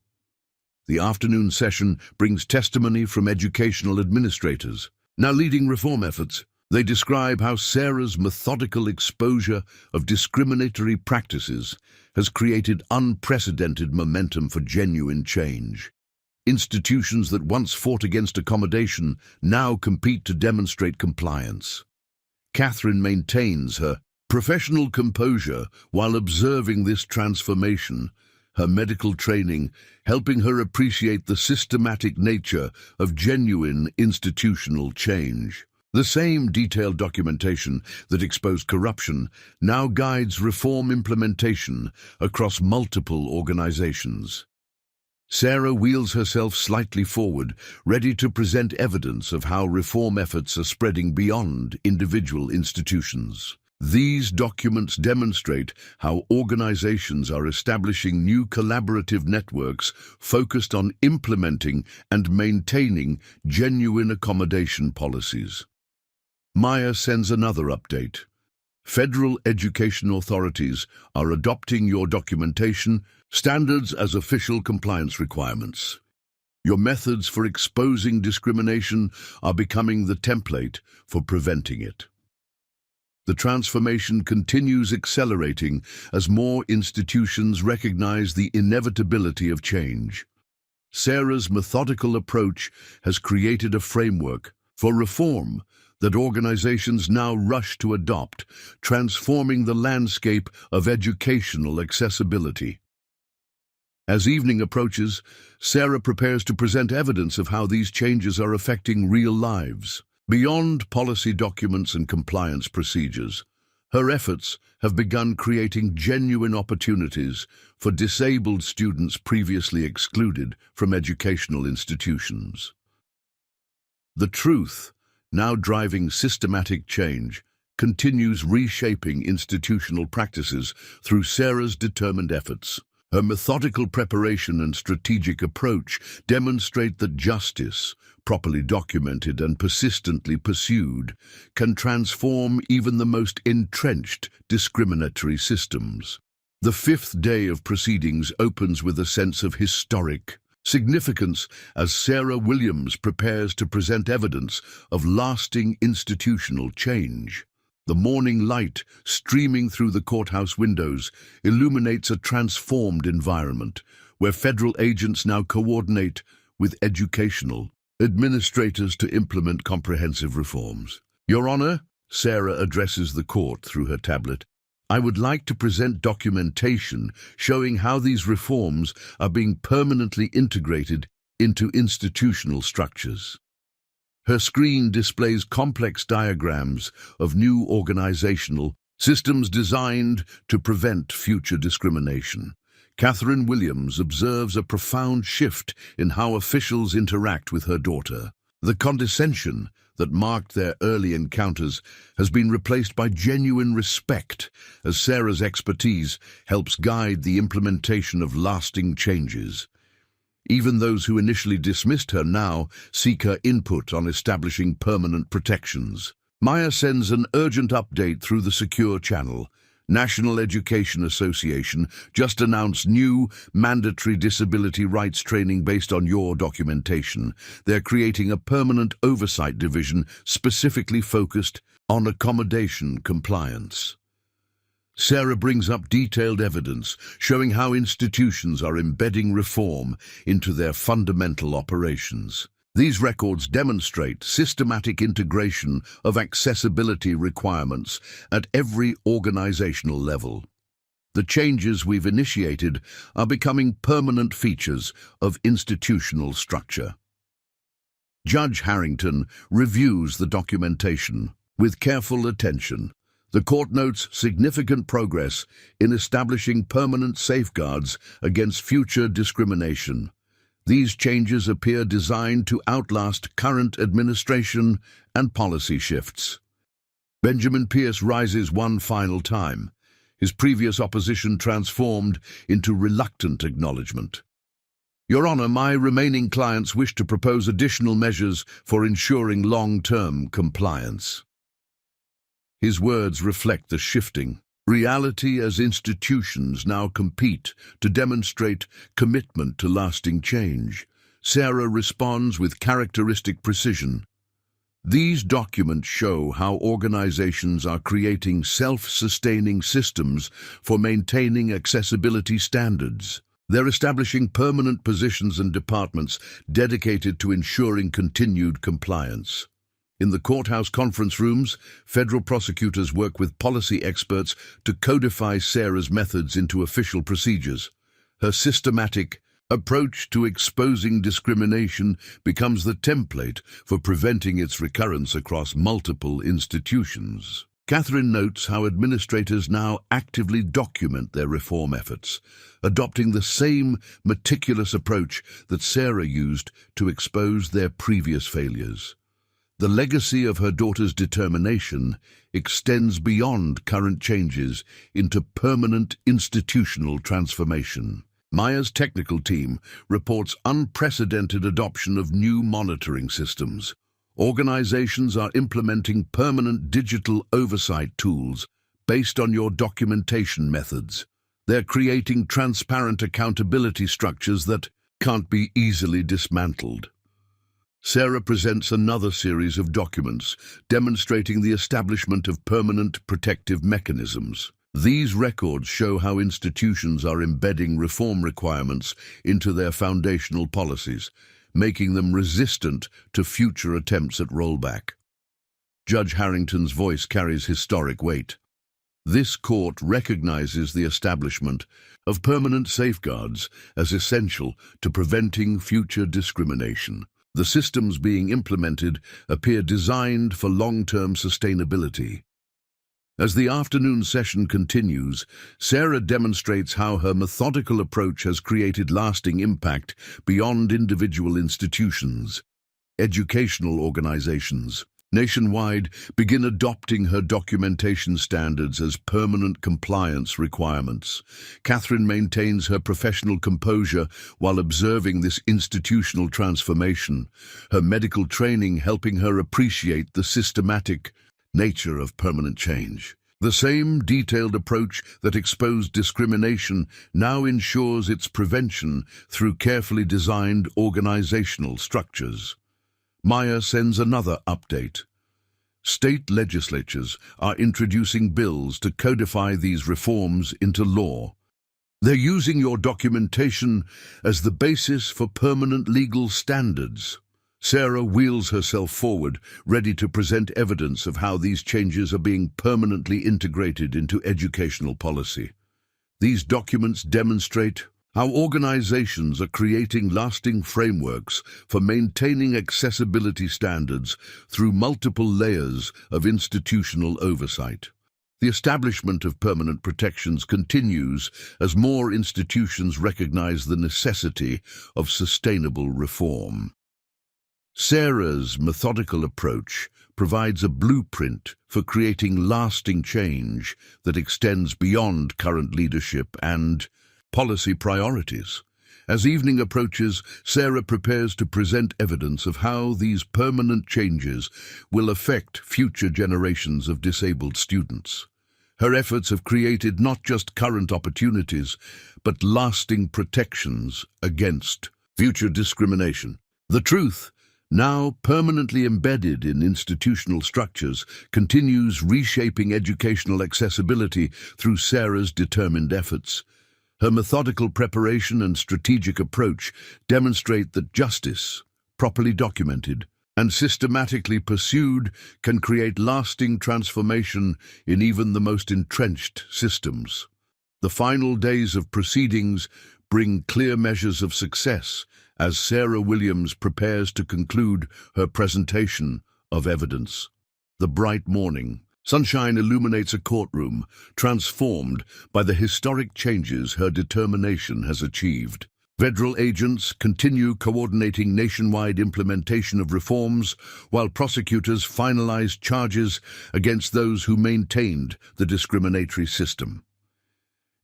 The afternoon session brings testimony from educational administrators, now leading reform efforts. They describe how Sarah's methodical exposure of discriminatory practices has created unprecedented momentum for genuine change. Institutions that once fought against accommodation now compete to demonstrate compliance. Catherine maintains her professional composure while observing this transformation, her medical training helping her appreciate the systematic nature of genuine institutional change. The same detailed documentation that exposed corruption now guides reform implementation across multiple organizations. Sarah wheels herself slightly forward, ready to present evidence of how reform efforts are spreading beyond individual institutions. These documents demonstrate how organizations are establishing new collaborative networks focused on implementing and maintaining genuine accommodation policies. Maya sends another update. Federal education authorities are adopting your documentation standards as official compliance requirements. Your methods for exposing discrimination are becoming the template for preventing it. The transformation continues accelerating as more institutions recognize the inevitability of change. Sarah's methodical approach has created a framework for reform that organizations now rush to adopt, transforming the landscape of educational accessibility. As evening approaches, Sarah prepares to present evidence of how these changes are affecting real lives. Beyond policy documents and compliance procedures, her efforts have begun creating genuine opportunities for disabled students previously excluded from educational institutions. The truth, now driving systematic change, continues reshaping institutional practices through Sarah's determined efforts. Her methodical preparation and strategic approach demonstrate that justice, properly documented and persistently pursued, can transform even the most entrenched discriminatory systems. The fifth day of proceedings opens with a sense of historic significance as Sarah Williams prepares to present evidence of lasting institutional change. The morning light streaming through the courthouse windows illuminates a transformed environment where federal agents now coordinate with educational administrators to implement comprehensive reforms. Your Honor, Sarah addresses the court through her tablet. I would like to present documentation showing how these reforms are being permanently integrated into institutional structures. Her screen displays complex diagrams of new organizational systems designed to prevent future discrimination. Catherine Williams observes a profound shift in how officials interact with her daughter. The condescension that marked their early encounters has been replaced by genuine respect as Sarah's expertise helps guide the implementation of lasting changes. Even those who initially dismissed her now seek her input on establishing permanent protections. Maya sends an urgent update through the secure channel. National Education Association just announced new mandatory disability rights training based on your documentation. They're creating a permanent oversight division specifically focused on accommodation compliance. Sarah brings up detailed evidence showing how institutions are embedding reform into their fundamental operations. These records demonstrate systematic integration of accessibility requirements at every organizational level. The changes we've initiated are becoming permanent features of institutional structure. Judge Harrington reviews the documentation with careful attention. The court notes significant progress in establishing permanent safeguards against future discrimination. These changes appear designed to outlast current administration and policy shifts. Benjamin Pierce rises one final time, his previous opposition transformed into reluctant acknowledgement. Your Honor, my remaining clients wish to propose additional measures for ensuring long-term compliance. His words reflect the shifting reality as institutions now compete to demonstrate commitment to lasting change. Sarah responds with characteristic precision. These documents show how organizations are creating self-sustaining systems for maintaining accessibility standards. They're establishing permanent positions and departments dedicated to ensuring continued compliance. In the courthouse conference rooms, federal prosecutors work with policy experts to codify Sarah's methods into official procedures. Her systematic approach to exposing discrimination becomes the template for preventing its recurrence across multiple institutions. Catherine notes how administrators now actively document their reform efforts, adopting the same meticulous approach that Sarah used to expose their previous failures. The legacy of her daughter's determination extends beyond current changes into permanent institutional transformation. Maya's technical team reports unprecedented adoption of new monitoring systems. Organizations are implementing permanent digital oversight tools based on your documentation methods. They're creating transparent accountability structures that can't be easily dismantled. Sarah presents another series of documents demonstrating the establishment of permanent protective mechanisms. These records show how institutions are embedding reform requirements into their foundational policies, making them resistant to future attempts at rollback. Judge Harrington's voice carries historic weight. This court recognizes the establishment of permanent safeguards as essential to preventing future discrimination. The systems being implemented appear designed for long-term sustainability. As the afternoon session continues, Sarah demonstrates how her methodical approach has created lasting impact beyond individual institutions. Educational organizations nationwide begin adopting her documentation standards as permanent compliance requirements. Catherine maintains her professional composure while observing this institutional transformation, her medical training helping her appreciate the systematic nature of permanent change. The same detailed approach that exposed discrimination now ensures its prevention through carefully designed organizational structures. Maya sends another update. State legislatures are introducing bills to codify these reforms into law. They're using your documentation as the basis for permanent legal standards. Sarah wheels herself forward, ready to present evidence of how these changes are being permanently integrated into educational policy. These documents demonstrate how organizations are creating lasting frameworks for maintaining accessibility standards through multiple layers of institutional oversight. The establishment of permanent protections continues as more institutions recognize the necessity of sustainable reform. Sarah's methodical approach provides a blueprint for creating lasting change that extends beyond current leadership and policy priorities. As evening approaches, Sarah prepares to present evidence of how these permanent changes will affect future generations of disabled students. Her efforts have created not just current opportunities, but lasting protections against future discrimination. The truth, now permanently embedded in institutional structures, continues reshaping educational accessibility through Sarah's determined efforts. Her methodical preparation and strategic approach demonstrate that justice, properly documented and systematically pursued, can create lasting transformation in even the most entrenched systems. The final days of proceedings bring clear measures of success as Sarah Williams prepares to conclude her presentation of evidence. The bright morning sunshine illuminates a courtroom, transformed by the historic changes her determination has achieved. Federal agents continue coordinating nationwide implementation of reforms, while prosecutors finalize charges against those who maintained the discriminatory system.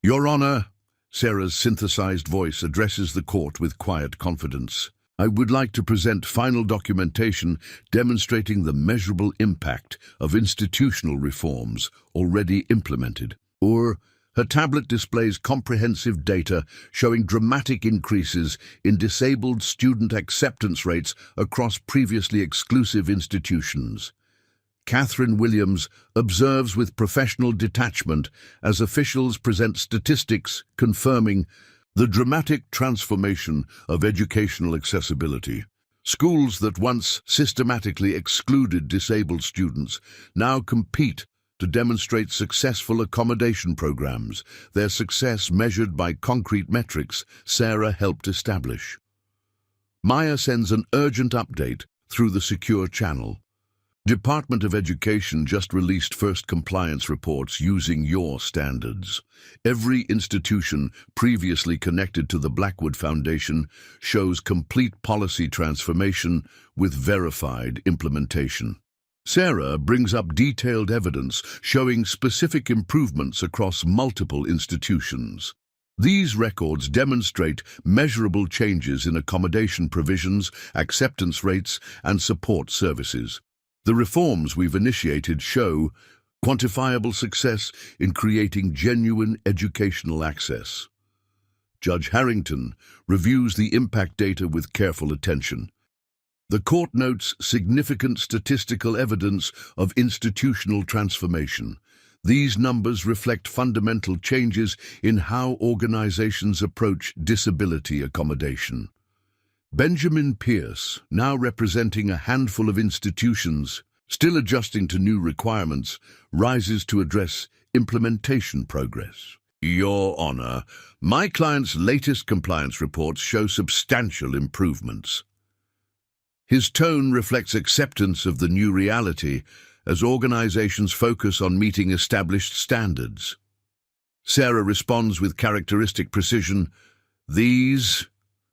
Your Honor, Sarah's synthesized voice addresses the court with quiet confidence. I would like to present final documentation demonstrating the measurable impact of institutional reforms already implemented. Her tablet displays comprehensive data showing dramatic increases in disabled student acceptance rates across previously exclusive institutions. Catherine Williams observes with professional detachment as officials present statistics confirming the dramatic transformation of educational accessibility. Schools that once systematically excluded disabled students now compete to demonstrate successful accommodation programs, their success measured by concrete metrics Sarah helped establish. Maya sends an urgent update through the secure channel. Department of Education just released first compliance reports using your standards. Every institution previously connected to the Blackwood Foundation shows complete policy transformation with verified implementation. Sarah brings up detailed evidence showing specific improvements across multiple institutions. These records demonstrate measurable changes in accommodation provisions, acceptance rates, and support services. The reforms we've initiated show quantifiable success in creating genuine educational access. Judge Harrington reviews the impact data with careful attention. The court notes significant statistical evidence of institutional transformation. These numbers reflect fundamental changes in how organizations approach disability accommodation. Benjamin Pierce, now representing a handful of institutions, still adjusting to new requirements, rises to address implementation progress. Your Honor, my client's latest compliance reports show substantial improvements. His tone reflects acceptance of the new reality as organizations focus on meeting established standards. Sarah responds with characteristic precision. These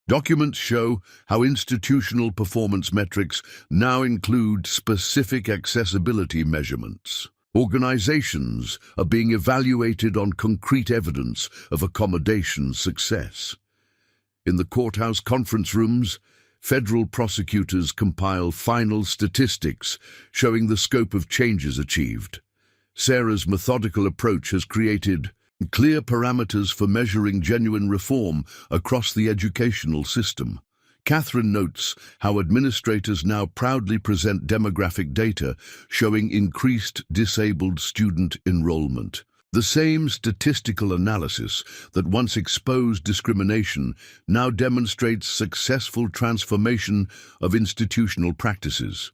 documents show how institutional performance metrics now include specific accessibility measurements. Organizations are being evaluated on concrete evidence of accommodation success. In the courthouse conference rooms, federal prosecutors compile final statistics showing the scope of changes achieved. Sarah's methodical approach has created clear parameters for measuring genuine reform across the educational system. Catherine notes how administrators now proudly present demographic data showing increased disabled student enrollment. The same statistical analysis that once exposed discrimination now demonstrates successful transformation of institutional practices.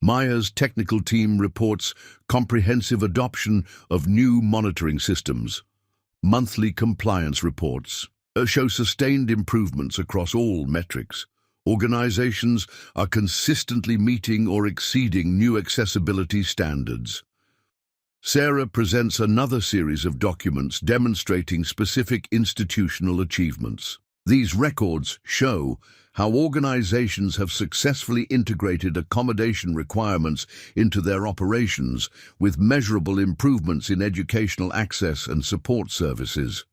Maya's technical team reports comprehensive adoption of new monitoring systems. Monthly compliance reports show sustained improvements across all metrics. Organizations are consistently meeting or exceeding new accessibility standards. Sarah presents another series of documents demonstrating specific institutional achievements. These records show how organizations have successfully integrated accommodation requirements into their operations with measurable improvements in educational access and support services.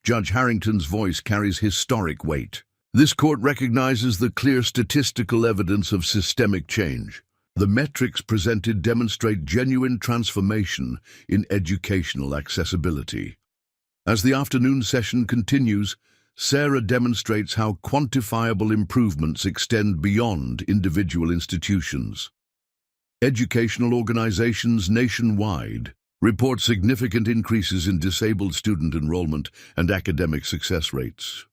Judge Harrington's voice carries historic weight. This court recognizes the clear statistical evidence of systemic change. The metrics presented demonstrate genuine transformation in educational accessibility. As the afternoon session continues, Sarah demonstrates how quantifiable improvements extend beyond individual institutions. Educational organizations nationwide report significant increases in disabled student enrollment and academic success rates.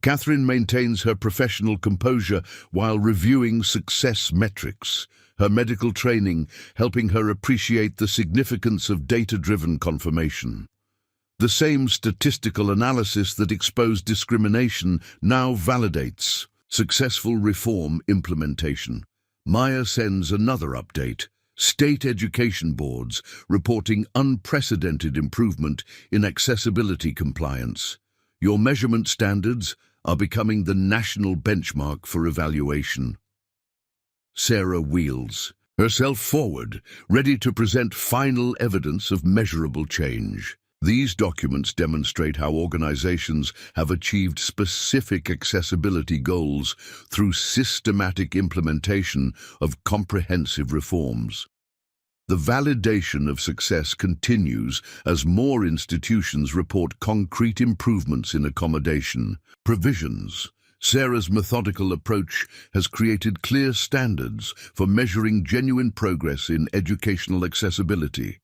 Catherine maintains her professional composure while reviewing success metrics, her medical training helping her appreciate the significance of data-driven confirmation. The same statistical analysis that exposed discrimination now validates successful reform implementation. Maya sends another update. State education boards reporting unprecedented improvement in accessibility compliance. Your measurement standards are becoming the national benchmark for evaluation. Sarah wheels herself forward, ready to present final evidence of measurable change. These documents demonstrate how organizations have achieved specific accessibility goals through systematic implementation of comprehensive reforms. The validation of success continues as more institutions report concrete improvements in accommodation provisions. Sarah's methodical approach has created clear standards for measuring genuine progress in educational accessibility.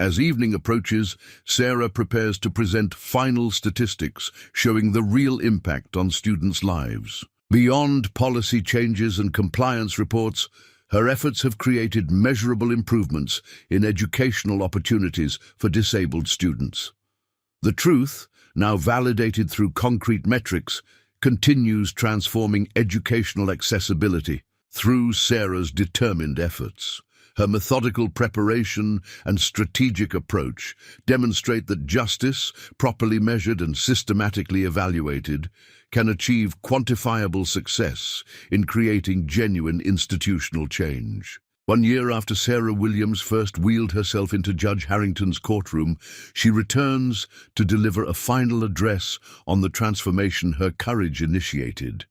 As evening approaches, Sarah prepares to present final statistics showing the real impact on students' lives. Beyond policy changes and compliance reports, her efforts have created measurable improvements in educational opportunities for disabled students. The truth, now validated through concrete metrics, continues transforming educational accessibility. Through Sarah's determined efforts, her methodical preparation and strategic approach demonstrate that justice, properly measured and systematically evaluated, can achieve quantifiable success in creating genuine institutional change. 1 year after Sarah Williams first wheeled herself into Judge Harrington's courtroom, she returns to deliver a final address on the transformation her courage initiated.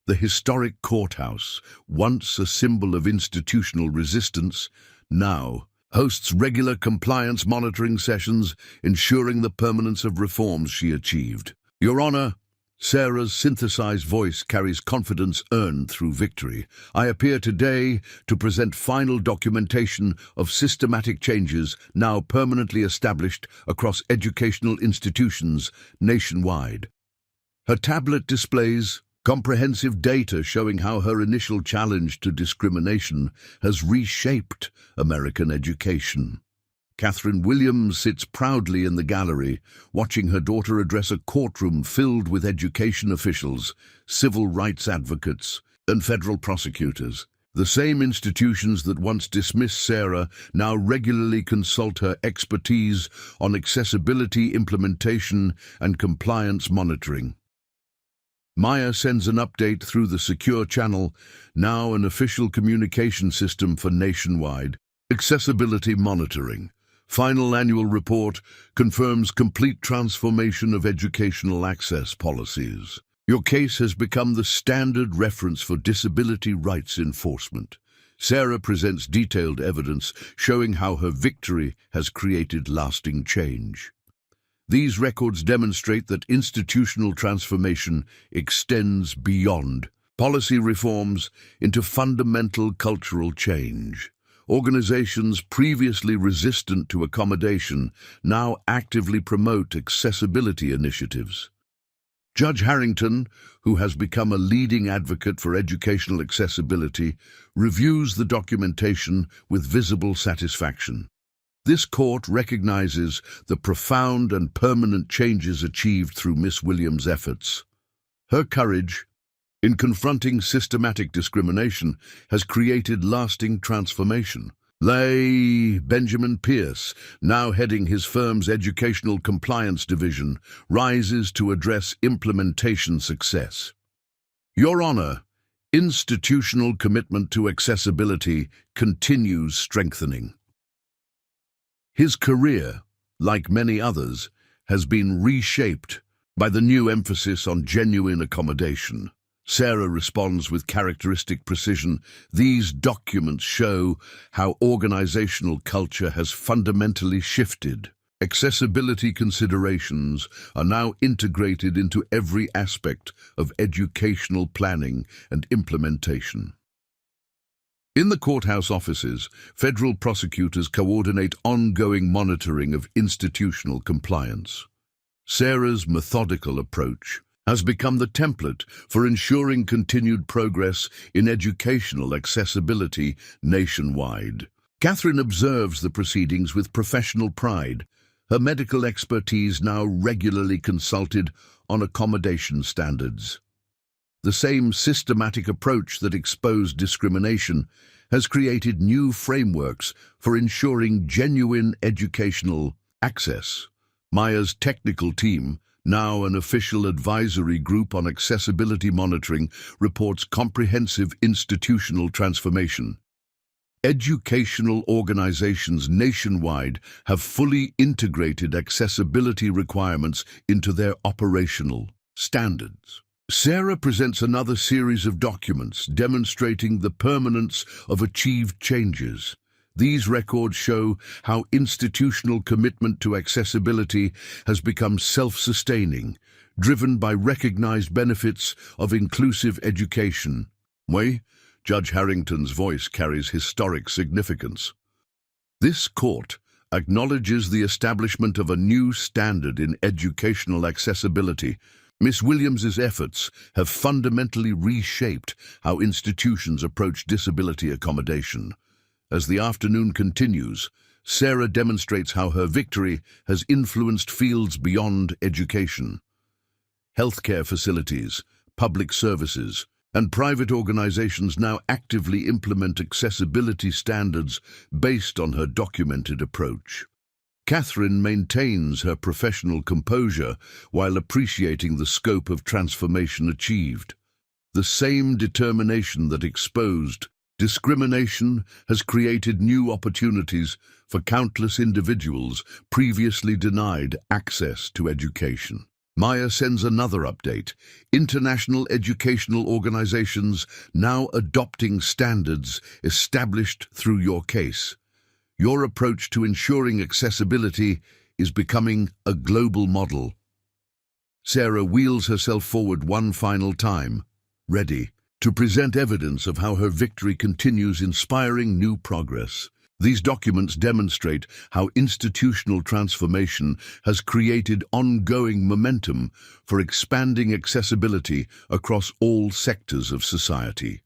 The historic courthouse, once a symbol of institutional resistance, now hosts regular compliance monitoring sessions, ensuring the permanence of reforms she achieved. Your Honor, Sarah's synthesized voice carries confidence earned through victory. I appear today to present final documentation of systematic changes now permanently established across educational institutions nationwide. Her tablet displays comprehensive data showing how her initial challenge to discrimination has reshaped American education. Catherine Williams sits proudly in the gallery, watching her daughter address a courtroom filled with education officials, civil rights advocates, and federal prosecutors. The same institutions that once dismissed Sarah now regularly consult her expertise on accessibility implementation and compliance monitoring. Maya sends an update through the secure channel, now an official communication system for nationwide accessibility monitoring. Final annual report confirms complete transformation of educational access policies. Your case has become the standard reference for disability rights enforcement. Sarah presents detailed evidence showing how her victory has created lasting change. These records demonstrate that institutional transformation extends beyond policy reforms into fundamental cultural change. Organizations previously resistant to accommodation now actively promote accessibility initiatives. Judge Harrington, who has become a leading advocate for educational accessibility, reviews the documentation with visible satisfaction. This court recognizes the profound and permanent changes achieved through Miss Williams' efforts. Her courage in confronting systematic discrimination has created lasting transformation. Benjamin Pierce, now heading his firm's Educational Compliance Division, rises to address implementation success. Your Honor, institutional commitment to accessibility continues strengthening. His career, like many others, has been reshaped by the new emphasis on genuine accommodation. Sarah responds with characteristic precision. These documents show how organizational culture has fundamentally shifted. Accessibility considerations are now integrated into every aspect of educational planning and implementation. In the courthouse offices, federal prosecutors coordinate ongoing monitoring of institutional compliance. Sarah's methodical approach has become the template for ensuring continued progress in educational accessibility nationwide. Catherine observes the proceedings with professional pride, her medical expertise now regularly consulted on accommodation standards. The same systematic approach that exposed discrimination has created new frameworks for ensuring genuine educational access. Maya's technical team, now an official advisory group on accessibility monitoring, reports comprehensive institutional transformation. Educational organizations nationwide have fully integrated accessibility requirements into their operational standards. Sarah presents another series of documents demonstrating the permanence of achieved changes. These records show how institutional commitment to accessibility has become self-sustaining, driven by recognized benefits of inclusive education. Judge Harrington's voice carries historic significance. This court acknowledges the establishment of a new standard in educational accessibility. Miss Williams's efforts have fundamentally reshaped how institutions approach disability accommodation. As the afternoon continues, Sarah demonstrates how her victory has influenced fields beyond education. Healthcare facilities, public services, And private organizations now actively implement accessibility standards based on her documented approach. Catherine maintains her professional composure while appreciating the scope of transformation achieved. The same determination that exposed discrimination has created new opportunities for countless individuals previously denied access to education. Maya sends another update. International educational organizations now adopting standards established through your case. Your approach to ensuring accessibility is becoming a global model. Sarah wheels herself forward one final time, ready to present evidence of how her victory continues inspiring new progress. These documents demonstrate how institutional transformation has created ongoing momentum for expanding accessibility across all sectors of society.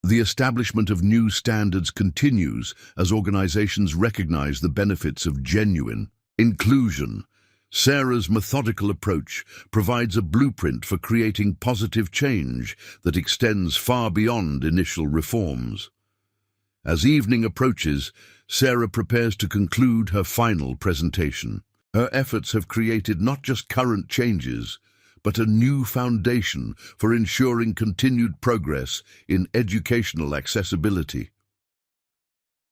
The establishment of new standards continues as organizations recognize the benefits of genuine inclusion. Sarah's methodical approach provides a blueprint for creating positive change that extends far beyond initial reforms. As evening approaches, Sarah prepares to conclude her final presentation. Her efforts have created not just current changes, but a new foundation for ensuring continued progress in educational accessibility.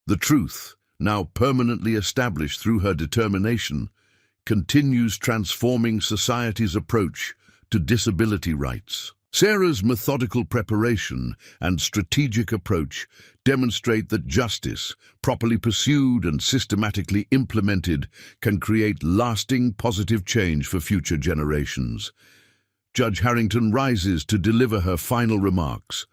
The truth, now permanently established through her determination, continues transforming society's approach to disability rights. Sarah's methodical preparation and strategic approach demonstrate that justice, properly pursued and systematically implemented, can create lasting positive change for future generations. Judge Harrington rises to deliver her final remarks.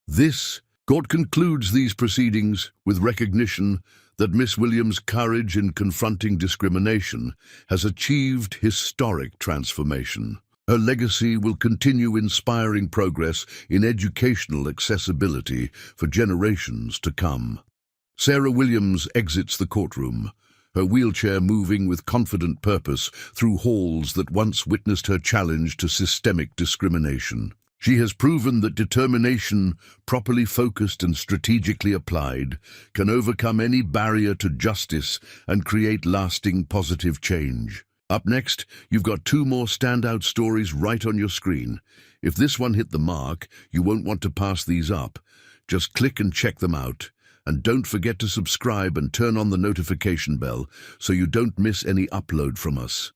This court concludes these proceedings with recognition that Miss Williams' courage in confronting discrimination has achieved historic transformation. Her legacy will continue inspiring progress in educational accessibility for generations to come. Sarah Williams exits the courtroom, her wheelchair moving with confident purpose through halls that once witnessed her challenge to systemic discrimination. She has proven that determination, properly focused and strategically applied, can overcome any barrier to justice and create lasting positive change. Up next, you've got two more standout stories right on your screen. If this one hit the mark, you won't want to pass these up. Just click and check them out. And don't forget to subscribe and turn on the notification bell so you don't miss any upload from us.